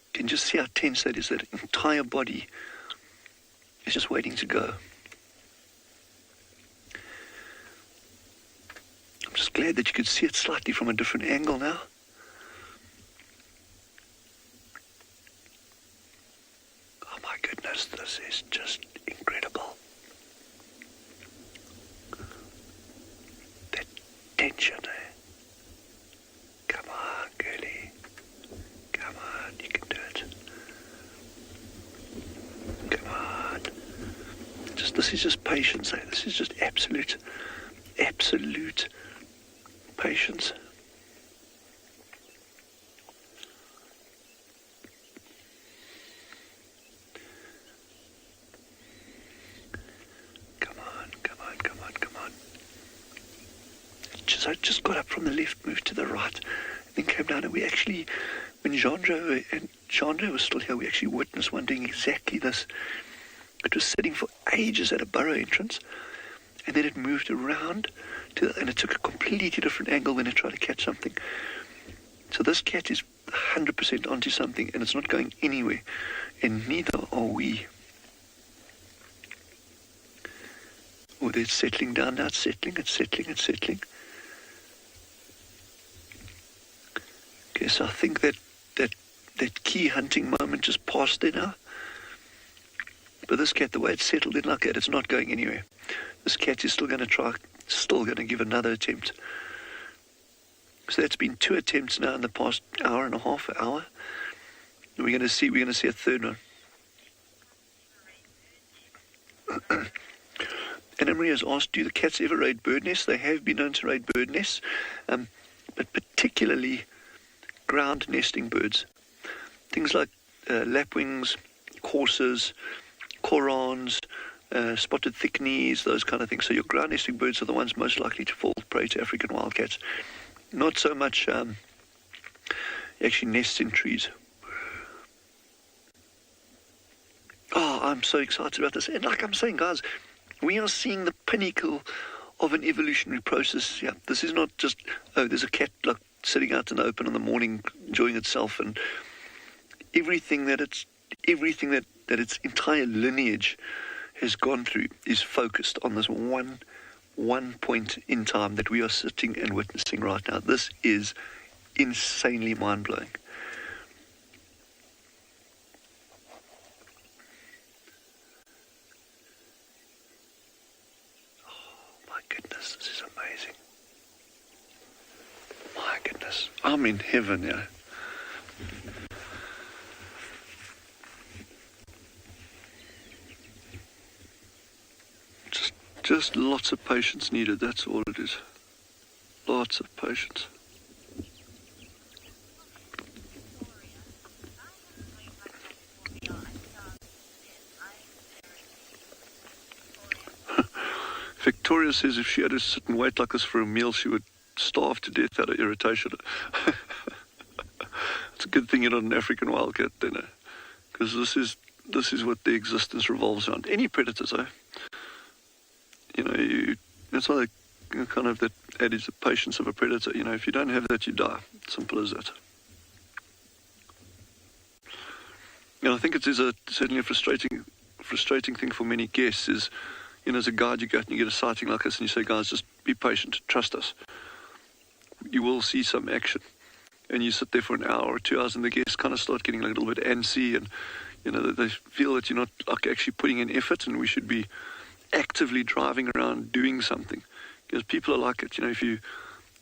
You can just see how tense that is. That entire body is just waiting to go. I'm just glad that you could see it slightly from a different angle now. Oh my goodness, this is just incredible. That tension, eh? Come on, girlie. Come on, you can do it. Come on. This is just patience, eh? This is just absolute patience. Come on. I just got up from the left, moved to the right, then came down, and we actually, when Chandra was still here, we actually witnessed one doing exactly this. It was sitting for ages at a burrow entrance, and then it moved around, and it took a completely different angle when it tried to catch something. So this cat is 100% onto something, and it's not going anywhere, and neither are we. Oh, it's settling down now. It's settling. Okay, so I think that key hunting moment just passed there now. But this cat, the way it's settled in like that, it's not going anywhere. This cat is still going to give another attempt. So that's been 2 attempts now in the past hour and a half, hour. We're going to see a third one. Anna Marie has asked, do the cats ever raid bird nests? They have been known to raid bird nests, but particularly ground nesting birds. Things like lapwings, coursers, corans, spotted thick-knees, those kind of things. So your ground nesting birds are the ones most likely to fall prey to African wildcats. Not so much actually nests in trees. Oh, I'm so excited about this. And like I'm saying, guys, we are seeing the pinnacle of an evolutionary process. Yeah, this is not just, there's a cat like sitting out in the open in the morning enjoying itself, and everything that its entire lineage has gone through is focused on this one point in time that we are sitting and witnessing right now. This is insanely mind-blowing. Oh my goodness, this is amazing. My goodness, I'm in heaven, yeah. Just lots of patience needed, that's all it is. Lots of patience. Victoria says if she had to sit and wait like this for a meal, she would starve to death out of irritation. It's a good thing you're not an African wildcat then, because this is what the existence revolves around. Any predators, that's why they kind of that adage, the patience of a predator. If you don't have that, you die. Simple as that. I think it is certainly a frustrating thing for many guests is, as a guide, you go out and you get a sighting like this and you say, guys, just be patient, trust us. You will see some action. And you sit there for an hour or 2 hours and the guests kind of start getting like a little bit antsy, and, they feel that you're not like actually putting in effort, and we should be actively driving around doing something, because people are like it. If you're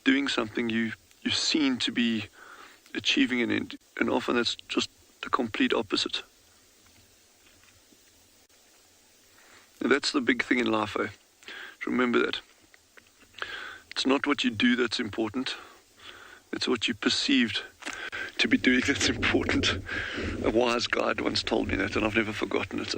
doing something, you're seen to be achieving an end, and often that's just the complete opposite. And that's the big thing in life, remember that it's not what you do that's important, it's what you perceived to be doing that's important. A wise guide once told me that, and I've never forgotten it.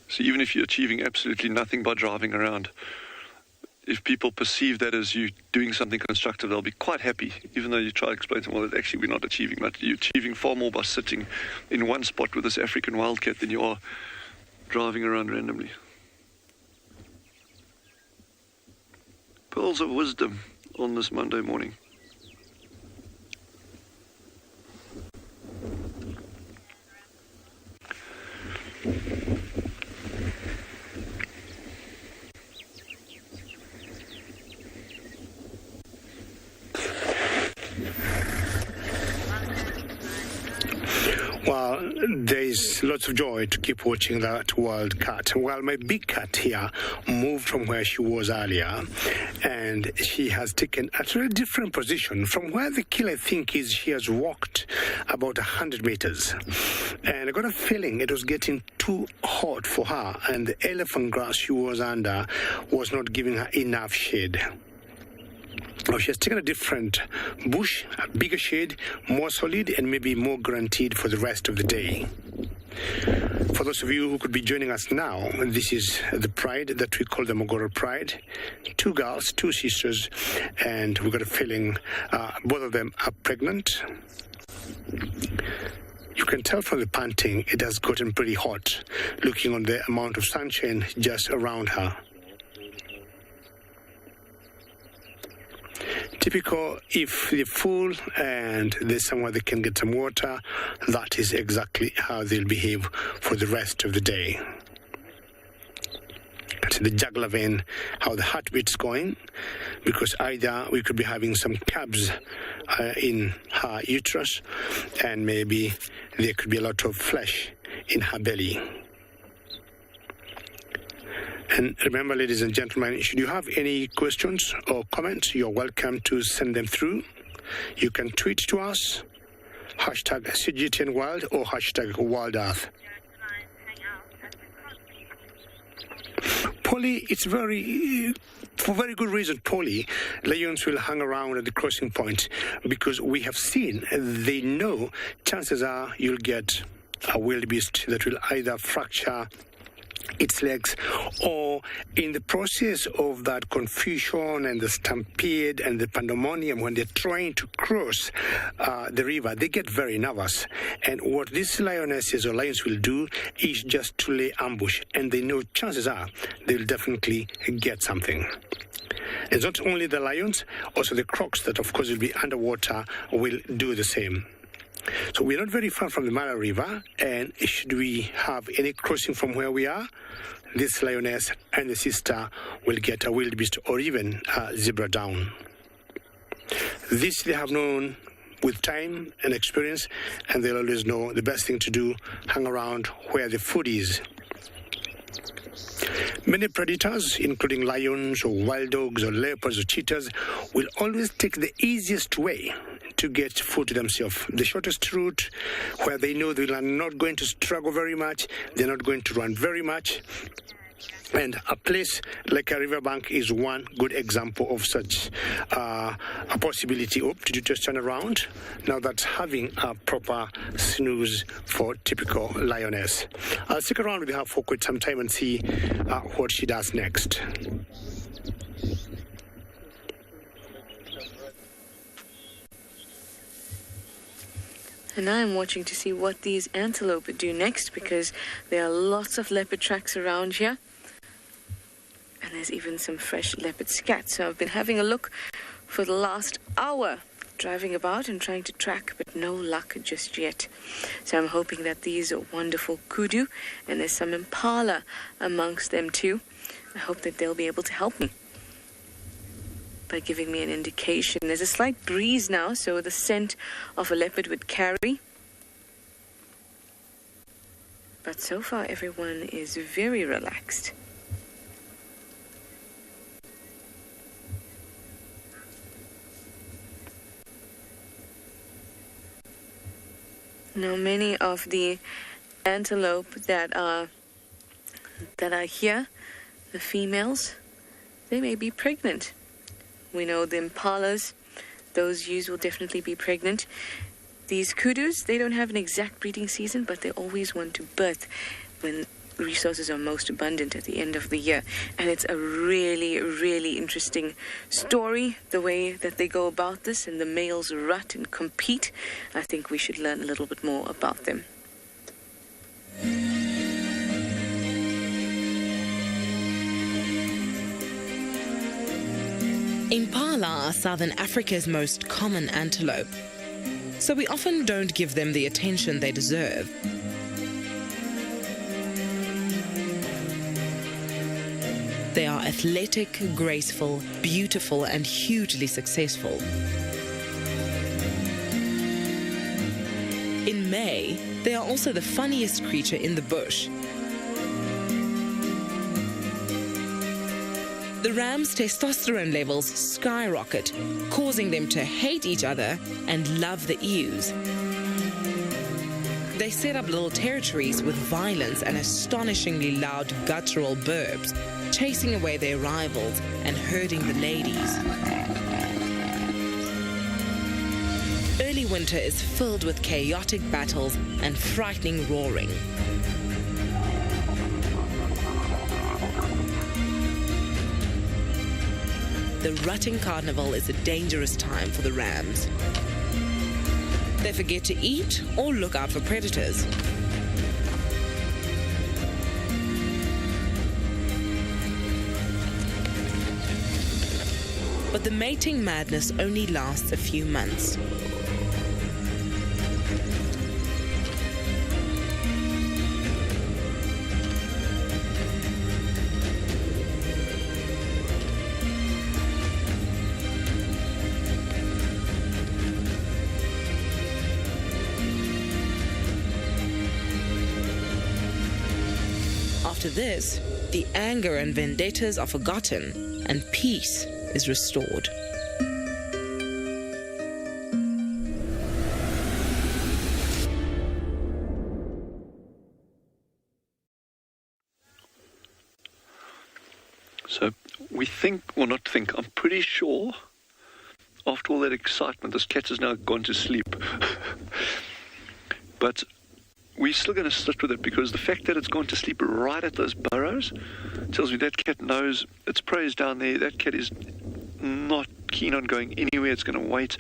So even if you're achieving absolutely nothing by driving around, if people perceive that as you doing something constructive, they'll be quite happy, even though you try to explain to them, well, that actually we're not achieving much. You're achieving far more by sitting in one spot with this African wildcat than you are driving around randomly. Pearls of wisdom on this Monday morning. Well, there's lots of joy to keep watching that wild cat. Well, my big cat here moved from where she was earlier, and she has taken a very different position from where the kill, I think, is. She has walked about 100 meters. And I got a feeling it was getting too hot for her, and the elephant grass she was under was not giving her enough shade. Now she has taken a different bush, a bigger shade, more solid, and maybe more guaranteed for the rest of the day. For those of you who could be joining us now, this is the pride that we call the Mogoro Pride. 2 girls, 2 sisters, and we got a feeling both of them are pregnant. You can tell from the panting it has gotten pretty hot, looking on the amount of sunshine just around her. Typical, if they're full and there's somewhere they can get some water, that is exactly how they'll behave for the rest of the day. At the jugular vein, how the heartbeat's going, because either we could be having some calves in her uterus, and maybe there could be a lot of flesh in her belly. And remember, ladies and gentlemen, should you have any questions or comments, you're welcome to send them through. You can tweet to us, hashtag CGTNWild or hashtag WildEarth. Polly, it's for very good reason, Polly, lions will hang around at the crossing point because we have seen, they know, chances are you'll get a wildebeest that will either fracture its legs, or in the process of that confusion and the stampede and the pandemonium when they're trying to cross the river, they get very nervous. And what these lionesses or lions will do is just to lay ambush, and they know chances are they'll definitely get something. It's not only the lions, also the crocs that of course will be underwater will do the same. So we're not very far from the Mara River, and should we have any crossing from where we are, this lioness and the sister will get a wildebeest or even a zebra down. This they have known with time and experience, and they'll always know the best thing to do, hang around where the food is. Many predators, including lions or wild dogs or leopards or cheetahs, will always take the easiest way to get food to themselves. The shortest route, where they know they are not going to struggle very much, they're not going to run very much. And a place like a riverbank is one good example of such a possibility. Oh, did you just turn around? Now that's having a proper snooze for typical lioness. I'll stick around with her for quite some time and see what she does next. And I'm watching to see what these antelope do next, because there are lots of leopard tracks around here. And there's even some fresh leopard scat. So I've been having a look for the last hour, driving about and trying to track, but no luck just yet. So I'm hoping that these are wonderful kudu, and there's some impala amongst them too. I hope that they'll be able to help me by giving me an indication. There's a slight breeze now, so the scent of a leopard would carry. But so far everyone is very relaxed. Now many of the antelope that are here, the females, they may be pregnant. We know the impalas, those ewes will definitely be pregnant. These kudus, they don't have an exact breeding season, but they always want to birth when resources are most abundant at the end of the year. And it's a really, really interesting story, the way that they go about this, and the males rut and compete. I think we should learn a little bit more about them. Impala are Southern Africa's most common antelope, so we often don't give them the attention they deserve. They are athletic, graceful, beautiful, and hugely successful. In May, they are also the funniest creature in the bush. The rams' testosterone levels skyrocket, causing them to hate each other and love the ewes. They set up little territories with violence and astonishingly loud guttural burps, chasing away their rivals and herding the ladies. Early winter is filled with chaotic battles and frightening roaring. The rutting carnival is a dangerous time for the rams. They forget to eat or look out for predators. But the mating madness only lasts a few months. After this, the anger and vendettas are forgotten and peace is restored. So we think, or not think, I'm pretty sure after all that excitement, this cat has now gone to sleep. But we're still going to sit with it because the fact that it's gone to sleep right at those burrows tells me that cat knows its prey is down there. That cat is not keen on going anywhere. It's going to wait.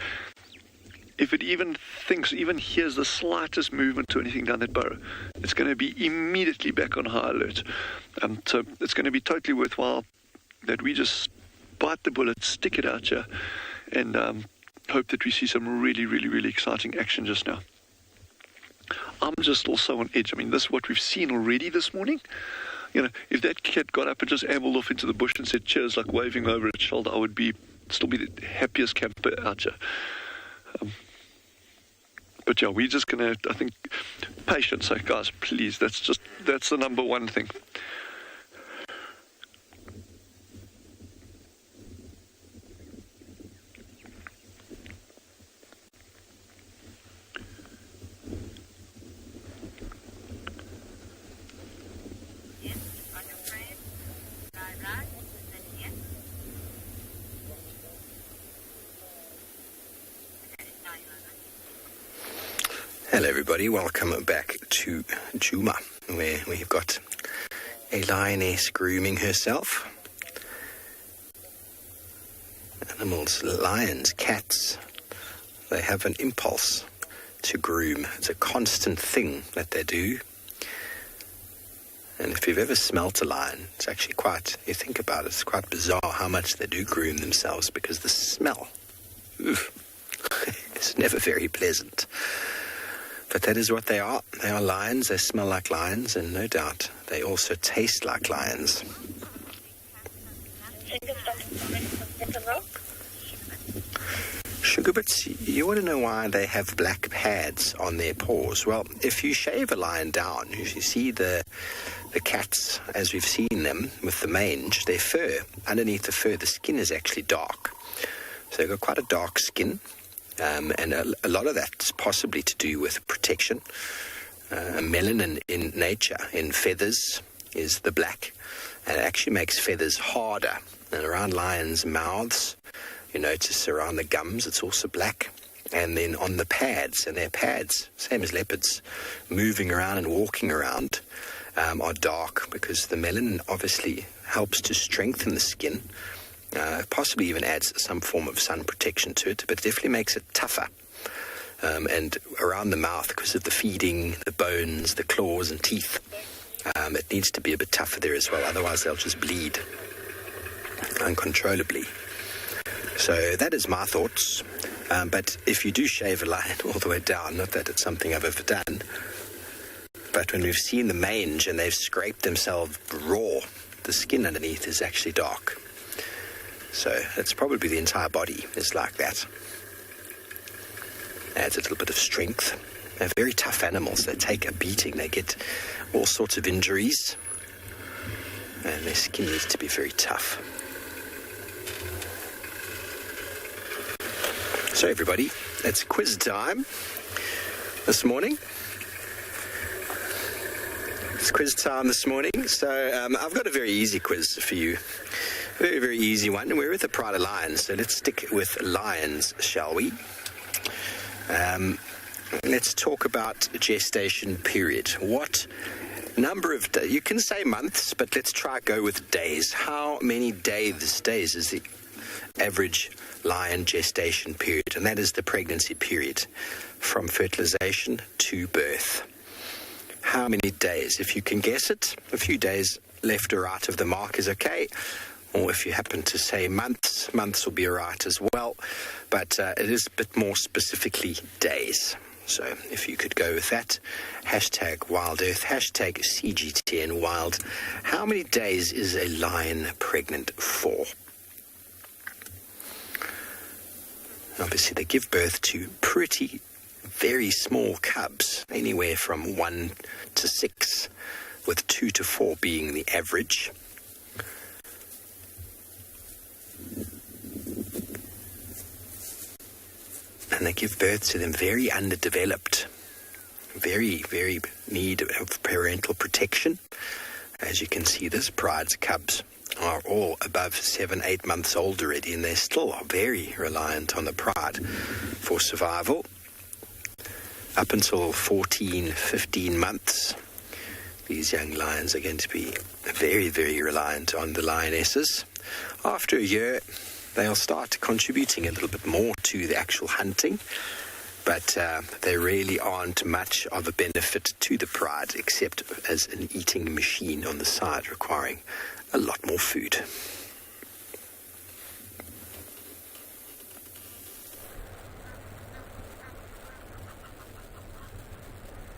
If it even thinks, even hears the slightest movement to anything down that burrow, it's going to be immediately back on high alert. So it's going to be totally worthwhile that we just bite the bullet, stick it out here, and hope that we see some really, really, really exciting action just now. I'm just also on edge. I mean, this is what we've seen already this morning. You know, if that cat got up and just ambled off into the bush and said cheers, like waving over its shoulder, I would still be the happiest camper out here. But yeah, we're just going to, I think, patience. So guys, please, that's the number one thing. Hello everybody, welcome back to Djuma, where we've got a lioness grooming herself. Animals, lions, cats, they have an impulse to groom. It's a constant thing that they do. And if you've ever smelt a lion, it's actually quite, you think about it, it's quite bizarre how much they do groom themselves because the smell, it's never very pleasant. But that is what they are. They are lions. They smell like lions, and no doubt they also taste like lions. Sugar Bits, you want to know why they have black pads on their paws? Well, if you shave a lion down, you see the cats, as we've seen them with the mange, their fur, underneath the fur, the skin is actually dark. So they've got quite a dark skin. And a lot of that's possibly to do with protection. Melanin in nature, in feathers, is the black. And it actually makes feathers harder. And around lions' mouths, You notice around the gums, it's also black. And then on the pads, and their pads, same as leopards, moving around and walking around, are dark because the melanin obviously helps to strengthen the skin, possibly even adds some form of sun protection to it, but it definitely makes it tougher. And around the mouth, because of the feeding, the bones, the claws and teeth, it needs to be a bit tougher there as well, otherwise they'll just bleed uncontrollably. So that is my thoughts. But if you do shave a lion all the way down, not that it's something I've ever done, but when we've seen the mange and they've scraped themselves raw, the skin underneath is actually dark. So it's probably the entire body is like that. Adds a little bit of strength. They're very tough animals. They take a beating. They get all sorts of injuries. And their skin needs to be very tough. So everybody, it's quiz time this morning. It's quiz time this morning. So I've got a very easy quiz for you. Very, very easy one. We're with the PRIDELANDS, so let's stick with lions, shall we? Let's talk about gestation period. What number of days? You can say months, but let's try go with days. How many days is the average lion gestation period? And that is the pregnancy period from fertilization to birth. How many days? If you can guess it, a few days left or right of the mark is okay. Or if you happen to say months will be right as well. But it is a bit more specifically days. So if you could go with that, hashtag Wild Earth, hashtag CGTN Wild. How many days is a lion pregnant for? Obviously, they give birth to pretty, very small cubs, anywhere from 1 to 6, with 2 to 4 being the average. And they give birth to them very underdeveloped, very, very need of parental protection. As you can see, this pride's cubs are all above 7-8 months old already, and they still are very reliant on the pride for survival. Up until 14-15 months, these young lions are going to be very, very reliant on the lionesses. After a year, they'll start contributing a little bit more to the actual hunting, but they really aren't much of a benefit to the pride, except as an eating machine on the side, requiring a lot more food.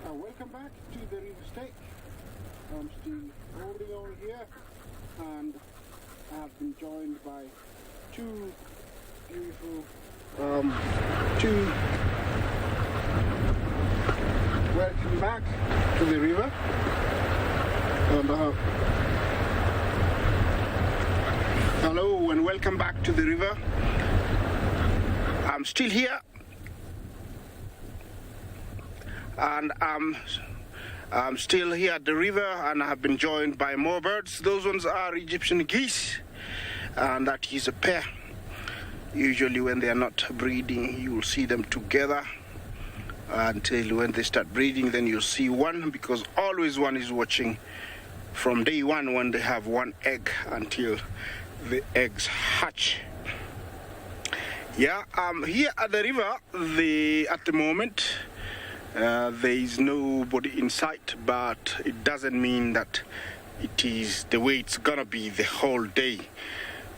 Welcome back to the River State. I'm still holding on here, and I have been joined by two beautiful, welcome back to the river. And hello and welcome back to the river. I'm still here, and I'm still here at the river, and I have been joined by more birds. Those ones are Egyptian geese, and that is a pair. Usually when they are not breeding, you will see them together until when they start breeding, then you'll see one, because always one is watching from day one when they have one egg until the eggs hatch. Yeah, here at the river, at the moment, there is nobody in sight, but it doesn't mean that it is the way it's gonna be the whole day.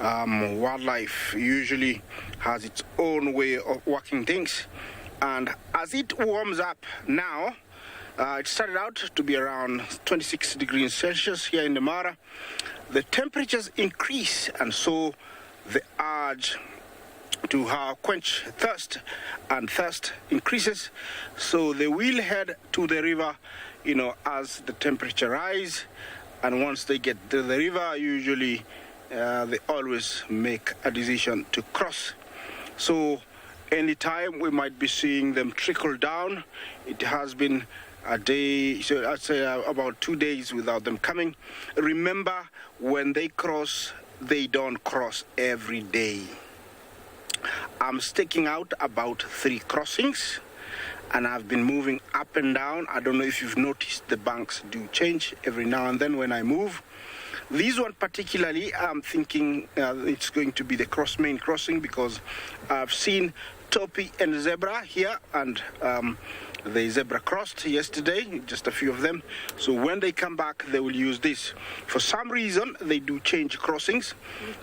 Wildlife usually has its own way of working things, and as it warms up now, it started out to be around 26 degrees Celsius here in the Mara. The temperatures increase, and so the urge to quench thirst, and thirst increases, so they will head to the river, as the temperature rises. And once they get to the river, usually they always make a decision to cross. So anytime we might be seeing them trickle down. It has been a day, so I'd say about 2 days without them coming. Remember, when they cross, they don't cross every day. I'm staking out about 3 crossings, and I've been moving up and down. I don't know if you've noticed the banks do change every now and then when I move. This one particularly, I'm thinking it's going to be the main crossing, because I've seen Topi and Zebra here, and the zebra crossed yesterday, just a few of them. So when they come back, they will use this. For some reason, they do change crossings.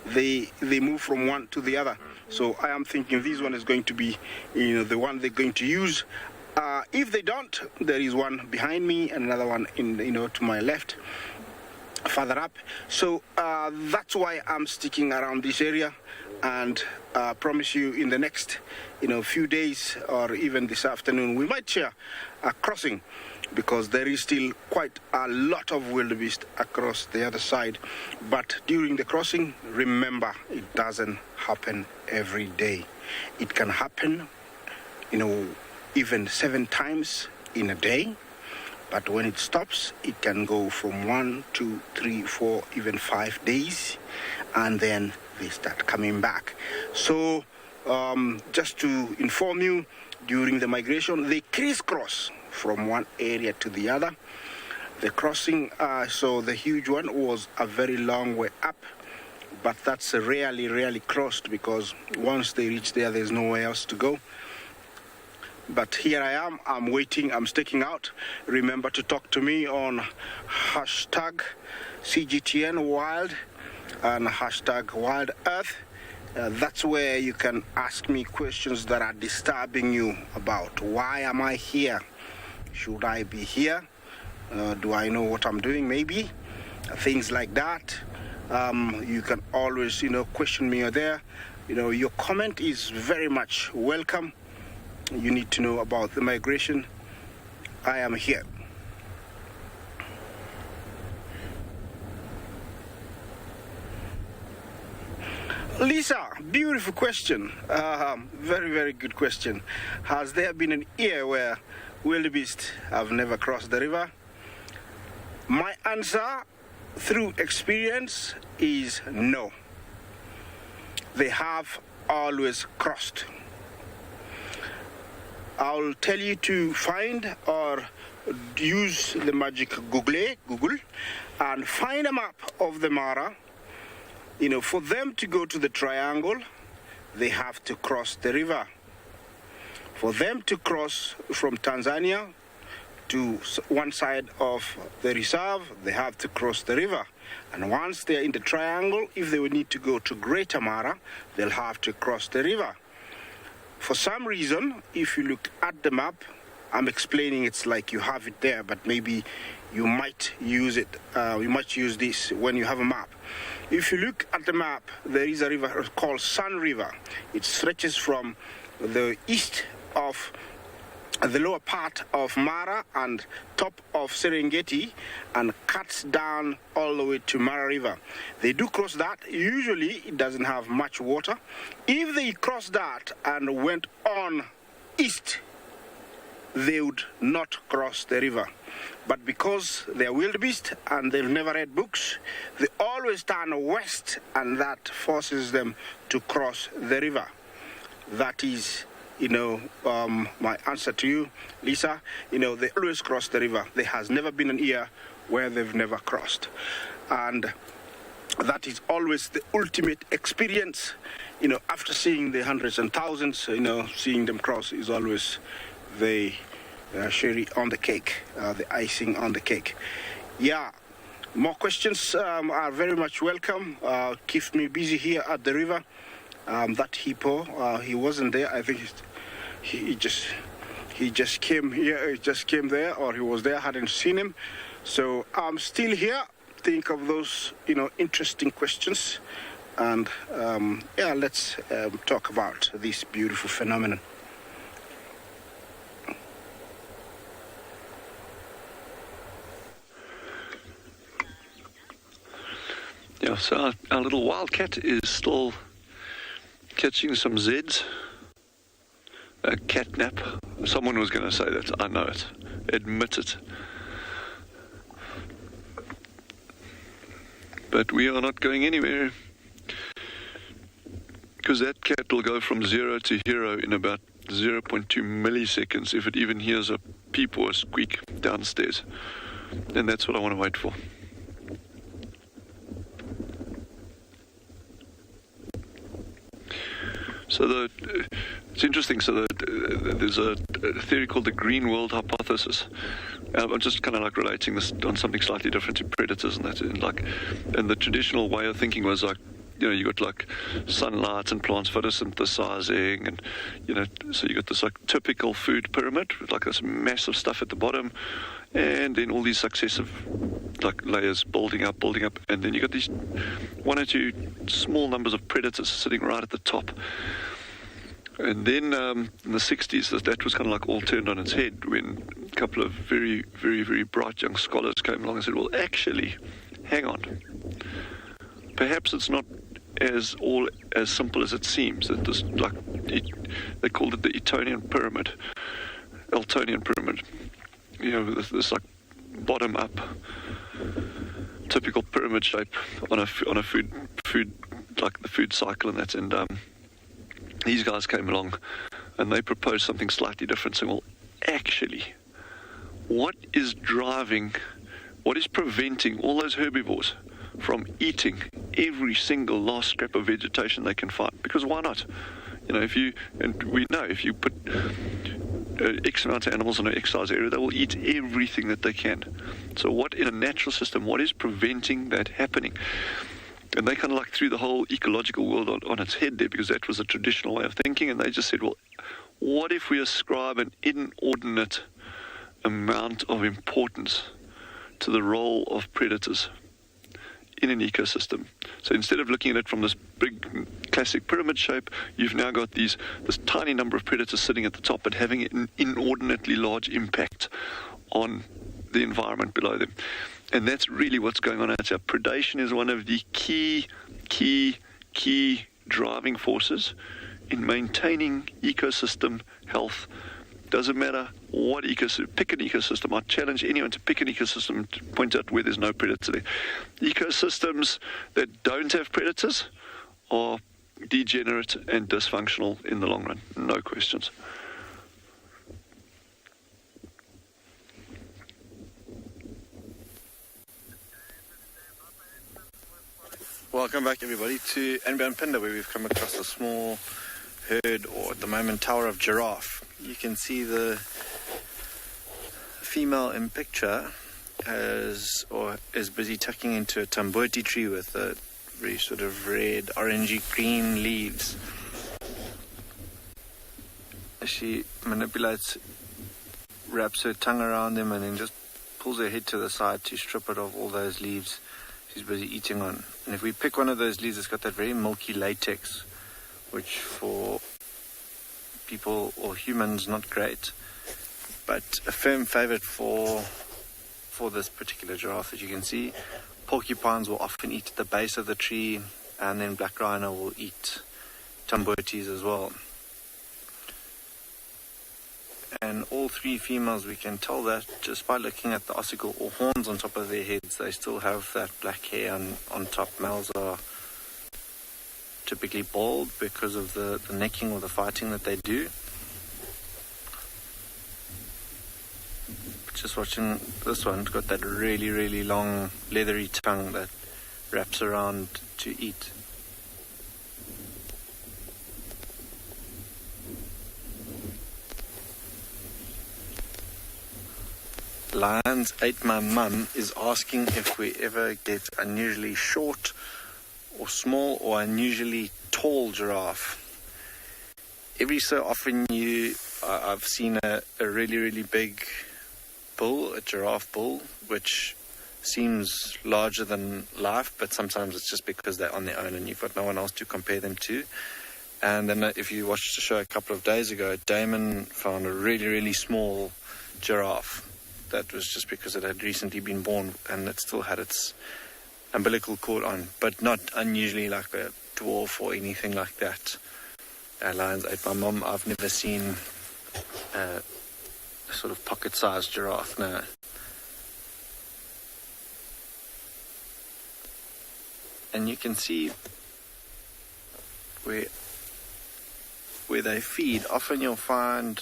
They move from one to the other. So I am thinking this one is going to be, the one they're going to use. If they don't, there is one behind me and another one to my left, further up. So that's why I'm sticking around this area, and promise you in the next few days, or even this afternoon, we might share a crossing, because there is still quite a lot of wildebeest across the other side. But during the crossing, remember, it doesn't happen every day. It can happen even 7 times in a day. But when it stops, it can go from 1, 2, 3, 4, even 5 days, and then they start coming back. So just to inform you, during the migration, they crisscross from one area to the other. The crossing, so the huge one was a very long way up, but that's rarely crossed, because once they reach there, there's nowhere else to go. But here I am, I'm waiting, I'm staking out. Remember to talk to me on hashtag CGTN Wild and hashtag Wild Earth. That's where you can ask me questions that are disturbing you about why am I here? Should I be here? Do I know what I'm doing? Maybe things like that. You can always, question me there. Your comment is very much welcome. You need to know about the migration. I am here. Lisa, beautiful question. Very good question. Has there been an year where wildebeest have never crossed the river? My answer, through experience, is no. They have always crossed. I'll tell you to find or use the magic Google, and find a map of the Mara. For them to go to the triangle, they have to cross the river. For them to cross from Tanzania to one side of the reserve, they have to cross the river. And once they're in the triangle, if they would need to go to Greater Mara, they'll have to cross the river. For some reason, if you look at the map, I'm explaining it's like you have it there, but maybe you might use it. You might use this when you have a map. If you look at the map, there is a river called Sun River. It stretches from the east of the lower part of Mara and top of Serengeti and cuts down all the way to Mara River. They do cross that. Usually it doesn't have much water. If they cross that and went on east, they would not cross the river. But because they're wildebeest and they've never read books, they always turn west, and that forces them to cross the river. That is my answer to you, Lisa. They always cross the river. There has never been an year where they've never crossed. And that is always the ultimate experience. After seeing the hundreds and thousands, seeing them cross is always the cherry on the cake, the icing on the cake. Yeah, more questions are very much welcome. Keep me busy here at the river. That hippo, he wasn't there. I think he just came here. He just came there, or he was there. Hadn't seen him. So I'm still here. Think of those, interesting questions, and let's talk about this beautiful phenomenon. Yeah, so our little wildcat is still catching some Zeds. A catnap. Someone was going to say that. I know it. Admit it. But we are not going anywhere. because that cat will go from 0 to hero in about 0.2 milliseconds if it even hears a peep or a squeak downstairs. And that's what I want to wait for. So it's interesting. So there's a theory called the green world hypothesis. I'm just kind of like relating this on something slightly different to predators and that. And the traditional way of thinking was like, you got like sunlight and plants photosynthesizing, and so you got this like typical food pyramid with like this massive stuff at the bottom, and then all these successive like layers building up, and then you got these one or two small numbers of predators sitting right at the top. And then in the 60s, that was kind of like all turned on its head when a couple of very, very, very bright young scholars came along and said, well, actually, hang on. Perhaps it's not as simple as it seems. That this, they called it the Eltonian pyramid. This like bottom-up, typical pyramid shape on a food like the food cycle and that. And these guys came along and they proposed something slightly different, saying, well, actually, what is preventing all those herbivores from eating every single last scrap of vegetation they can find? Because why not? If you put X amount of animals in an X size area, they will eat everything that they can. So what in a natural system, what is preventing that happening? And they kind of like threw the whole ecological world on its head there, because that was a traditional way of thinking. And they just said, well, what if we ascribe an inordinate amount of importance to the role of predators in an ecosystem? So instead of looking at it from this big classic pyramid shape, you've now got this tiny number of predators sitting at the top but having an inordinately large impact on the environment below them. And that's really what's going on out here. Predation is one of the key driving forces in maintaining ecosystem health. Doesn't matter what ecosystem, pick an ecosystem. I challenge anyone to pick an ecosystem and to point out where there's no predator there. Ecosystems that don't have predators are degenerate and dysfunctional in the long run. No questions. Welcome back, everybody, to PHINDA, where we've come across a small herd, or at the moment tower of giraffe. You can see the female in picture is busy tucking into a tamboti tree with a very sort of red, orangey green leaves. She manipulates, wraps her tongue around them, and then just pulls her head to the side to strip it of all those leaves she's busy eating on. And if we pick one of those leaves, it's got that very milky latex, which for people or humans not great, but a firm favorite for this particular giraffe. As you can see, porcupines will often eat at the base of the tree, and then black rhino will eat tambotis as well. And all three females, we can tell that just by looking at the ossicle or horns on top of their heads. They still have that black hair on top. Males are typically bald because of the necking or the fighting that they do. Just watching this one, it's got that really, really long leathery tongue that wraps around to eat. Lions Ate My Mum is asking if we ever get unusually short or small or unusually tall giraffe. Every so often I've seen a really, really big bull, a giraffe bull, which seems larger than life, but sometimes it's just because they're on their own and you've got no one else to compare them to. And then if you watched the show a couple of days ago, Damon found a really, really small giraffe. That was just because it had recently been born and it still had its umbilical cord on, but not unusually like a dwarf or anything like that. Lions Ate My Mum, I've never seen a sort of pocket-sized giraffe, no. And you can see where where they feed, often you'll find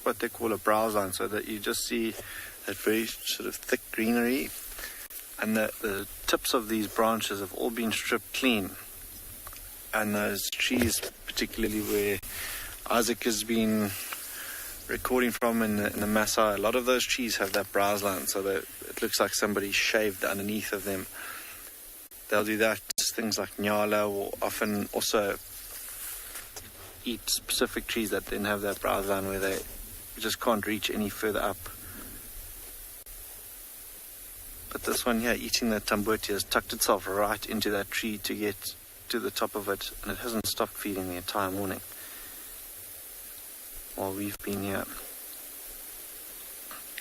what they call a browse line, so that you just see that very sort of thick greenery, and the tips of these branches have all been stripped clean. And those trees, particularly where Isaac has been recording from in the MAASAI, a lot of those trees have that browse line, so that it looks like somebody shaved underneath of them. They'll do that. Things like nyala will often also eat specific trees that then have that browse line where they just can't reach any further up. But this one here, eating that tambuti, has tucked itself right into that tree to get to the top of it, and it hasn't stopped feeding the entire morning while we've been here.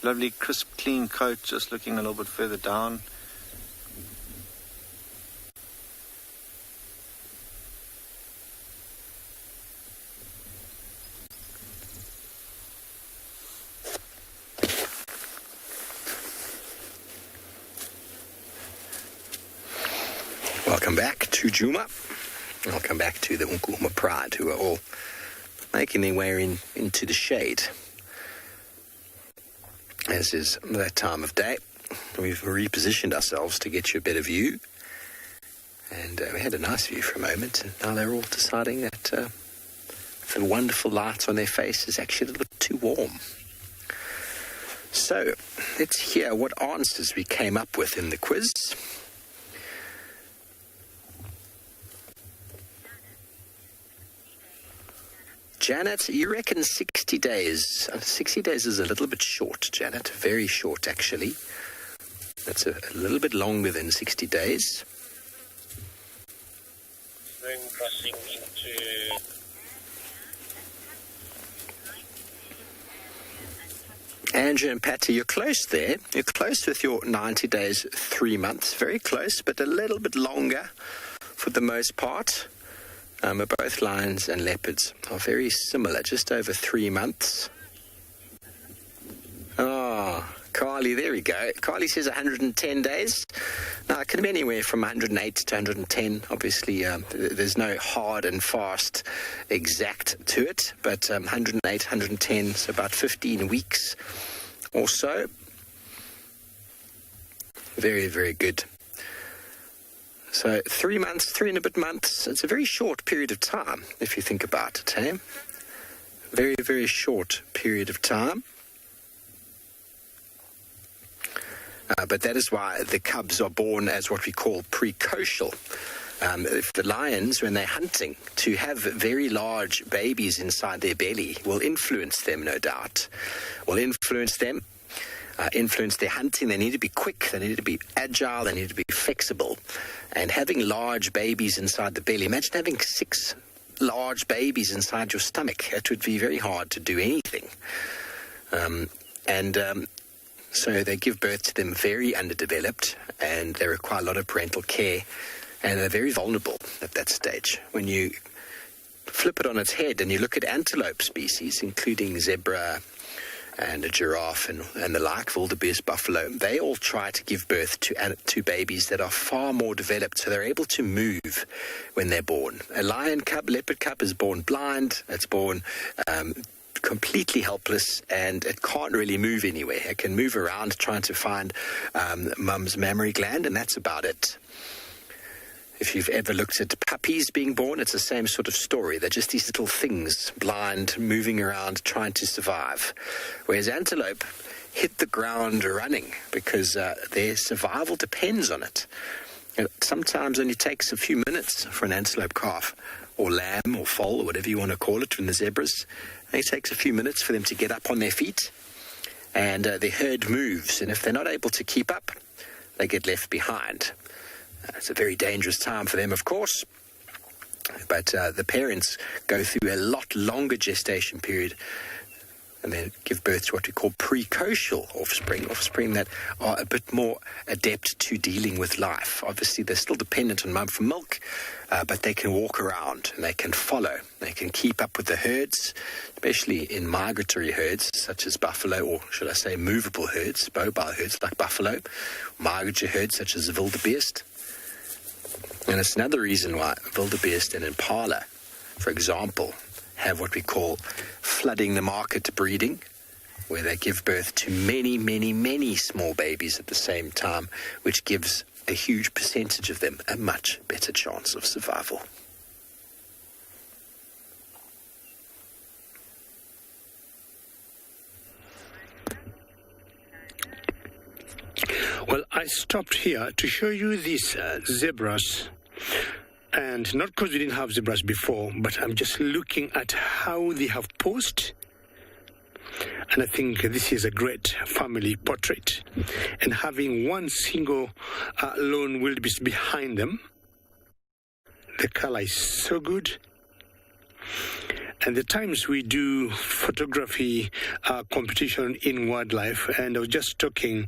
Lovely crisp clean coat, just looking a little bit further down. Welcome back to Djuma. Welcome back to the Nkuma Pride, who are all making their way into the shade. As is that time of day, we've repositioned ourselves to get you a better view. And we had a nice view for a moment, and now they're all deciding that the wonderful light on their face is actually a little bit too warm. So, let's hear what answers we came up with in the quiz. Janet, you reckon 60 days. 60 days is a little bit short, Janet. Very short, actually. That's a little bit longer than 60 days. Then crossing into... Andrew and Patty, you're close there. You're close with your 90 days, 3 months. Very close, but a little bit longer for the most part. Both lions and leopards are very similar, just over 3 months. Oh, Carly, there we go. Carly says 110 days. Now, it can be anywhere from 108 to 110. Obviously, there's no hard and fast exact to it, but 108, 110, so about 15 weeks or so. Very, very good. So 3 months, 3 and a bit months, it's a very short period of time, if you think about it, eh? Very, very short period of time. But that is why the cubs are born as what we call precocial. If the lions, when they're hunting, to have very large babies inside their belly will influence them, no doubt. Will influence them. Influence their hunting. They need to be quick, they need to be agile, they need to be flexible. And having large babies inside the belly, imagine having 6 large babies inside your stomach. It would be very hard to do anything. So they give birth to them very underdeveloped, and they require a lot of parental care, and they're very vulnerable at that stage. When you flip it on its head and you look at antelope species, including zebra and a giraffe and the like, wildebeest, buffalo, they all try to give birth to babies that are far more developed, so they're able to move when they're born. A lion cub, leopard cub is born blind, it's born completely helpless, and it can't really move anywhere. It can move around trying to find mum's mammary gland, and that's about it. If you've ever looked at puppies being born, it's the same sort of story. They're just these little things, blind, moving around, trying to survive. Whereas antelope hit the ground running because their survival depends on it. It sometimes only takes a few minutes for an antelope calf, or lamb, or foal, or whatever you want to call it, from the zebras. It takes a few minutes for them to get up on their feet, and the herd moves. And if they're not able to keep up, they get left behind. It's a very dangerous time for them, of course, but the parents go through a lot longer gestation period, and then give birth to what we call precocial offspring that are a bit more adept to dealing with life. Obviously, they're still dependent on mum for milk, but they can walk around and they can follow. They can keep up with the herds, especially in migratory herds such as buffalo, or should I say movable herds, mobile herds like buffalo, migratory herds such as wildebeest. And it's another reason why wildebeest and impala, for example, have what we call flooding the market breeding, where they give birth to many, many, many small babies at the same time, which gives a huge percentage of them a much better chance of survival. Well, I stopped here to show you these zebras, and not because we didn't have zebras before, but I'm just looking at how they have posed, and I think this is a great family portrait. And having one single lone wildebeest behind them, the color is so good. And the times we do photography competition in wildlife, and I was just talking.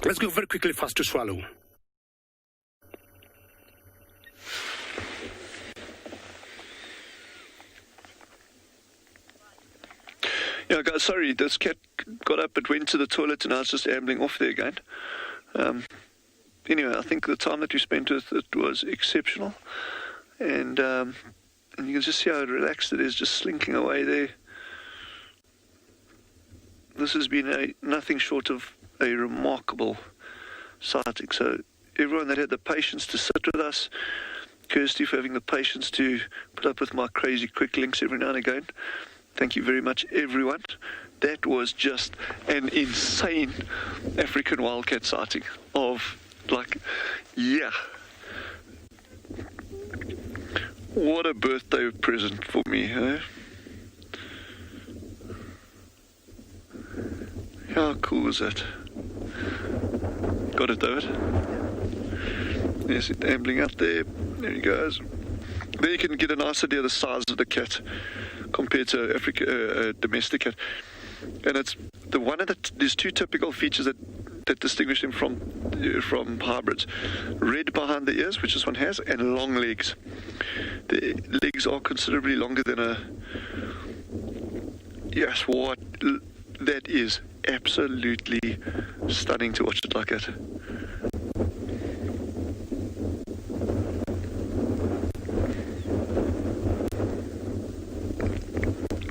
Let's go very quickly first to Tswalu. Yeah, guys, sorry, this cat got up, it went to the toilet, and now it's just ambling off there again. Anyway, I think the time that we spent with it was exceptional. And you can just see how relaxed it is, just slinking away there. This has been nothing short of a remarkable sighting. So everyone that had the patience to sit with us, Kirsty for having the patience to put up with my crazy quick links every now and again. Thank you very much, everyone. That was just an insane African wildcat sighting of, like, yeah. What a birthday present for me, eh? How cool is that? Got it, David? Yes, it's ambling up there. There he goes. There you can get a nice idea of the size of the cat compared to a domestic cat. And it's the one of there's two typical features that distinguish them from hybrids. Red behind the ears, which this one has, and long legs. The legs are considerably longer than a... Yes, what... That is absolutely stunning to watch it like that.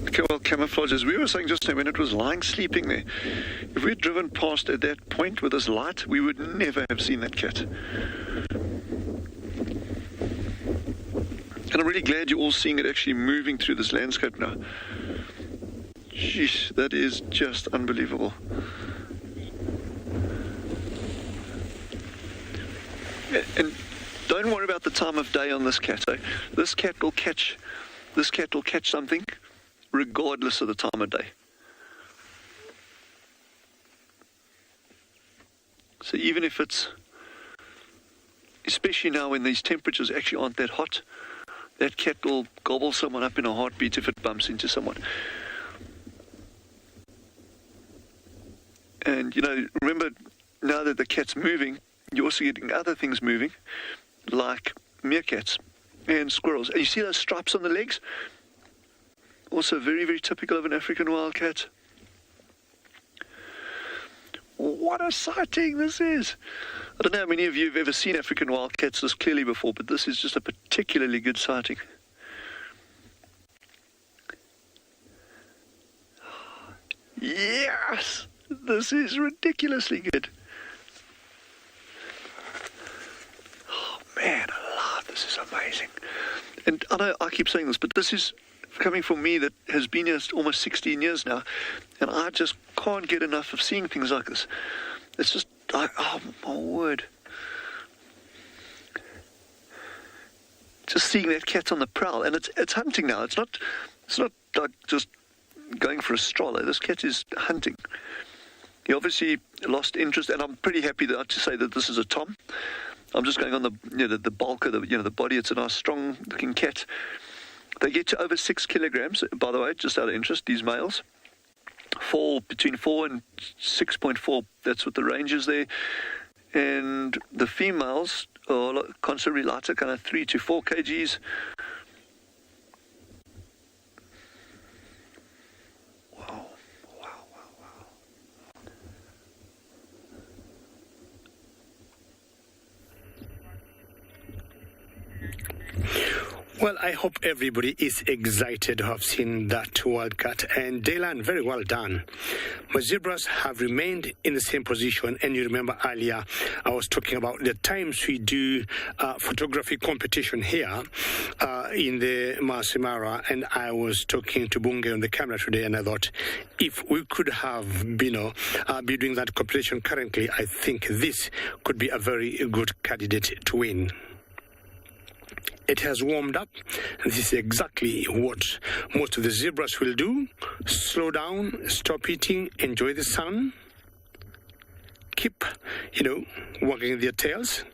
Okay, well, camouflage, as we were saying just now, when it was lying sleeping there, if we'd driven past at that point with this light, we would never have seen that cat. And I'm really glad you're all seeing it actually moving through this landscape now. Jeez, that is just unbelievable. And don't worry about the time of day on this cat. This cat will catch something regardless of the time of day. So even if it's, especially now when these temperatures actually aren't that hot, that cat will gobble someone up in a heartbeat if it bumps into someone. And, you know, remember, now that the cat's moving, you're also getting other things moving, like meerkats and squirrels. And you see those stripes on the legs? Also very, very typical of an African wildcat. What a sighting this is. I don't know how many of you have ever seen African wildcats this clearly before, but this is just a particularly good sighting. Yes! This is ridiculously good. Oh, man alive, this is amazing. And I know I keep saying this, but this is coming from me that has been here almost 16 years now, and I just can't get enough of seeing things like this. It's just like, oh my word. Just seeing that cat on the prowl, and it's hunting now. It's not like just going for a stroller. This cat is hunting. He obviously lost interest, and I'm pretty happy to say that this is a tom. I'm just going on the bulk of the body. It's a nice, strong-looking cat. They get to over 6 kilograms, by the way, just out of interest, these males. Between 4 and 6.4, that's what the range is there. And the females are considerably lighter, kind of 3 to 4 kgs. Wow. Well, I hope everybody is excited to have seen that wildcat. And Dylan, very well done. My zebras have remained in the same position. And you remember earlier, I was talking about the times we do photography competition here in the MAASAI Mara. And I was talking to Bunge on the camera today. And I thought, if we could have, be doing that competition currently, I think this could be a very good candidate to win. It has warmed up, and this is exactly what most of the zebras will do. Slow down, stop eating, enjoy the sun, keep, wagging their tails.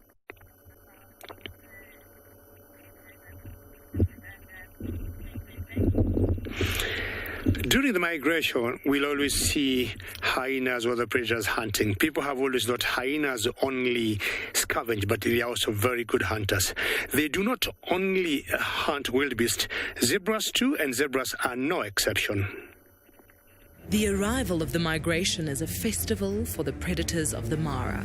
During the migration, we'll always see hyenas or other predators hunting. People have always thought hyenas only scavenge, but they are also very good hunters. They do not only hunt wildebeest, zebras too, and zebras are no exception. The arrival of the migration is a festival for the predators of the Mara.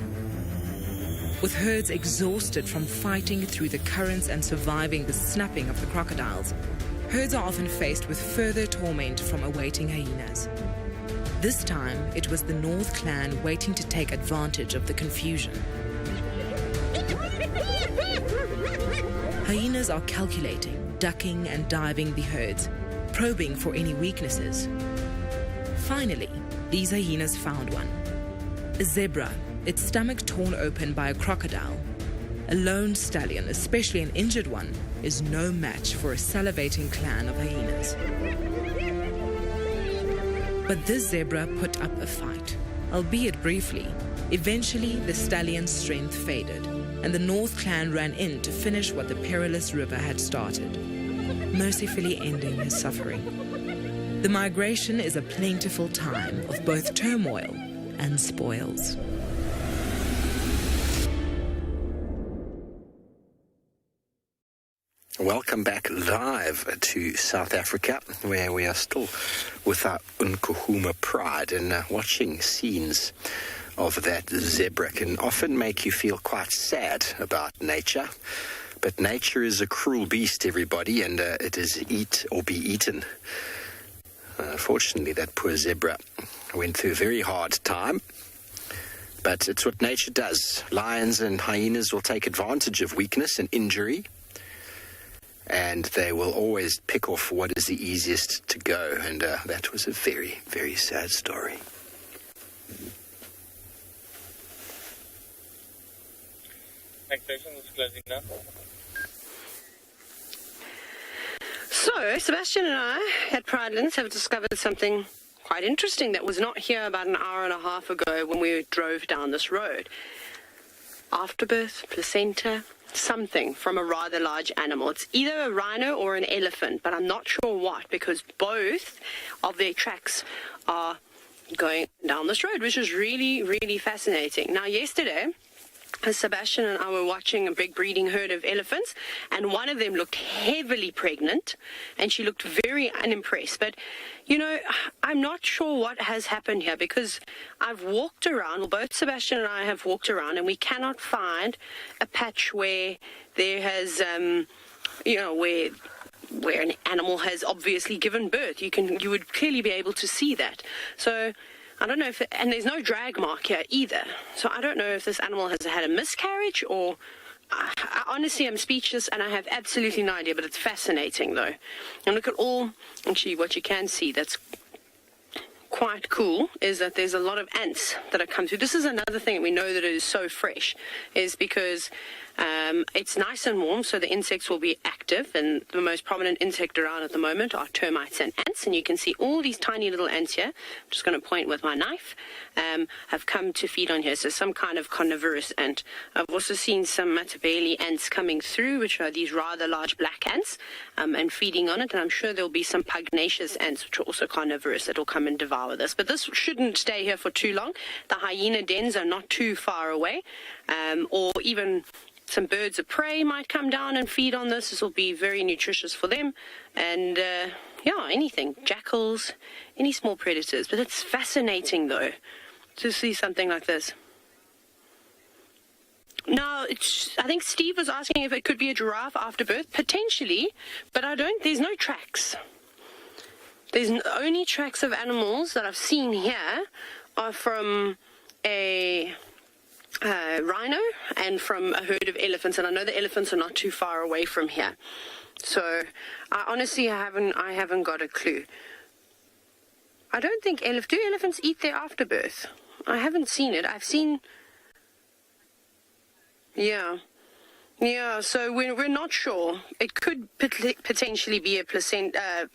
With herds exhausted from fighting through the currents and surviving the snapping of the crocodiles, herds are often faced with further torment from awaiting hyenas. This time, it was the North clan waiting to take advantage of the confusion. Hyenas are calculating, ducking and diving the herds, probing for any weaknesses. Finally, these hyenas found one. A zebra, its stomach torn open by a crocodile. A lone stallion, especially an injured one, is no match for a salivating clan of hyenas. But this zebra put up a fight, albeit briefly. Eventually, the stallion's strength faded, and the North clan ran in to finish what the perilous river had started, mercifully ending his suffering. The migration is a plentiful time of both turmoil and spoils. Welcome back live to South Africa, where we are still with our Nkuhuma pride, and watching scenes of that zebra can often make you feel quite sad about nature. But nature is a cruel beast, everybody, and it is eat or be eaten. Fortunately, that poor zebra went through a very hard time. But it's what nature does. Lions and hyenas will take advantage of weakness and injury, and they will always pick off what is the easiest to go. And that was a very, very sad story. Activation is closing now. So, Sebastian and I at PRIDELANDS have discovered something quite interesting that was not here about an hour and a half ago when we drove down this road. Afterbirth, placenta, something from a rather large animal. It's either a rhino or an elephant, but I'm not sure what, because both of their tracks are going down this road, which is really, really fascinating. Now, yesterday, Sebastian and I were watching a big breeding herd of elephants, and one of them looked heavily pregnant, and she looked very unimpressed. But, I'm not sure what has happened here, because I've walked around, well, both Sebastian and I have walked around, and we cannot find a patch where there has, where an animal has obviously given birth. You would clearly be able to see that. So I don't know and there's no drag mark here either. So I don't know if this animal has had a miscarriage or, I honestly am speechless and I have absolutely no idea, but it's fascinating though. And look at actually what you can see that's quite cool is that there's a lot of ants that have come through. This is another thing that we know that it is so fresh, is because it's nice and warm, so the insects will be active, and the most prominent insect around at the moment are termites and ants, and you can see all these tiny little ants here. I'm just going to point with my knife, have come to feed on here, so some kind of carnivorous ant. I've also seen some Matabele ants coming through, which are these rather large black ants, and feeding on it, and I'm sure there'll be some pugnacious ants, which are also carnivorous, that will come and devour this. But this shouldn't stay here for too long. The hyena dens are not too far away, or even some birds of prey might come down and feed on this. This will be very nutritious for them. And, anything. Jackals, any small predators. But it's fascinating, though, to see something like this. Now, I think Steve was asking if it could be a giraffe after birth. Potentially, but there's no tracks. There's only tracks of animals that I've seen here are from a rhino and from a herd of elephants, and I know the elephants are not too far away from here. So, I haven't got a clue. I don't think do elephants eat their afterbirth? I haven't seen it. I've seen... Yeah, so we're not sure. It could potentially be a placenta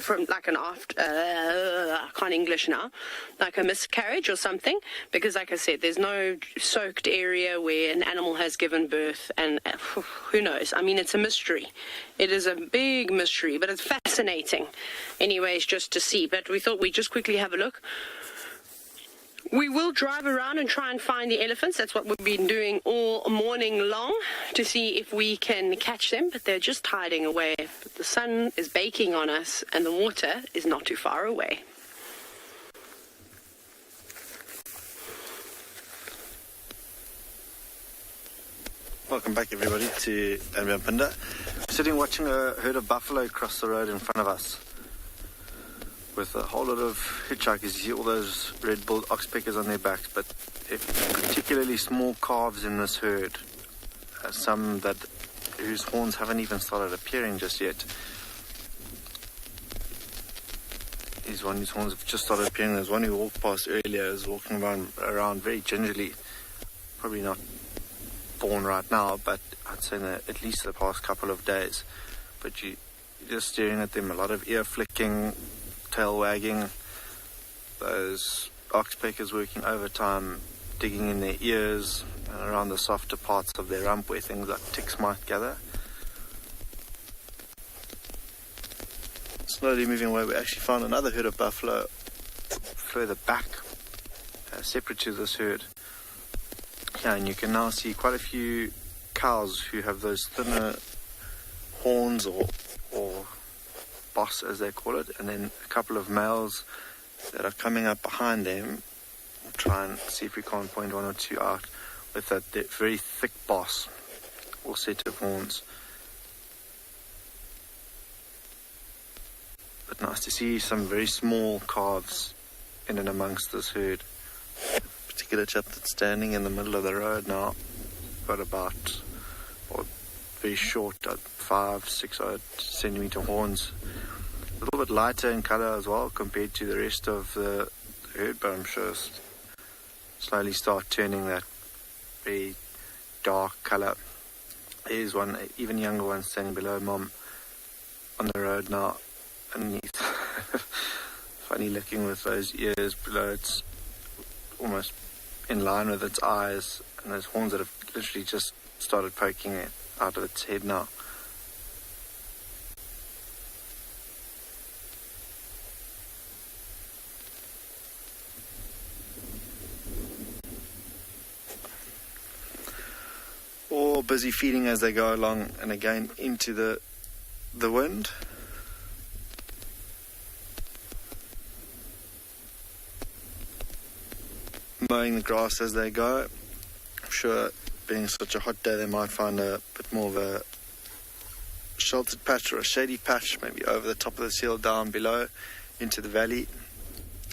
from like an I can't English now, like a miscarriage or something, because like I said, there's no soaked area where an animal has given birth, and who knows? I mean, it's a mystery. It is a big mystery, but it's fascinating anyways, just to see. But we thought we'd just quickly have a look. We will drive around and try and find the elephants. That's what we've been doing all morning long, to see if we can catch them, but they're just hiding away. But the sun is baking on us and the water is not too far away. Welcome back, everybody, to PHINDA. We're sitting watching a herd of buffalo cross the road in front of us, with a whole lot of hitchhikers. You see all those red-billed oxpeckers on their backs, but particularly small calves in this herd, some whose horns haven't even started appearing just yet. Here's one whose horns have just started appearing. There's one who walked past earlier, is walking around very gingerly, probably not born right now, but I'd say at least the past couple of days. But you're just staring at them, a lot of ear flicking, tail wagging, those oxpeckers working overtime, digging in their ears and around the softer parts of their rump where things like ticks might gather. Slowly moving away, we actually found another herd of buffalo further back, separate to this herd. Yeah, and you can now see quite a few cows who have those thinner horns or boss, as they call it, and then a couple of males that are coming up behind them. We'll try and see if we can't point one or two out with that very thick boss or set of horns. But nice to see some very small calves in and amongst this herd. A particular chap that's standing in the middle of the road now, got about very short, 5-6 odd centimeter horns. A little bit lighter in color as well compared to the rest of the herd, but I'm sure slowly start turning that very dark color. There's one even younger one standing below Mom on the road now, and he's funny looking with those ears below. It's almost in line with its eyes, and those horns that have literally just started poking it out of its head now. All busy feeding as they go along, and again into the wind. Mowing the grass as they go. I'm sure being such a hot day they might find a bit more of a sheltered patch or a shady patch, maybe over the top of this hill down below into the valley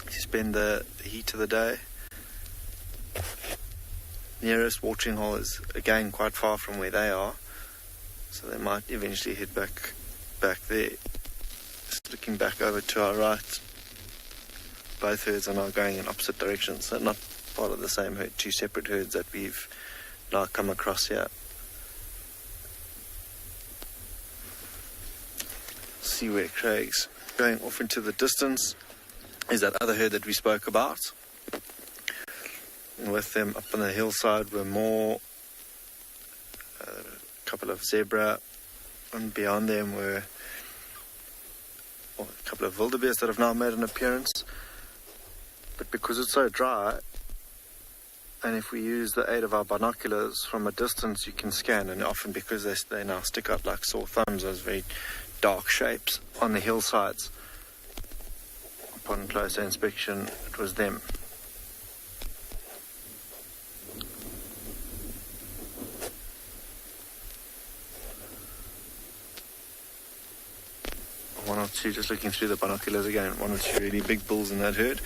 to spend the heat of the day. Nearest watering hole is again quite far from where they are, so they might eventually head back there. Just looking back over to our right, both herds are now going in opposite directions, so not part of the same herd, two separate herds that we've now come across here. See where Craig's going off into the distance is that other herd that we spoke about. And with them up on the hillside were more, a couple of zebra, and beyond them were a couple of wildebeest that have now made an appearance. But because it's so dry, and if we use the aid of our binoculars from a distance, you can scan, and often because they now stick out like sore thumbs, those very dark shapes on the hillsides. Upon closer inspection, it was them. one or two, just looking through the binoculars again, one or two really big bulls in that herd.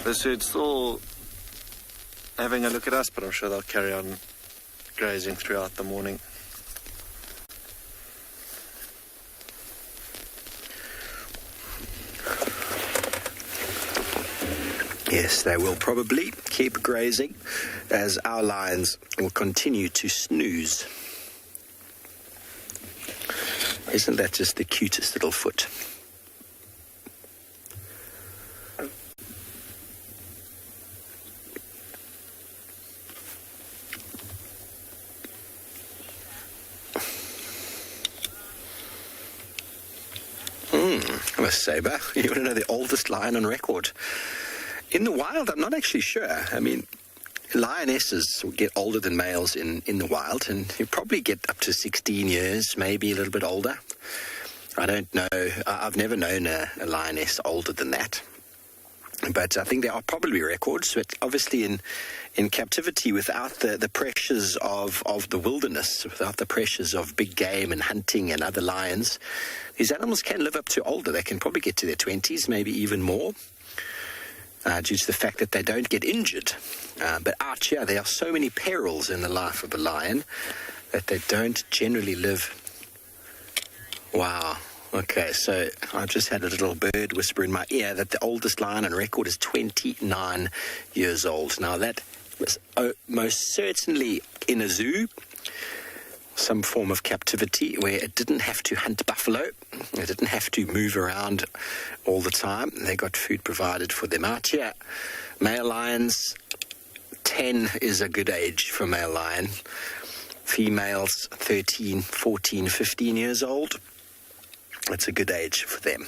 This herd's still having a look at us, but I'm sure they'll carry on grazing throughout the morning. Yes, they will probably keep grazing as our lions will continue to snooze. Isn't that just the cutest little foot? I'm a saber. You want to know the oldest lion on record? In the wild, I'm not actually sure. I mean, lionesses will get older than males in the wild, and you probably get up to 16 years, maybe a little bit older. I don't know. I've never known a lioness older than that. But I think there are probably records, but obviously in captivity, without the pressures of the wilderness, without the pressures of big game and hunting and other lions, these animals can live up to older. They can probably get to their 20s, maybe even more, due to the fact that they don't get injured. But out here, there are so many perils in the life of a lion that they don't generally live. Wow. Okay, so I've just had a little bird whisper in my ear that the oldest lion on record is 29 years old. Now, that was most certainly in a zoo, some form of captivity where it didn't have to hunt buffalo. It didn't have to move around all the time. They got food provided for them out here. Male lions, 10 is a good age for male lion. Females, 13, 14, 15 years old. It's a good age for them.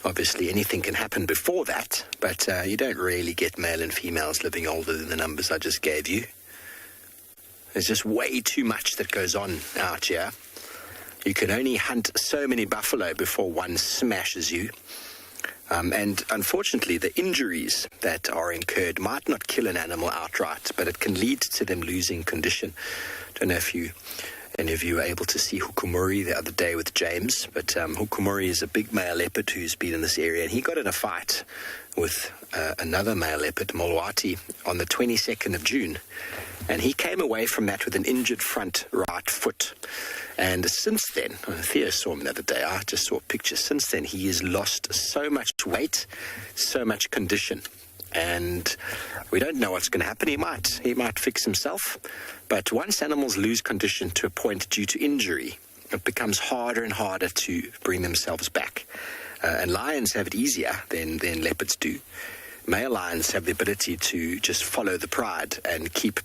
Obviously, anything can happen before that, but you don't really get male and females living older than the numbers I just gave you. There's just way too much that goes on out here. You can only hunt so many buffalo before one smashes you. And unfortunately, the injuries that are incurred might not kill an animal outright, but it can lead to them losing condition. Don't know if any of you were able to see Hukumuri the other day with James, but Hukumuri is a big male leopard who's been in this area, and he got in a fight with another male leopard, Molwati, on the 22nd of June. And he came away from that with an injured front right foot. And since then, Theo saw him the other day, I just saw a picture. Since then, he has lost so much weight, so much condition. And we don't know what's going to happen. He might fix himself. But once animals lose condition to a point due to injury, it becomes harder and harder to bring themselves back. And lions have it easier than leopards do. Male lions have the ability to just follow the pride and keep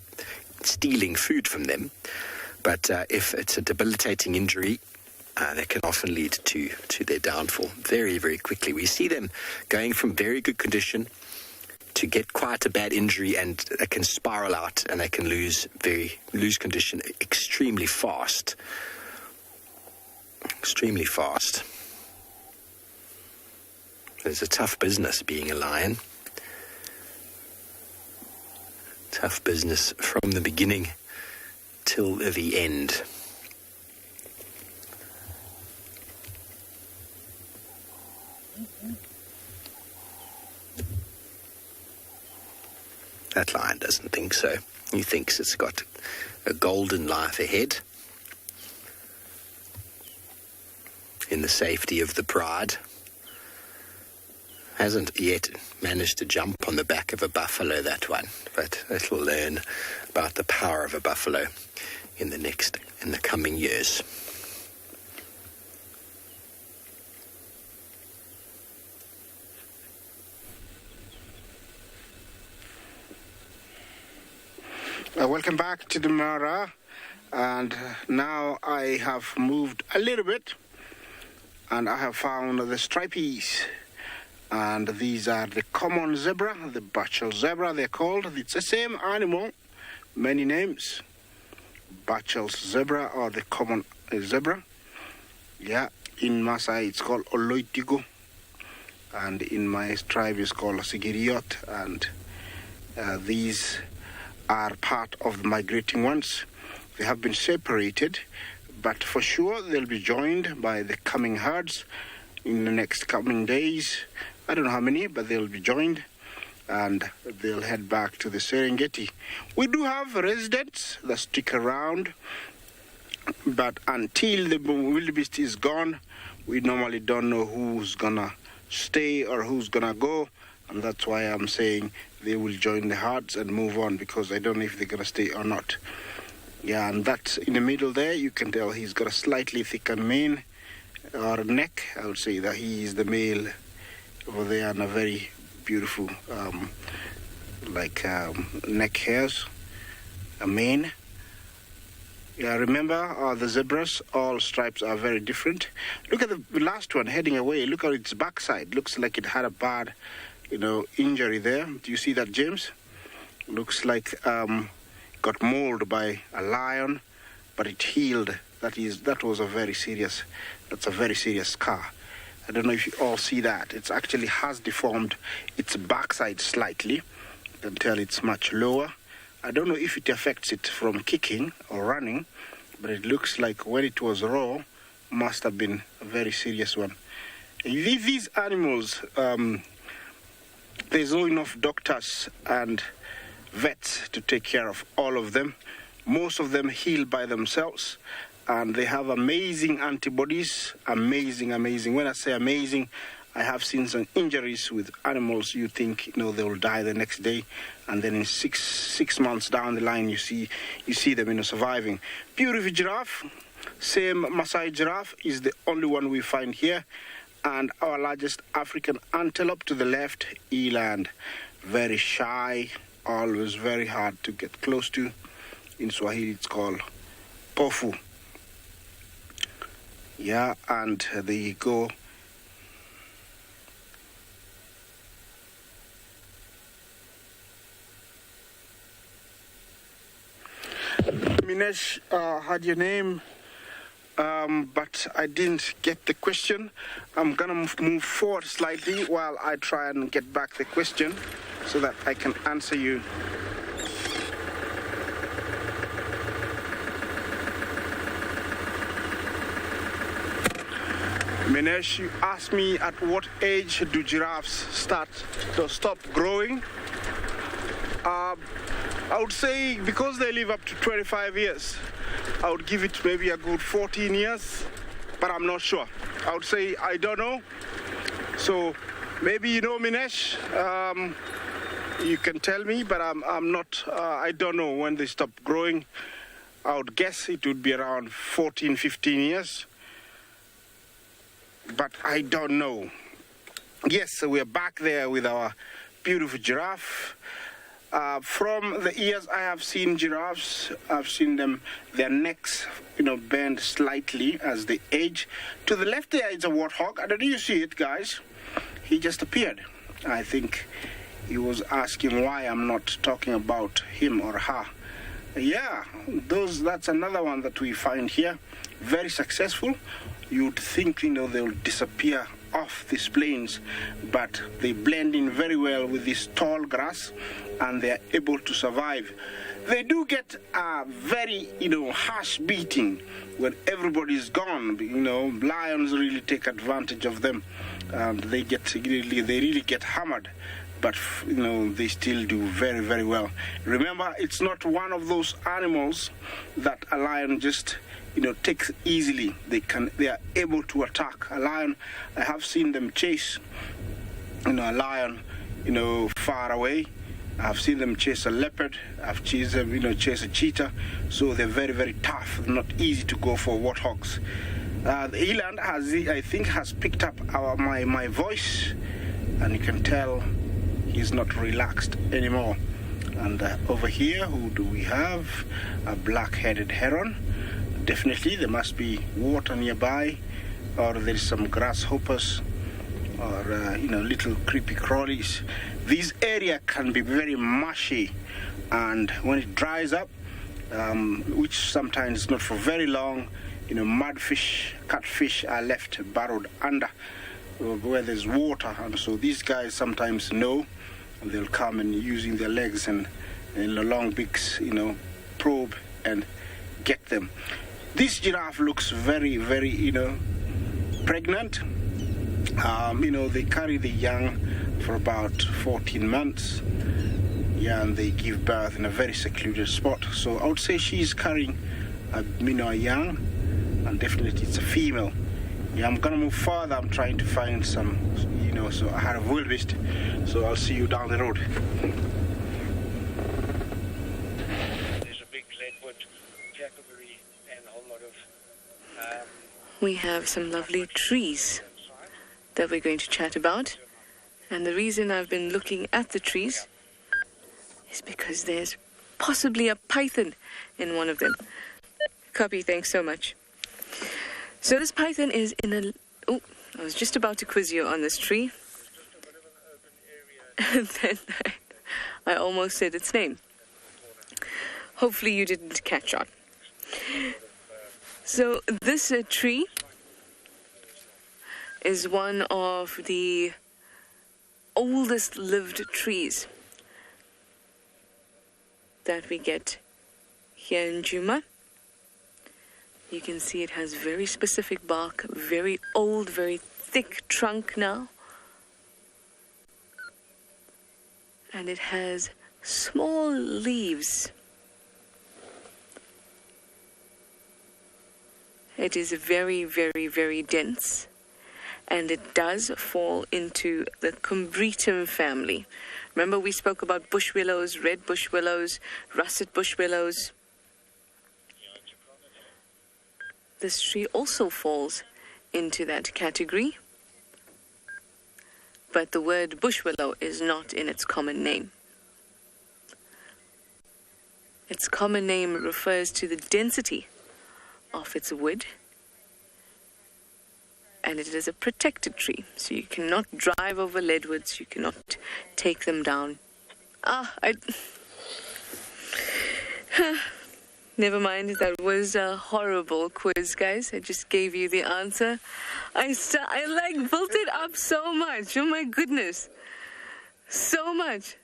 stealing food from them. But if it's a debilitating injury, that can often lead to their downfall very, very quickly. We see them going from very good condition to get quite a bad injury, and they can spiral out and they can lose condition extremely fast. Extremely fast. It's a tough business being a lion. Tough business from the beginning till the end. That lion doesn't think so. He thinks it's got a golden life ahead in the safety of the pride. Hasn't yet managed to jump on the back of a buffalo, that one, but it'll learn about the power of a buffalo in the coming years. Welcome back to the Mara, and now I have moved a little bit and I have found the stripies, and these are the common zebra, the Bachel zebra they're called. It's the same animal, many names. Bachel's zebra or the common zebra. Yeah, in MAASAI it's called Oloitigo, and in my tribe it's called Sigiriot, and these are part of the migrating ones. They have been separated, but for sure they'll be joined by the coming herds in the next coming days. I don't know how many, but they'll be joined, and they'll head back to the Serengeti. We do have residents that stick around, but until the wildebeest is gone, we normally don't know who's gonna stay or who's gonna go, and that's why I'm saying they will join the herds and move on, because I don't know if they're gonna stay or not. Yeah, and that in the middle there, you can tell he's got a slightly thicker mane or neck. I would say that he is the male over there, and a very beautiful neck hairs, a mane. Yeah, remember the zebras, all stripes are very different. Look at the last one heading away. Look at its backside. Looks like it had a bad, injury there. Do you see that, James? Looks like got mauled by a lion, but it healed. That was a very serious scar. I don't know if you all see that. It actually has deformed its backside slightly. You can tell it's much lower. I don't know if it affects it from kicking or running, but it looks like when it was raw, must have been a very serious one. These animals, there's not enough doctors and vets to take care of all of them. Most of them heal by themselves, and they have amazing antibodies. Amazing. When I say amazing, I have seen some injuries with animals. You think they will die the next day, and then in six months down the line, you see them surviving. Beautiful giraffe, same Maasai giraffe, is the only one we find here, and our largest African antelope to the left, eland, very shy, always very hard to get close to. In Swahili, it's called pofu. Yeah, and there you go. Minesh had your name, but I didn't get the question. I'm gonna move forward slightly while I try and get back the question so that I can answer you. Minesh, you asked me at what age do giraffes stop growing? I would say because they live up to 25 years, I would give it maybe a good 14 years, but I'm not sure. I would say I don't know. So maybe Minesh, you can tell me, but I'm not, I don't know when they stop growing. I would guess it would be around 14, 15 years. But I don't know. Yes, so we're back there with our beautiful giraffe. From the ears, I have seen giraffes. I've seen them, their necks, bend slightly as they age. To the left there is a warthog. I don't know if you see it, guys. He just appeared. I think he was asking why I'm not talking about him or her. Yeah, that's another one that we find here. Very successful. You'd think, they'll disappear off these plains, but they blend in very well with this tall grass, and they're able to survive. They do get a very, harsh beating when everybody's gone. Lions really take advantage of them, and they really get hammered. But, they still do very, very well. Remember, it's not one of those animals that a lion just takes easily. They are able to attack a lion. I have seen them chase a lion far away. I've seen them chase a leopard. I've seen them chase a cheetah. So they're very, very tough. Not easy to go for warthogs. The eland has picked up my voice, and you can tell he's not relaxed anymore. And over here, who do we have? A black-headed heron. Definitely there must be water nearby, or there's some grasshoppers, or little creepy crawlies. This area can be very marshy, and when it dries up, which sometimes is not for very long, mudfish, catfish are left burrowed under where there's water, and so these guys sometimes know, and they'll come and using their legs and long beaks, probe and get them. This giraffe looks very, very, pregnant. They carry the young for about 14 months. Yeah, and they give birth in a very secluded spot. So I would say she's carrying a young, and definitely it's a female. Yeah, I'm gonna move further. I'm trying to find some, so I had a wildebeest. So I'll see you down the road. There's a big redwood, jackberry, and a whole lot of... We have some lovely trees that we're going to chat about. And the reason I've been looking at the trees is because there's possibly a python in one of them. Copy, thanks so much. So this python is in a... Oh, I was just about to quiz you on this tree. And then I almost said its name. Hopefully you didn't catch on. So this tree is one of the oldest lived trees that we get here in Djuma. You can see it has very specific bark, very old, very thick trunk now. And it has small leaves. It is very, very, very dense. And it does fall into the Combretum family. Remember we spoke about bush willows, red bush willows, russet bush willows. This tree also falls into that category. But the word bush willow is not in its common name. Its common name refers to the density of its wood. And it is a protected tree, so you cannot drive over leadwoods, you cannot take them down. Never mind, that was a horrible quiz, guys. I just gave you the answer. I built it up so much. Oh my goodness. So much.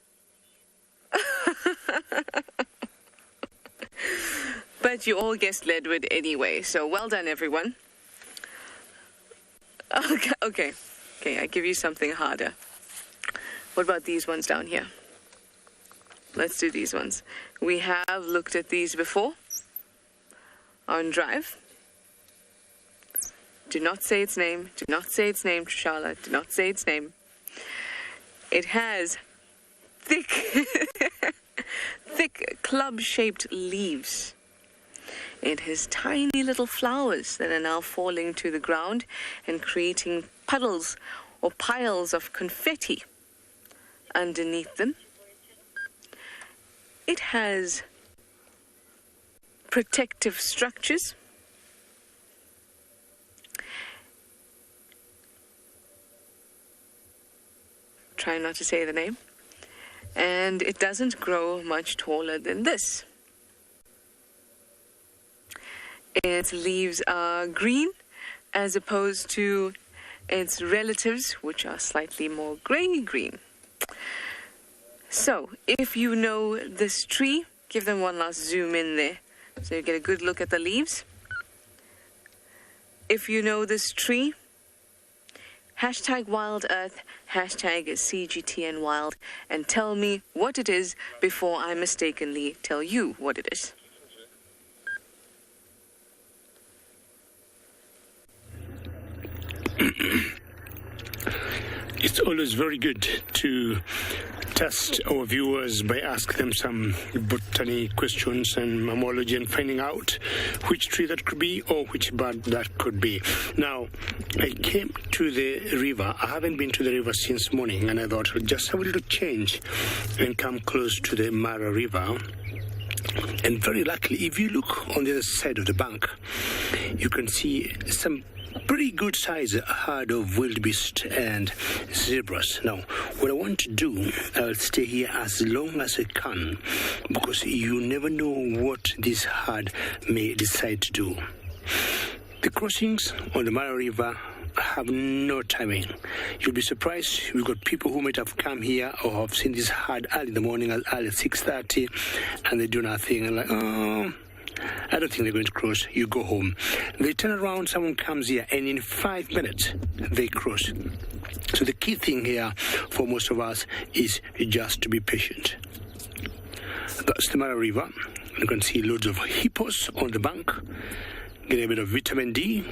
But you all guessed leadwood anyway, so well done, everyone. Okay, I give you something harder. What about these ones down here? Let's do these ones. We have looked at these before on Drive. Do not say its name. Do not say its name, Trishala. Do not say its name. It has thick, thick club-shaped leaves. It has tiny little flowers that are now falling to the ground and creating puddles or piles of confetti underneath them. It has protective structures. Try not to say the name. And it doesn't grow much taller than this. Its leaves are green as opposed to its relatives, which are slightly more grey-green. So, if you know this tree, give them one last zoom in there so you get a good look at the leaves. If you know this tree, hashtag Wild Earth, hashtag CGTN Wild, and tell me what it is before I mistakenly tell you what it is. It's always very good to test our viewers by asking them some botany questions and mammalogy and finding out which tree that could be or which bird that could be. Now, I came to the river. I haven't been to the river since morning, and I thought I'd just have a little change and come close to the Mara River. And very luckily, if you look on the other side of the bank, you can see some pretty good size herd of wildebeest and zebras. Now, what I want to do, I'll stay here as long as I can, because you never know what this herd may decide to do. The crossings on the Mara River have no timing. You'll be surprised. We've got people who might have come here or have seen this herd early in the morning, as early as 6:30, and they do nothing. And like, oh, I don't think they're going to cross. You go home. They turn around, someone comes here, and in 5 minutes, they cross. So the key thing here for most of us is just to be patient. That's the Mara River. You can see loads of hippos on the bank. Get a bit of vitamin D.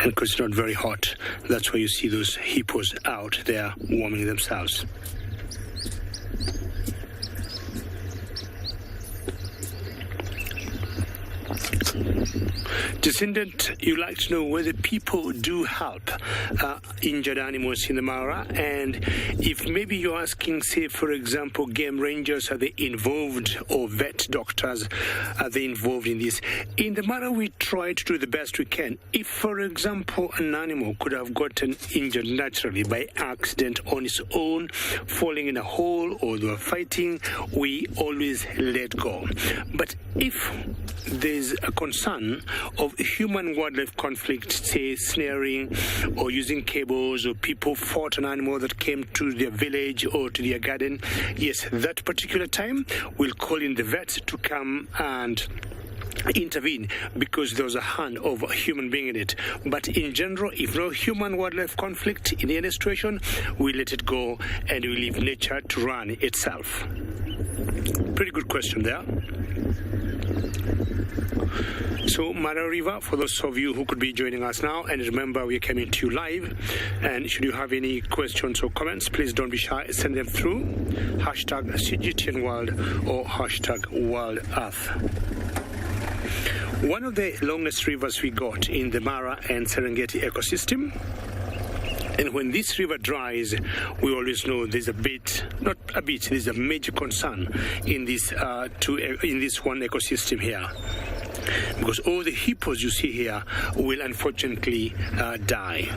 And because it's not very hot, that's why you see those hippos out there warming themselves. Descendant, you like to know whether people do help injured animals in the Mara, and if maybe you're asking, say, for example, game rangers, are they involved, or vet doctors, are they involved in this? In the Mara, we try to do the best we can. If, for example, an animal could have gotten injured naturally by accident on its own, falling in a hole, or they were fighting, we always let go. But if there's a concern of human-wildlife conflict, say snaring or using cables, or people fought an animal that came to their village or to their garden, yes, that particular time we'll call in the vets to come and intervene because there was a hand of a human being in it. But in general, if no human-wildlife conflict in any situation, we let it go and we leave nature to run itself. Pretty good question there. So, Mara River, for those of you who could be joining us now, and remember, we're coming to you live, and should you have any questions or comments, please don't be shy, send them through hashtag CGTNWorld or hashtag World Earth. One of the longest rivers we got in the Mara and Serengeti ecosystem. And when this river dries, we always know there's there's a major concern in this one ecosystem here. Because all the hippos you see here will unfortunately die.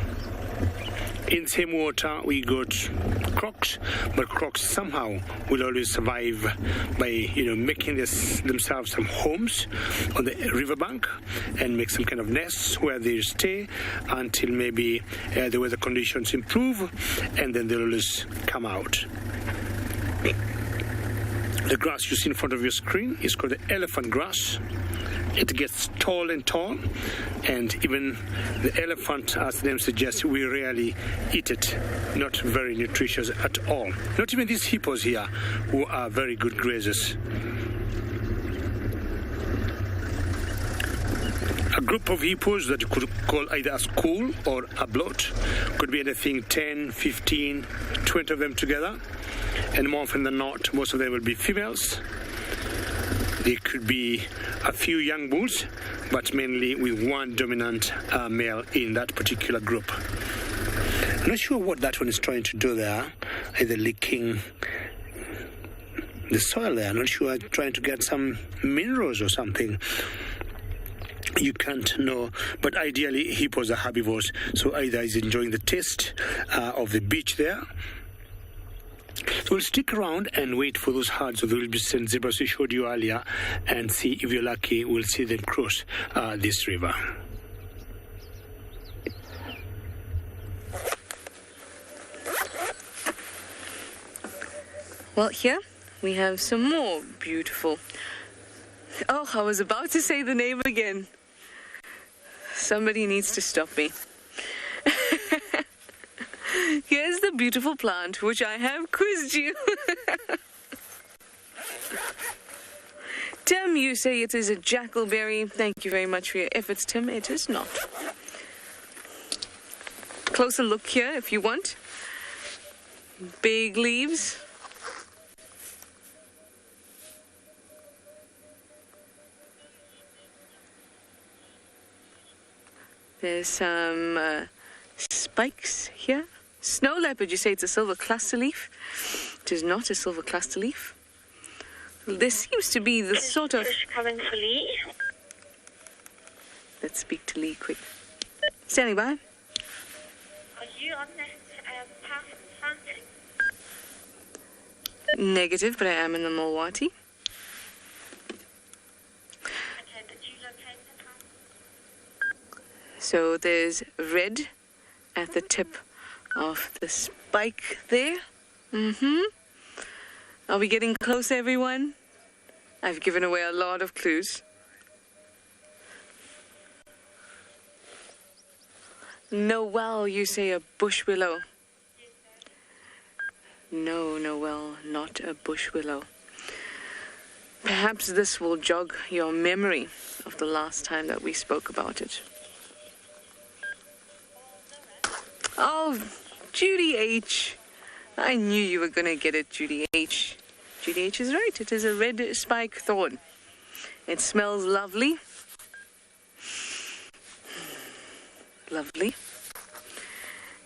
In the same water, we got crocs, but crocs somehow will always survive by, making themselves some homes on the riverbank and make some kind of nests where they stay until maybe the weather conditions improve, and then they'll always come out. The grass you see in front of your screen is called the elephant grass. It gets tall and tall, and even the elephant, as the name suggests, we rarely eat it. Not very nutritious at all. Not even these hippos here, who are very good grazers. A group of hippos that you could call either a school or a bloat. Could be anything 10, 15, 20 of them together. And more often than not, most of them will be females. There could be a few young bulls, but mainly with one dominant male in that particular group. I'm not sure what that one is trying to do there, either licking the soil there. I'm not sure, trying to get some minerals or something. You can't know, but ideally hippos are herbivores, so either he's enjoying the taste of the beach there. So we'll stick around and wait for those herds of the wildebeest zebras we showed you earlier, and see if you're lucky we'll see them cross this river. Well, here we have some more beautiful... Oh, I was about to say the name again. Somebody needs to stop me. Here's the beautiful plant which I have quizzed you. Tim, you say it is a jackalberry. Thank you very much for your efforts, Tim. It is not. Closer look here if you want. Big leaves. There's some spikes here. Snow leopard, you say it's a silver cluster leaf. It is not a silver cluster leaf. This seems to be the sort of... coming for Lee. Let's speak to Lee quick. Standing by. Are you on that path in front? Negative, but I am in the Mulwati. So there's red at the tip of the spike there. Are we getting close, everyone? I've given away a lot of clues. Noel, you say a bush willow. No, Noel, not a bush willow. Perhaps this will jog your memory of the last time that we spoke about it. Oh, Judy H. I knew you were going to get it, Judy H. Judy H is right. It is a red spike thorn. It smells lovely. Lovely.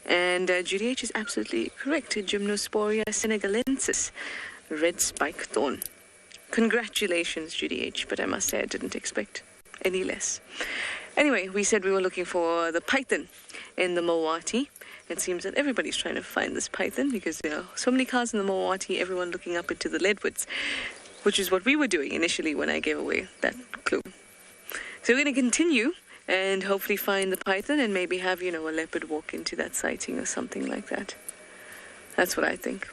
And Judy H is absolutely correct. Gymnosporia senegalensis, red spike thorn. Congratulations, Judy H, but I must say I didn't expect any less. Anyway, we said we were looking for the python in the Mawati. It seems that everybody's trying to find this python because there are so many cars in the Mawati, everyone looking up into the leadwoods, which is what we were doing initially when I gave away that clue. So we're going to continue and hopefully find the python and maybe have, a leopard walk into that sighting or something like that. That's what I think.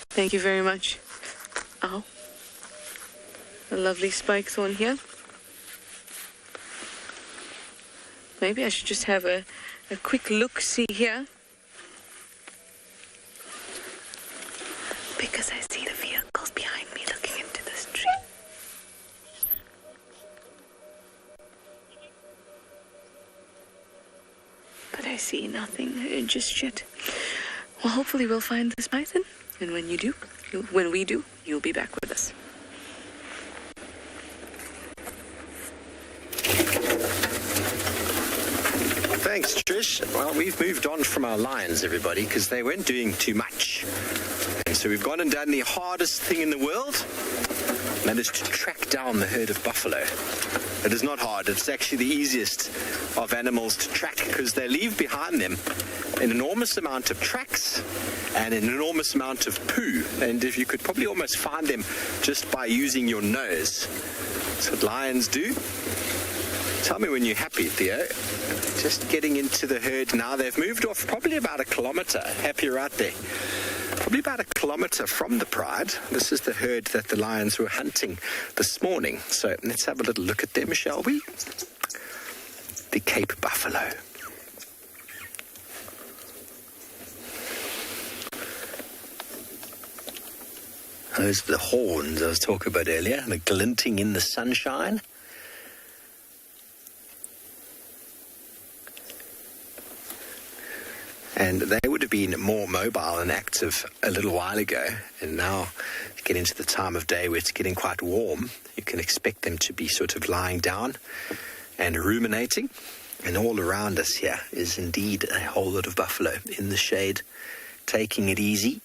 Thank you very much. Oh, a lovely spike thorn here. Maybe I should just have a quick look-see here. Because I see the vehicles behind me looking into this tree. But I see nothing just yet. Well, hopefully we'll find this python. And when we do, you'll be back with us. Thanks, Trish. Well, we've moved on from our lions, everybody, because they weren't doing too much. And so we've gone and done the hardest thing in the world, and that is to track down the herd of buffalo. It is not hard. It's actually the easiest of animals to track because they leave behind them an enormous amount of tracks and an enormous amount of poo. And if you could probably almost find them just by using your nose. That's what lions do. Tell me when you're happy, Theo. Just getting into the herd now. They've moved off probably about 1 kilometre. Happy right there. Probably about 1 kilometre from the Pride. This is the herd that the lions were hunting this morning. So let's have a little look at them, shall we? The Cape buffalo. Those are the horns I was talking about earlier, the glinting in the sunshine. And they would have been more mobile and active a little while ago. And now, get into the time of day where it's getting quite warm, you can expect them to be sort of lying down and ruminating. And all around us here is indeed a whole lot of buffalo in the shade, taking it easy.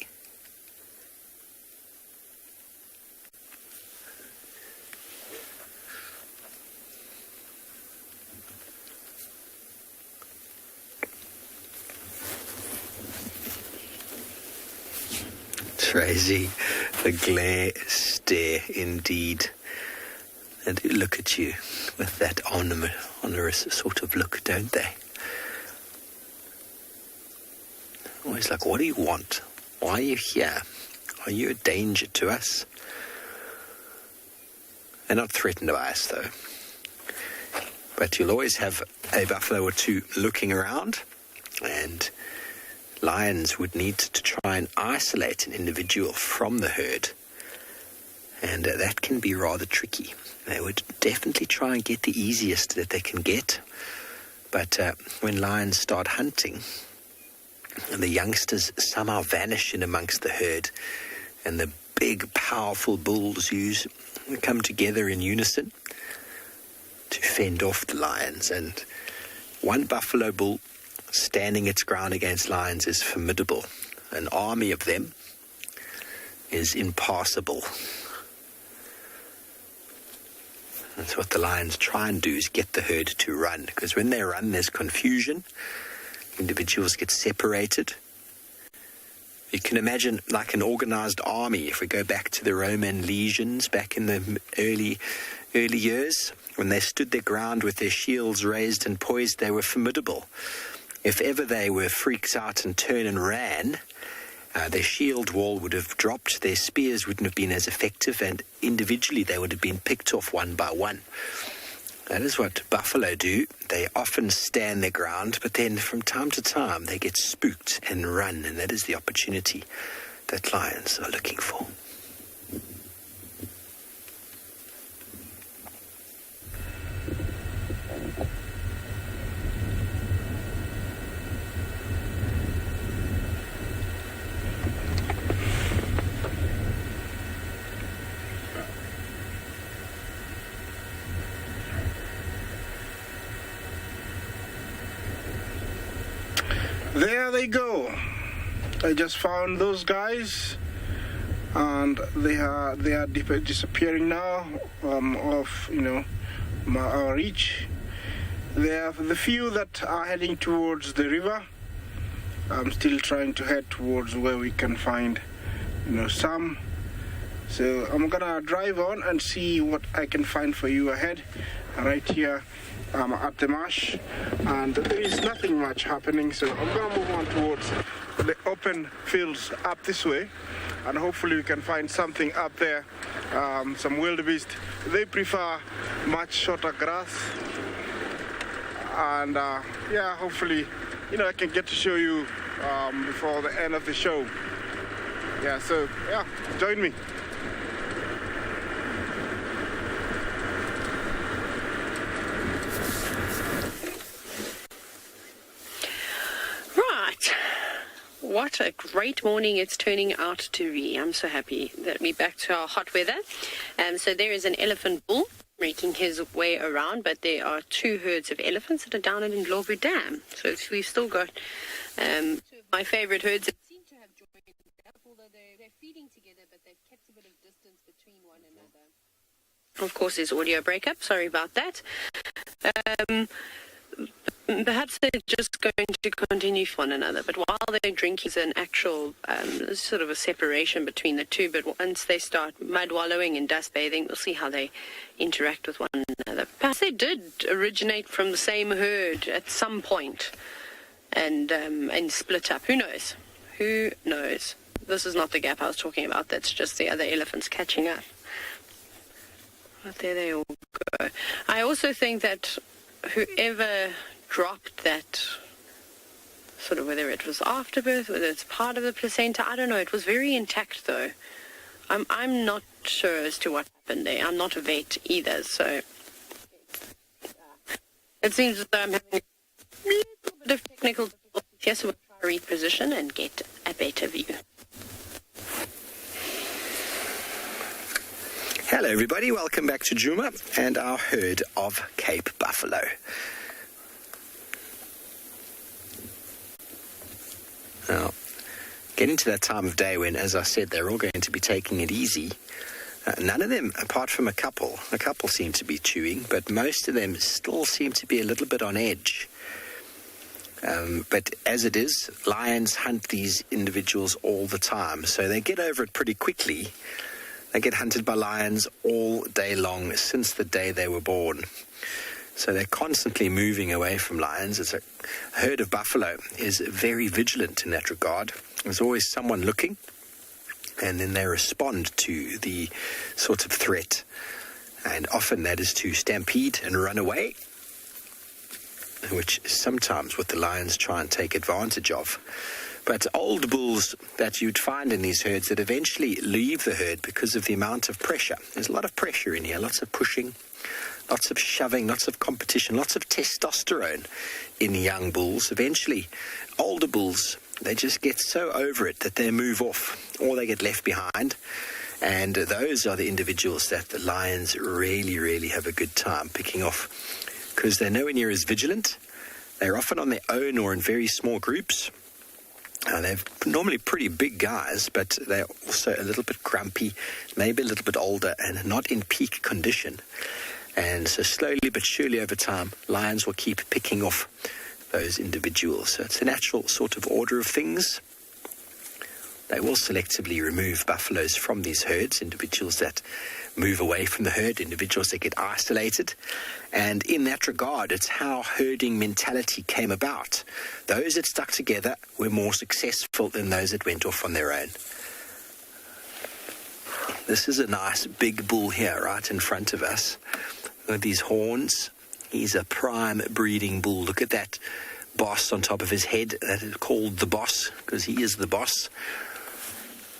Crazy, the glare, stare, indeed. They do look at you with that onerous sort of look, don't they? Always like, what do you want? Why are you here? Are you a danger to us? They're not threatened by us, though. But you'll always have a buffalo or two looking around, and lions would need to try and isolate an individual from the herd, and that can be rather tricky. They would definitely try and get the easiest that they can get, but when lions start hunting, the youngsters somehow vanish in amongst the herd, and the big, powerful bulls come together in unison to fend off the lions. And one buffalo bull standing its ground against lions is formidable. An army of them is impassable. That's what the lions try and do, is get the herd to run, because when they run there's confusion, individuals get separated. You can imagine like an organized army. If we go back to the Roman legions back in the early years, When they stood their ground with their shields raised and poised, they were formidable. If ever they were freaked out and turned and ran, their shield wall would have dropped, their spears wouldn't have been as effective, and individually they would have been picked off one by one. That is what buffalo do. They often stand their ground, but then from time to time they get spooked and run, and that is the opportunity that lions are looking for. There they go. I just found those guys, and they are disappearing now off our reach. They are the few that are heading towards the river. I'm still trying to head towards where we can find some. So I'm gonna drive on and see what I can find for you ahead. Right here at the marsh, and there is nothing much happening, so I'm gonna move on towards the open fields up this way, and hopefully we can find something up there, some wildebeest. They prefer much shorter grass, and hopefully I can get to show you before the end of the show. Join me. What a great morning it's turning out to be. I'm so happy that we're back to our hot weather. So there is an elephant bull making his way around, but there are two herds of elephants that are down at Ndlovu Dam. So we've still got two of my favorite herds that seem to have joined up, although they're feeding together, but they've kept a bit of distance between one another. Of course, there's audio breakup. Sorry about that. Perhaps they're just going to continue for one another, but while they're drinking, there's an actual sort of a separation between the two. But once they start mud wallowing and dust bathing, we'll see how they interact with one another. Perhaps they did originate from the same herd at some point and split up. Who knows? Who knows? This is not the gap I was talking about. That's just the other elephants catching up. But there they all go. I also think that whoever dropped that, sort of whether it was afterbirth, whether it's part of the placenta, I don't know. It was very intact though. I'm not sure as to what happened there. I'm not a vet either, so it seems as though I'm having a little bit of technical difficulties here, so we'll try to reposition and get a better view. Hello everybody, welcome back to Djuma and our herd of Cape buffalo. Now, getting to that time of day when, as I said, they're all going to be taking it easy. None of them, apart from a couple seem to be chewing, but most of them still seem to be a little bit on edge. But as it is, lions hunt these individuals all the time, so they get over it pretty quickly. They get hunted by lions all day long since the day they were born. So they're constantly moving away from lions. It's a herd of buffalo is very vigilant in that regard. There's always someone looking, and then they respond to the sort of threat. And often that is to stampede and run away, which is sometimes what the lions try and take advantage of. But old bulls that you'd find in these herds that eventually leave the herd because of the amount of pressure. There's a lot of pressure in here, lots of pushing, lots of shoving, lots of competition, lots of testosterone in young bulls. Eventually, older bulls, they just get so over it that they move off or they get left behind. And those are the individuals that the lions really, really have a good time picking off because they're nowhere near as vigilant. They're often on their own or in very small groups. They're normally pretty big guys, but they're also a little bit grumpy, maybe a little bit older, and not in peak condition. And so slowly but surely over time, lions will keep picking off those individuals. So it's a natural sort of order of things. They will selectively remove buffaloes from these herds, individuals that move away from the herd, individuals that get isolated. And in that regard, it's how herding mentality came about. Those that stuck together were more successful than those that went off on their own. This is a nice big bull here right in front of us with these horns. He's a prime breeding bull. Look at that boss on top of his head. That is called the boss because he is the boss.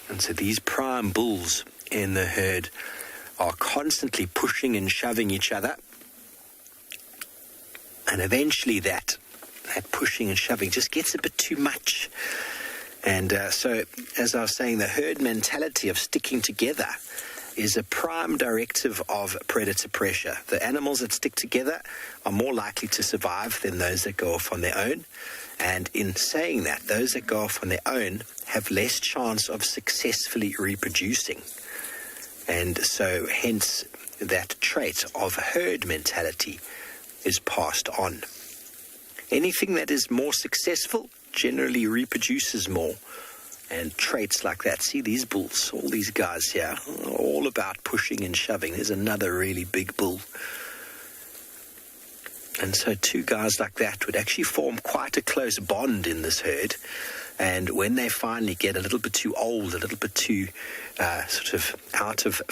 And so these prime bulls in the herd are constantly pushing and shoving each other. And eventually that pushing and shoving just gets a bit too much. And so, as I was saying, the herd mentality of sticking together is a prime directive of predator pressure. The animals that stick together are more likely to survive than those that go off on their own. And in saying that, those that go off on their own have less chance of successfully reproducing. And so, hence, that trait of herd mentality is passed on. Anything that is more successful generally reproduces more. And traits like that. See these bulls, all these guys here, all about pushing and shoving. There's another really big bull. And so two guys like that would actually form quite a close bond in this herd. And when they finally get a little bit too old, a little bit too sort of out of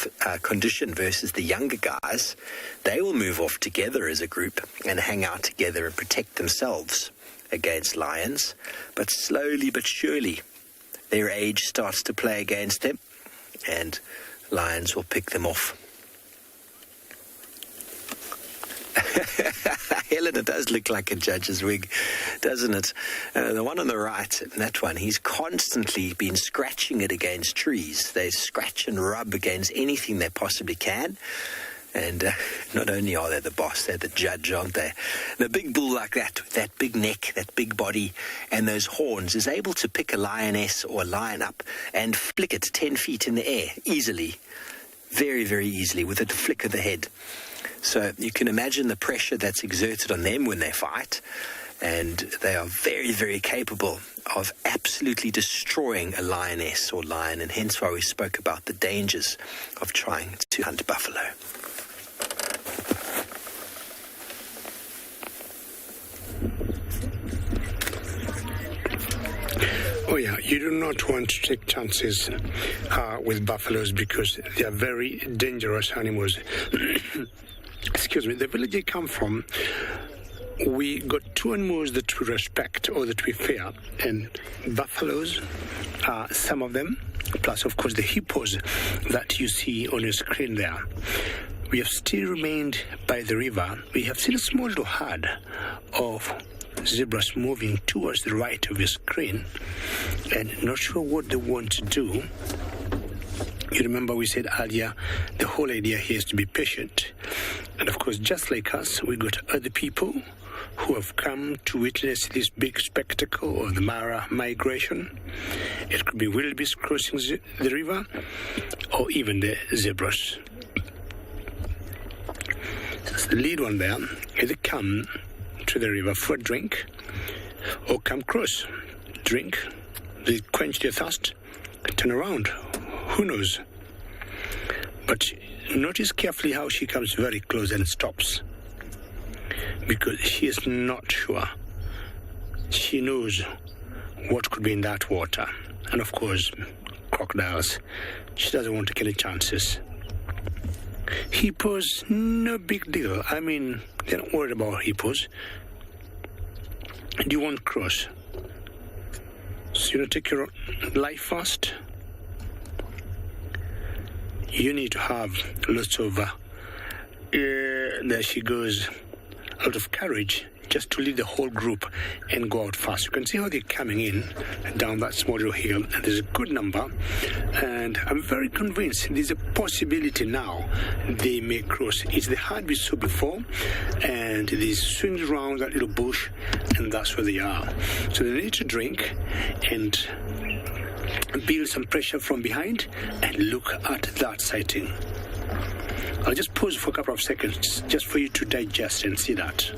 condition versus the younger guys, they will move off together as a group and hang out together and protect themselves against lions. But slowly but surely, their age starts to play against them, and lions will pick them off. Helen, it does look like a judge's wig, doesn't it? The one on the right, that one, he's constantly been scratching it against trees. They scratch and rub against anything they possibly can. And not only are they the boss, they're the judge, aren't they? And a big bull like that, with that big neck, that big body, and those horns, is able to pick a lioness or a lion up and flick it 10 feet in the air easily. Very, very easily, with a flick of the head. So you can imagine the pressure that's exerted on them when they fight. And they are very, very capable of absolutely destroying a lioness or lion. And hence why we spoke about the dangers of trying to hunt buffalo. Oh yeah, you do not want to take chances with buffaloes because they are very dangerous animals. Excuse me, the village I come from, we got two animals that we respect or that we fear, and buffaloes are some of them, plus of course the hippos that you see on your screen there. We have still remained by the river. We have seen a small little herd of zebras moving towards the right of your screen, and not sure what they want to do. You remember we said earlier, the whole idea here is to be patient. And of course, just like us, we got other people who have come to witness this big spectacle of the Mara migration. It could be wildebeest crossing the river, or even the zebras. That's the lead one there. Either come to the river for a drink, or come cross, drink, they quench their thirst, turn around. Who knows? But notice carefully how she comes very close and stops. Because she is not sure. She knows what could be in that water. And of course, crocodiles. She doesn't want to take any chances. Hippos, no big deal. I mean, they're not worried about hippos. Do you want cross? So you want to take your life first? You need to have lots of, there she goes, a lot of courage just to lead the whole group and go out fast. You can see how they're coming in down that small little hill, and there's a good number. And I'm very convinced there's a possibility now they may cross. It's the herd we saw before, and they swing around that little bush, and that's where they are. So they need to drink and build some pressure from behind and look at that sighting. I'll just pause for a couple of seconds just for you to digest and see that.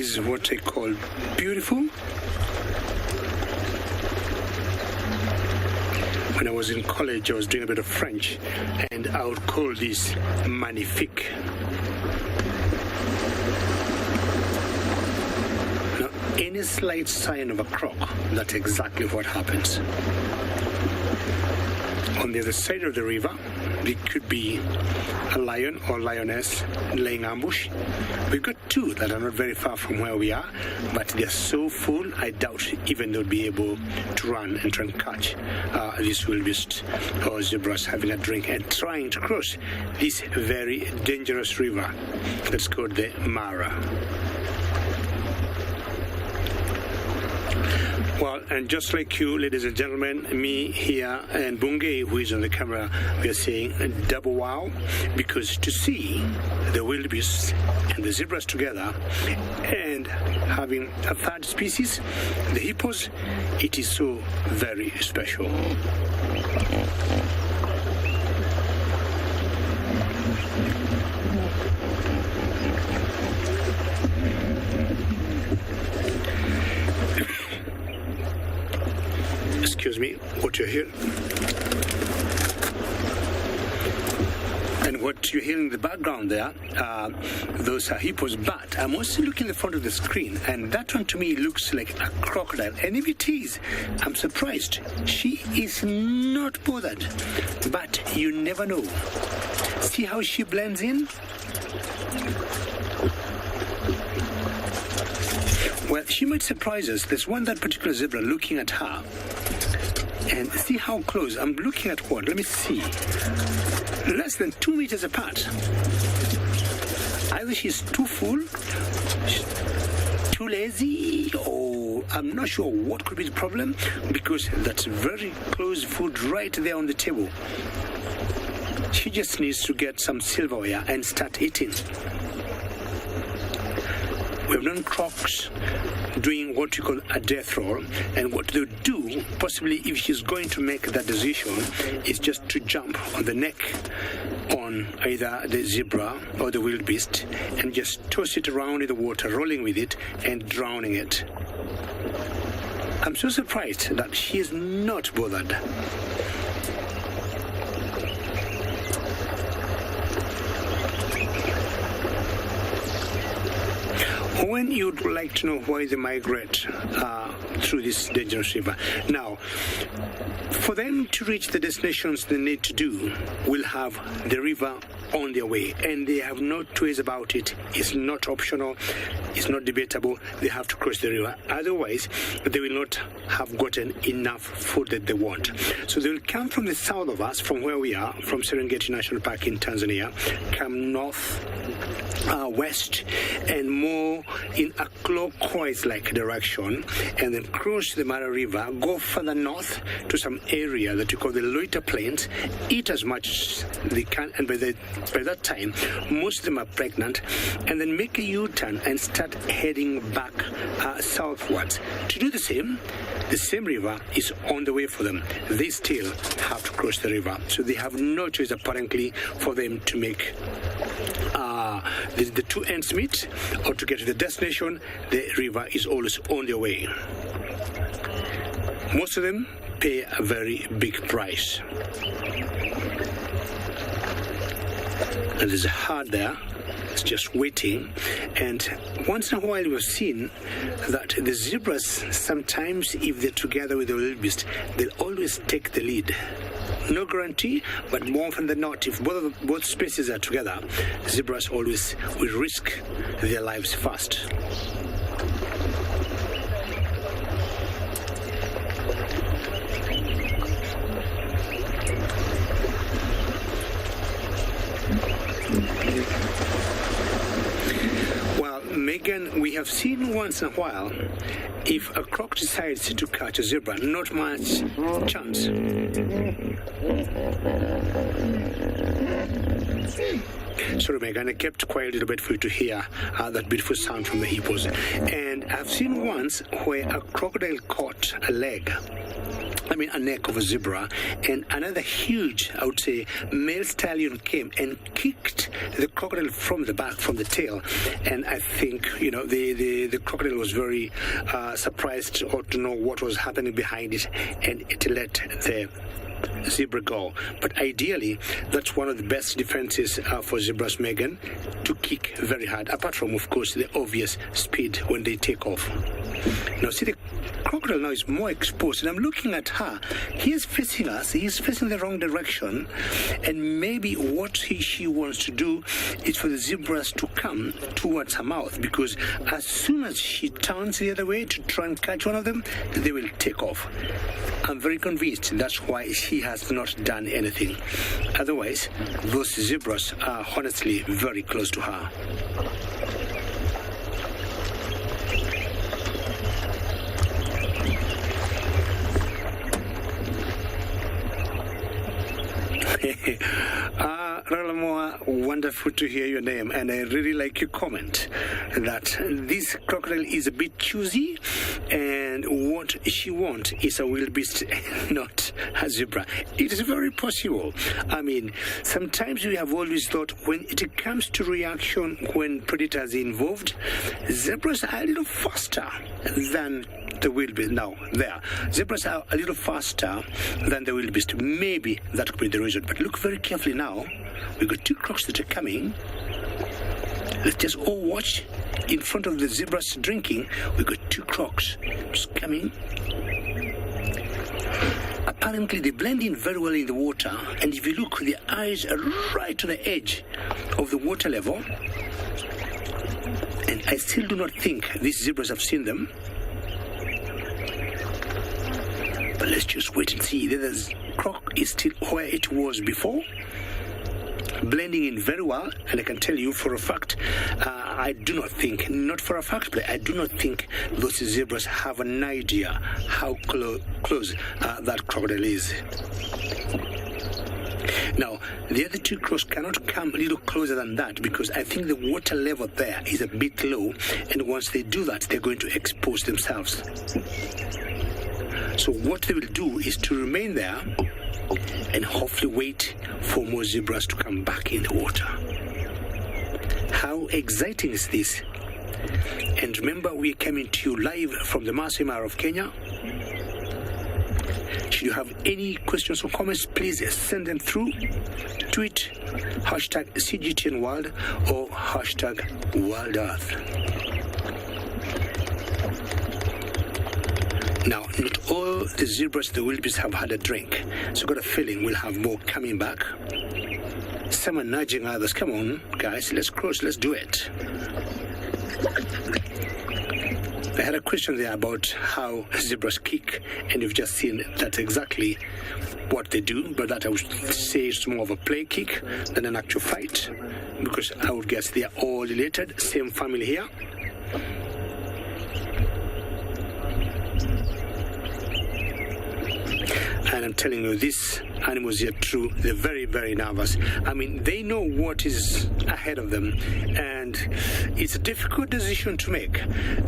is what I call beautiful. When I was in college, I was doing a bit of French, and I would call this magnifique. Now, any slight sign of a croc, that's exactly what happens. On the other side of the river, there could be a lion or lioness laying ambush. We've got two that are not very far from where we are, but they're so full, I doubt even they'll be able to run and try and catch this wildebeest or zebras having a drink and trying to cross this very dangerous river that's called the Mara. Well, and just like you, ladies and gentlemen, me here and Bungay, who is on the camera, we are saying double wow, because to see the wildebeest and the zebras together and having a third species, the hippos, it is so very special. Excuse me, what you're hearing. And what you're hearing in the background there, those are hippos, but I'm also looking at the front of the screen, and that one to me looks like a crocodile. And if it is, I'm surprised. She is not bothered, but you never know. See how she blends in? Well, she might surprise us. There's that particular zebra looking at her. And see how close. I'm looking at what? Let me see. Less than 2 meters apart. Either she's too full, too lazy, or I'm not sure what could be the problem, because that's very close food right there on the table. She just needs to get some silverware and start eating. We've known crocs doing what you call a death roll, and what they'll do, possibly if she's going to make that decision, is just to jump on the neck on either the zebra or the wildebeest and just toss it around in the water, rolling with it and drowning it. I'm so surprised that she is not bothered. When you'd like to know why they migrate through this dangerous river. Now, for them to reach the destinations they need to do, will have the river on their way, and they have no two ways about it. It's not optional, it's not debatable. They have to cross the river. Otherwise, they will not have gotten enough food that they want. So they will come from the south of us, from where we are, from Serengeti National Park in Tanzania, come north, west, and more in a clockwise-like direction, and then cross the Mara River, go further north to some area that we call the Loiter Plains, eat as much as they can, and by that time, most of them are pregnant, and then make a U-turn and start heading back southwards. To do the same river is on the way for them. They still have to cross the river, so they have no choice, apparently, for them to make the two ends meet, or to get to the destination. The river is always on their way. Most of them pay a very big price. And there's a herd there. It's just waiting. And once in a while we've seen that the zebras, sometimes if they're together with the wildebeest, they'll always take the lead. No guarantee, but more often than not, if both species are together, zebras always will risk their lives first. Well, Megan, we have seen once in a while, if a croc decides to catch a zebra, not much chance. Sorry, Megan, I kept quiet a little bit for you to hear that beautiful sound from the hippos. And I've seen once where a crocodile caught a neck of a zebra, and another huge, I would say, male stallion came and kicked the crocodile from the back, from the tail. And I think, the crocodile was very surprised or to know what was happening behind it, and it let the zebra go. But ideally, that's one of the best defenses for zebras, Megan, to kick very hard, apart from, of course, the obvious speed when they take off. Now, see, the crocodile now is more exposed, and I'm looking at her. He is facing us. He's facing the wrong direction, and maybe what she wants to do is for the zebras to come towards her mouth, because as soon as she turns the other way to try and catch one of them, they will take off. I'm very convinced that's why she has not done anything. Otherwise, those zebras are honestly very close to her. Ralamoa, wonderful to hear your name, and I really like your comment that this crocodile is a bit choosy, and what she wants is a wildebeest, not a zebra. It is very possible. I mean, sometimes we have always thought when it comes to reaction when predators are involved, zebras are a little faster than the wildebeest. Now, zebras are a little faster than the wildebeest. Maybe that could be the reason. But look very carefully now. We've got two crocs that are coming. Let's just all watch. In front of the zebras drinking, we've got two crocs just coming. Apparently, they blend in very well in the water. And if you look, their eyes are right to the edge of the water level. And I still do not think these zebras have seen them. But let's just wait and see. The croc is still where it was before, blending in very well. And I can tell you for a fact, I do not think, not for a fact, but I do not think those zebras have an idea how close that crocodile is. Now, the other two crocs cannot come a little closer than that, because I think the water level there is a bit low, and once they do that, they're going to expose themselves. So what they will do is to remain there and hopefully wait for more zebras to come back in the water. How exciting is this? And remember, we are coming to you live from the MAASAI Mara of Kenya. Should you have any questions or comments, please send them through. Tweet #CGTNWorld or #WorldEarth. Now, not all the zebras, the wildebeest have had a drink, so I've got a feeling we'll have more coming back. Some are nudging others. Come on, guys, let's cross, let's do it. I had a question there about how zebras kick, and you've just seen that's exactly what they do, but that I would say is more of a play kick than an actual fight, because I would guess they are all related, same family here. And I'm telling you, these animals here, true, they're very, very nervous. I mean, they know what is ahead of them, and it's a difficult decision to make.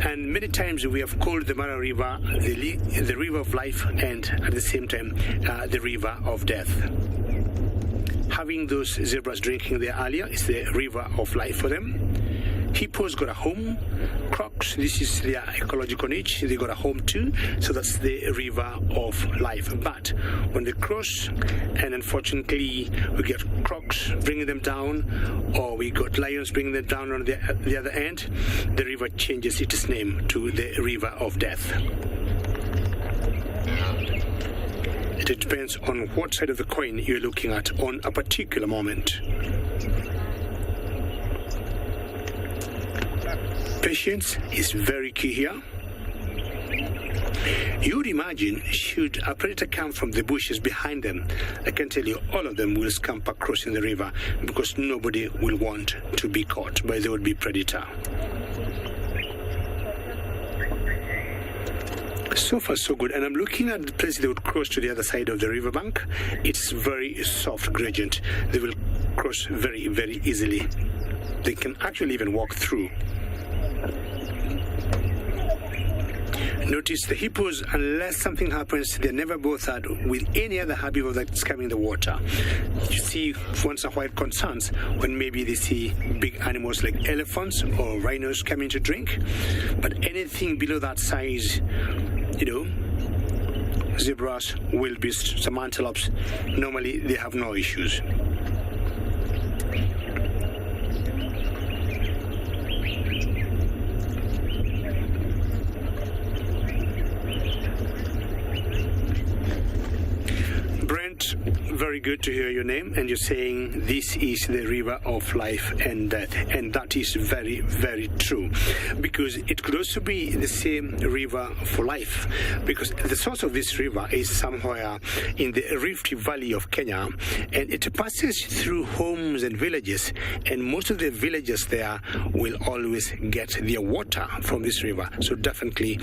And many times we have called the Mara River the river of life, and at the same time, the river of death. Having those zebras drinking there earlier is the river of life for them. Hippos got a home. Crocs, this is their ecological niche. They got a home too. So that's the river of life. But when they cross, and unfortunately we get crocs bringing them down, or we got lions bringing them down on the other end, the river changes its name to the river of death. It depends on what side of the coin you're looking at on a particular moment. Patience is very key here. You would imagine, should a predator come from the bushes behind them, I can tell you all of them will scamper crossing the river, because nobody will want to be caught by the would-be predator. So far, so good. And I'm looking at the place they would cross to the other side of the riverbank. It's very soft gradient. They will cross very, very easily. They can actually even walk through. Notice the hippos, unless something happens, they're never bothered with any other herbivore that's coming in the water. You see once in a while concerns when maybe they see big animals like elephants or rhinos coming to drink, but anything below that size, zebras, wildebeest, some antelopes, normally they have no issues. Very good to hear your name, and you're saying this is the river of life and death, and that is very, very true, because it could also be the same river for life, because the source of this river is somewhere in the Rift Valley of Kenya, and it passes through homes and villages, and most of the villages there will always get their water from this river. So definitely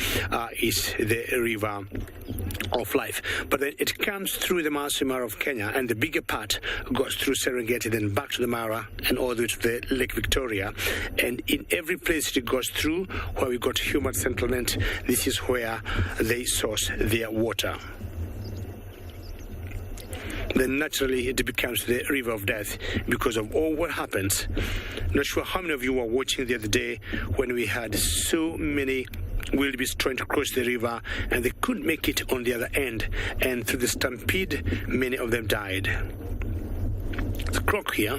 is the river of life. But then it comes through the MAASAI Mara of Kenya, and the bigger part goes through Serengeti, then back to the Mara and all the way to the Lake Victoria. And in every place it goes through where we got human settlement, this is where they source their water. Then naturally it becomes the river of death because of all what happens. Not sure how many of you were watching the other day when we had so many wildebeest trying to cross the river and they couldn't make it on the other end, and through the stampede many of them died. The clock here,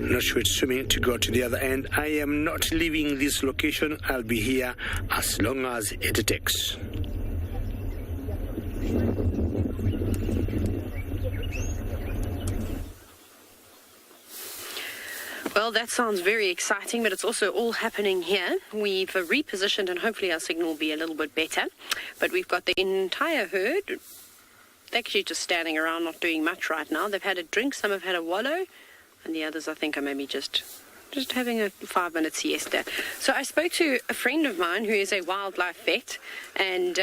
not sure it's swimming to go to the other end. I am not leaving this location. I'll be here as long as it takes. Well, that sounds very exciting, but it's also all happening here. We've repositioned and hopefully our signal will be a little bit better. But we've got the entire herd. They're actually just standing around not doing much right now. They've had a drink, some have had a wallow, and the others I think are maybe just having a 5-minute siesta. So I spoke to a friend of mine who is a wildlife vet and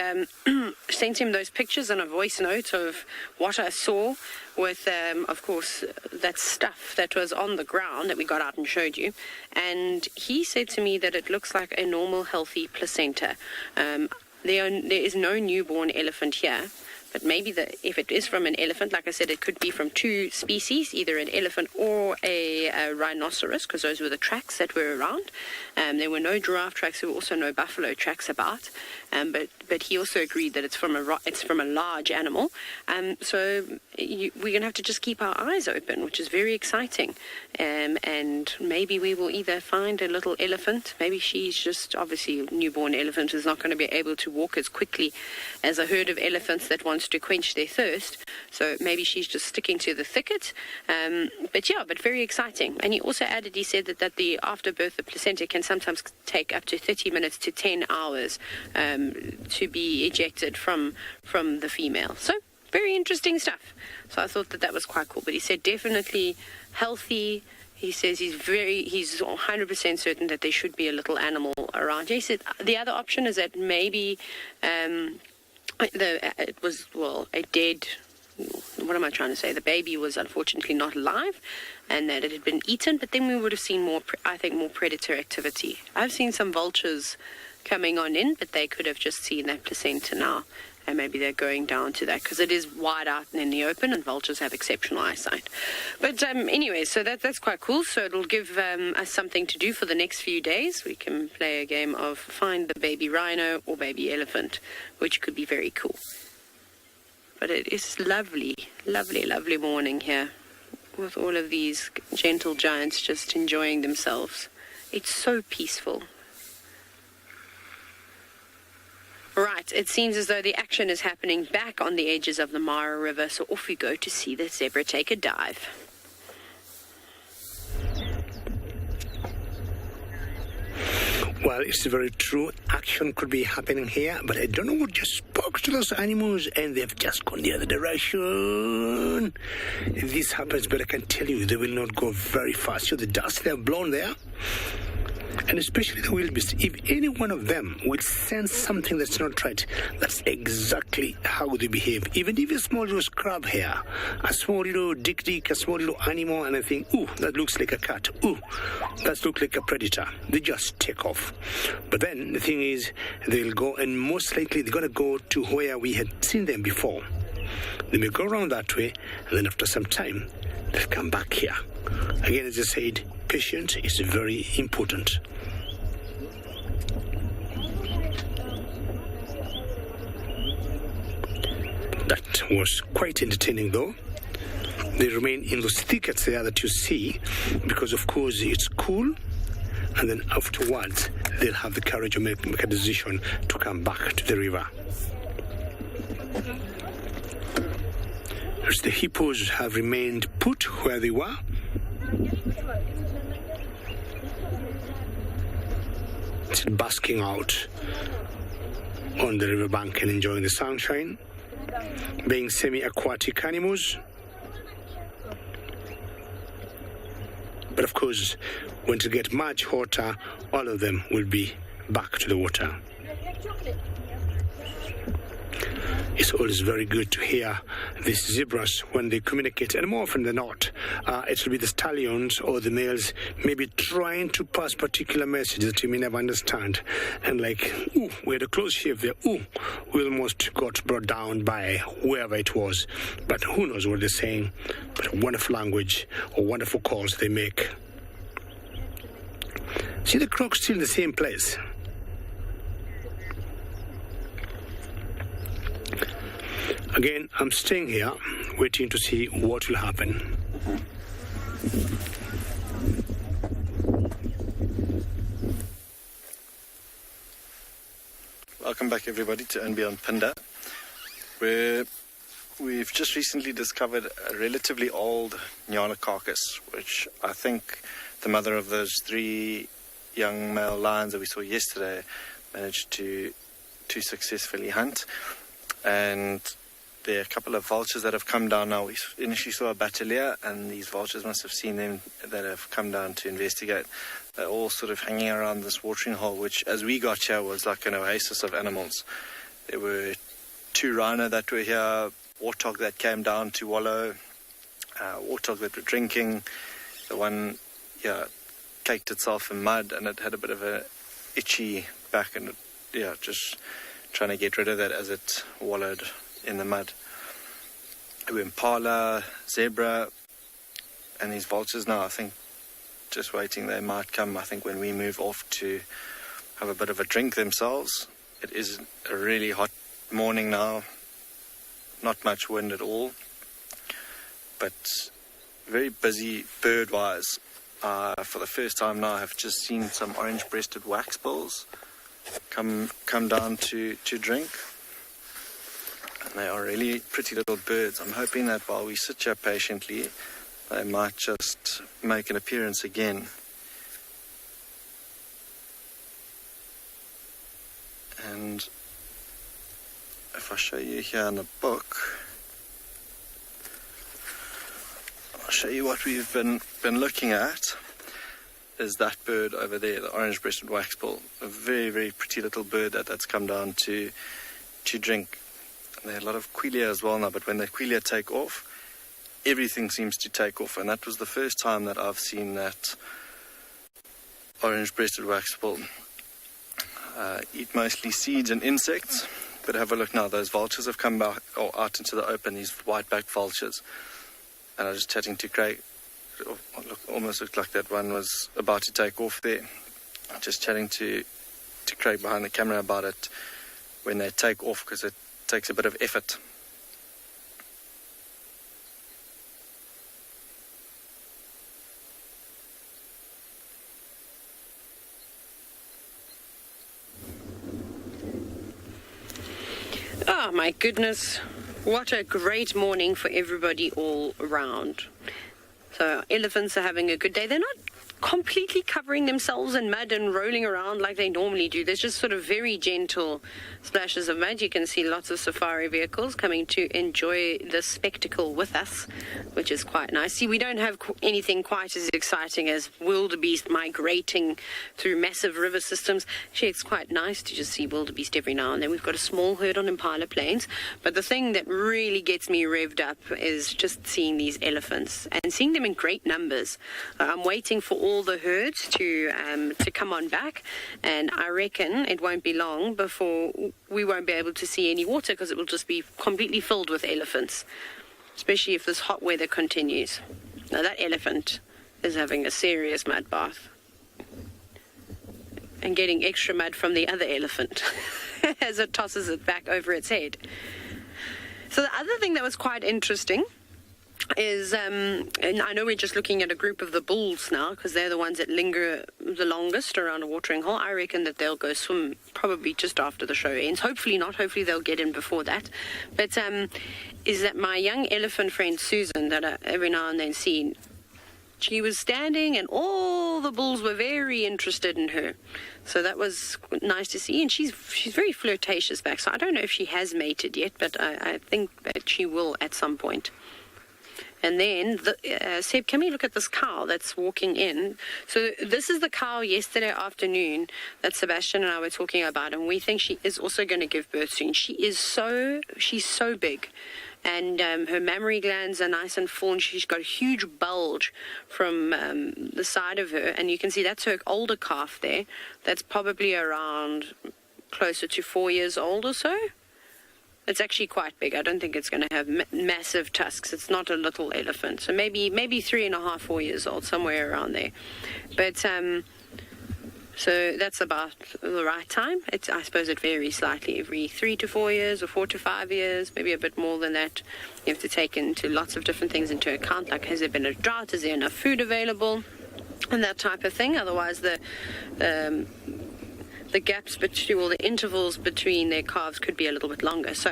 sent him those pictures and a voice note of what I saw with, of course, that stuff that was on the ground that we got out and showed you. And he said to me that it looks like a normal, healthy placenta. There is no newborn elephant here. But maybe if it is from an elephant, like I said, it could be from two species, either an elephant or a rhinoceros, because those were the tracks that were around. There were no giraffe tracks. There were also no buffalo tracks about. But he also agreed that it's from a large animal. So we're going to have to just keep our eyes open, which is very exciting. And maybe we will either find a little elephant. Maybe she's just, obviously, a newborn elephant is not going to be able to walk as quickly as a herd of elephants that wants to quench their thirst. So maybe she's just sticking to the thicket. But very exciting. And he also added, he said that the afterbirth, the placenta can sometimes take up to 30 minutes to 10 hours to be ejected from the female. So very interesting stuff. So I thought that was quite cool. But he said definitely healthy. He says he's 100% certain that there should be a little animal around here. He said the other option is that maybe it was a dead. What am I trying to say? The baby was unfortunately not alive, and that it had been eaten. But then we would have seen more predator activity. I've seen some vultures coming on in, but they could have just seen that placenta now, and maybe they're going down to that because it is wide out and in the open, and vultures have exceptional eyesight. But anyway, so that's quite cool. So it'll give us something to do for the next few days. We can play a game of find the baby rhino or baby elephant, which could be very cool. But it is lovely, lovely, lovely morning here with all of these gentle giants just enjoying themselves. It's so peaceful. Right, it seems as though the action is happening back on the edges of the Mara River, so off we go to see the zebra take a dive. Well, it's very true. Action could be happening here, but I don't know what just spoke to those animals and they've just gone the other direction. If this happens, but I can tell you they will not go very fast. So the dust they have blown there, And especially the wildebeest, if any one of them will sense something that's not right, that's exactly how they behave. Even if a small little scrub hair, a small little dick, a small little animal, and I think, ooh, that looks like a cat. Ooh, that looks like a predator. They just take off. But then the thing is, they'll go, and most likely they're going to go to where we had seen them before. They may go around that way, and then after some time, they'll come back here. Again, as I said, patience is very important. That was quite entertaining, though. They remain in those thickets there that you see, because of course it's cool, and then afterwards they'll have the courage to make a decision to come back to the river. As the hippos have remained put where they were, basking out on the riverbank and enjoying the sunshine, being semi-aquatic animals. But of course, when it gets much hotter, all of them will be back to the water. It's always very good to hear these zebras when they communicate, and more often than not, it will be the stallions or the males maybe trying to pass particular messages that you may never understand. And like, ooh, we had a close shave there, ooh, we almost got brought down by whoever it was. But who knows what they're saying, but wonderful language or wonderful calls they make. See the crocs still in the same place. Again, I'm staying here, waiting to see what will happen. Welcome back, everybody, to And Beyond PHINDA, where we've just recently discovered a relatively old Nyala carcass, which I think the mother of those 3 young male lions that we saw yesterday managed to successfully hunt. And there are a couple of vultures that have come down now. We initially saw a battalier, and these vultures must have seen them that have come down to investigate. They're all sort of hanging around this watering hole, which as we got here was like an oasis of animals. There were 2 rhino that were here, warthog that came down to wallow, warthog that were drinking. The one, caked itself in mud, and it had a bit of a itchy back, and just trying to get rid of that as it wallowed in the mud. Impala, zebra, and these vultures now, I think, just waiting. They might come, I think, when we move off to have a bit of a drink themselves. It is a really hot morning now, not much wind at all, but very busy bird-wise. For the first time now, I've just seen some orange-breasted waxbills come down to drink, and they are really pretty little birds. I'm hoping that while we sit here patiently, they might just make an appearance again. And if I show you here in the book, I'll show you what we've been looking at. Is that bird over there, the orange-breasted waxbill, a very, very pretty little bird that's come down to drink. And there are a lot of quelea as well now, but when the quelea take off, everything seems to take off, and that was the first time that I've seen that orange-breasted waxbill eat mostly seeds and insects. But have a look now, those vultures have come back, or out into the open, these white-backed vultures. And I was just chatting to Craig. Almost looked like that one was about to take off there. Just chatting to Craig behind the camera about it when they take off, because it takes a bit of effort. Oh my goodness, what a great morning for everybody all around. So elephants are having a good day. They're not completely covering themselves in mud and rolling around like they normally do. There's just sort of very gentle splashes of mud. You can see lots of safari vehicles coming to enjoy the spectacle with us, which is quite nice. See, we don't have anything quite as exciting as wildebeest migrating through massive river systems. Actually, it's quite nice to just see wildebeest every now and then. We've got a small herd on Impala Plains, but the thing that really gets me revved up is just seeing these elephants and seeing them in great numbers. I'm waiting for all the herds to come on back, and I reckon it won't be long before we won't be able to see any water, because it will just be completely filled with elephants, especially if this hot weather continues. Now that elephant is having a serious mud bath and getting extra mud from the other elephant as it tosses it back over its head. So the other thing that was quite interesting is, and I know we're just looking at a group of the bulls now, because they're the ones that linger the longest around a watering hole. I reckon that they'll go swim probably just after the show ends. Hopefully not. Hopefully they'll get in before that. But is that my young elephant friend Susan, that I every now and then see, she was standing and all the bulls were very interested in her. So that was nice to see. And she's very flirtatious back. So I don't know if she has mated yet, but I think that she will at some point. And then, Seb, can we look at this cow that's walking in? So this is the cow yesterday afternoon that Sebastian and I were talking about, and we think she is also going to give birth soon. She's so big, and her mammary glands are nice and full, and she's got a huge bulge from the side of her, and you can see that's her older calf there. That's probably around closer to 4 years old or so. It's actually quite big. I don't think it's going to have massive tusks. It's not a little elephant. So maybe 3.5, 4 years old, somewhere around there. But so that's about the right time. I suppose it varies slightly every 3 to 4 years or 4 to 5 years, maybe a bit more than that. You have to take into lots of different things into account, like has there been a drought, is there enough food available, and that type of thing. Otherwise, the gaps between, or the intervals between their calves could be a little bit longer. So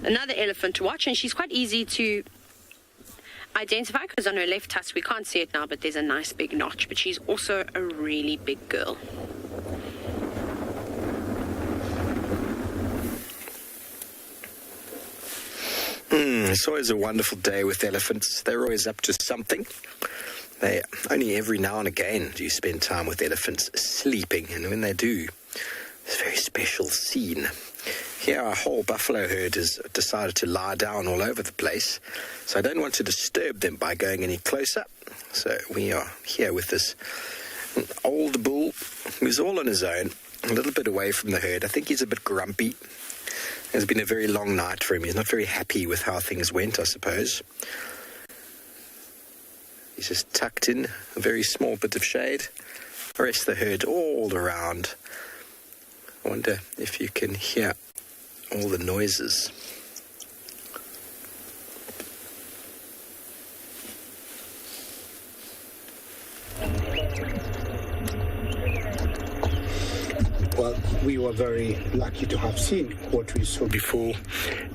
another elephant to watch, and she's quite easy to identify because on her left tusk, we can't see it now, but there's a nice big notch, but she's also a really big girl. It's always a wonderful day with elephants. They're always up to something. They only every now and again do you spend time with elephants sleeping, and when they do, it's a very special scene. Here our whole buffalo herd has decided to lie down all over the place, so I don't want to disturb them by going any closer. So we are here with this old bull who's all on his own, a little bit away from the herd. I think he's a bit grumpy. It's been a very long night for him. He's not very happy with how things went, I suppose. He's just tucked in a very small bit of shade. The rest of the herd all around. I wonder if you can hear all the noises. Well, we were very lucky to have seen what we saw before,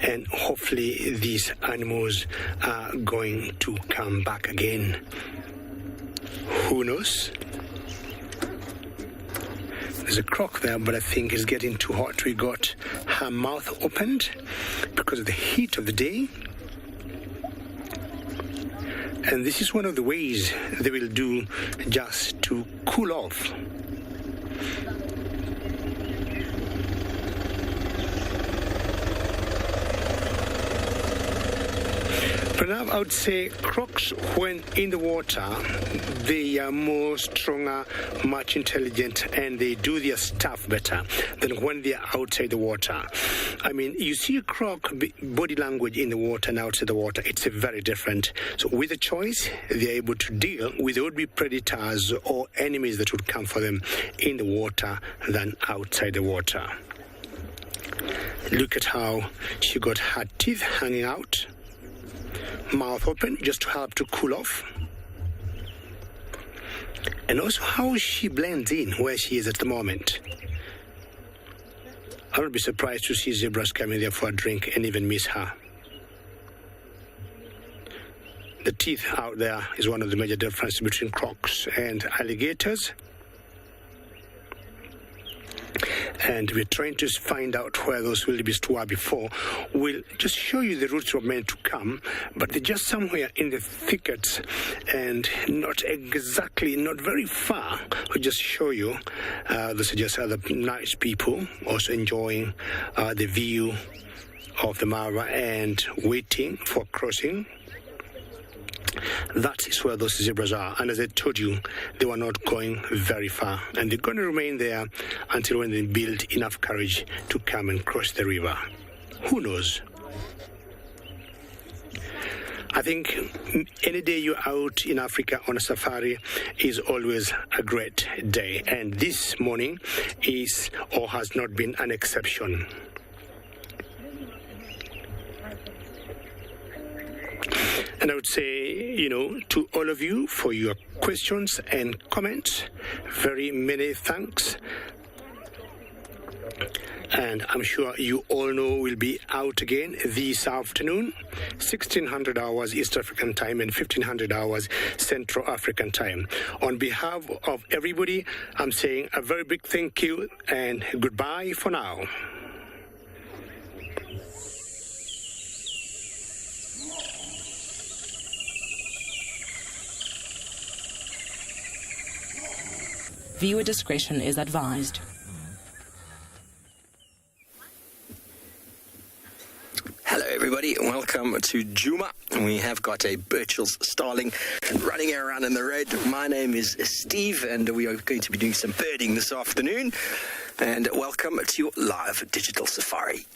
and hopefully these animals are going to come back again. Who knows? There's a croc there, but I think it's getting too hot. We got her mouth opened because of the heat of the day. And this is one of the ways they will do just to cool off. But now I would say crocs, when in the water, they are more stronger, much intelligent, and they do their stuff better than when they are outside the water. I mean, you see a croc body language in the water and outside the water, it's very different. So with a choice, they are able to deal with would-be predators or enemies that would come for them in the water than outside the water. Look at how she got her teeth hanging out. Mouth open just to help to cool off, and also how she blends in where she is at the moment. I would be surprised to see zebras coming there for a drink and even miss her. the teeth out there is one of the major differences between crocs and alligators. And we're trying to find out where those wildebeest were before. We'll just show you the routes were meant to come, but they're just somewhere in the thickets and not very far. We'll just show you. Those are just other nice people also enjoying the view of the Mara and waiting for crossing. That is where those zebras are, and as I told you, they were not going very far, and they're going to remain there until when they build enough courage to come and cross the river. Who knows? I think any day you're out in Africa on a safari is always a great day, and this morning is or has not been an exception. And I would say, to all of you for your questions and comments, very many thanks. And I'm sure you all know we'll be out again this afternoon, 1600 hours East African time and 1500 hours Central African time. On behalf of everybody, I'm saying a very big thank you and goodbye for now. Viewer discretion is advised. Hello everybody, welcome to Djuma. We have got a Birchall's starling running around in the road. My name is Steve and we are going to be doing some birding this afternoon. And welcome to your live digital safari.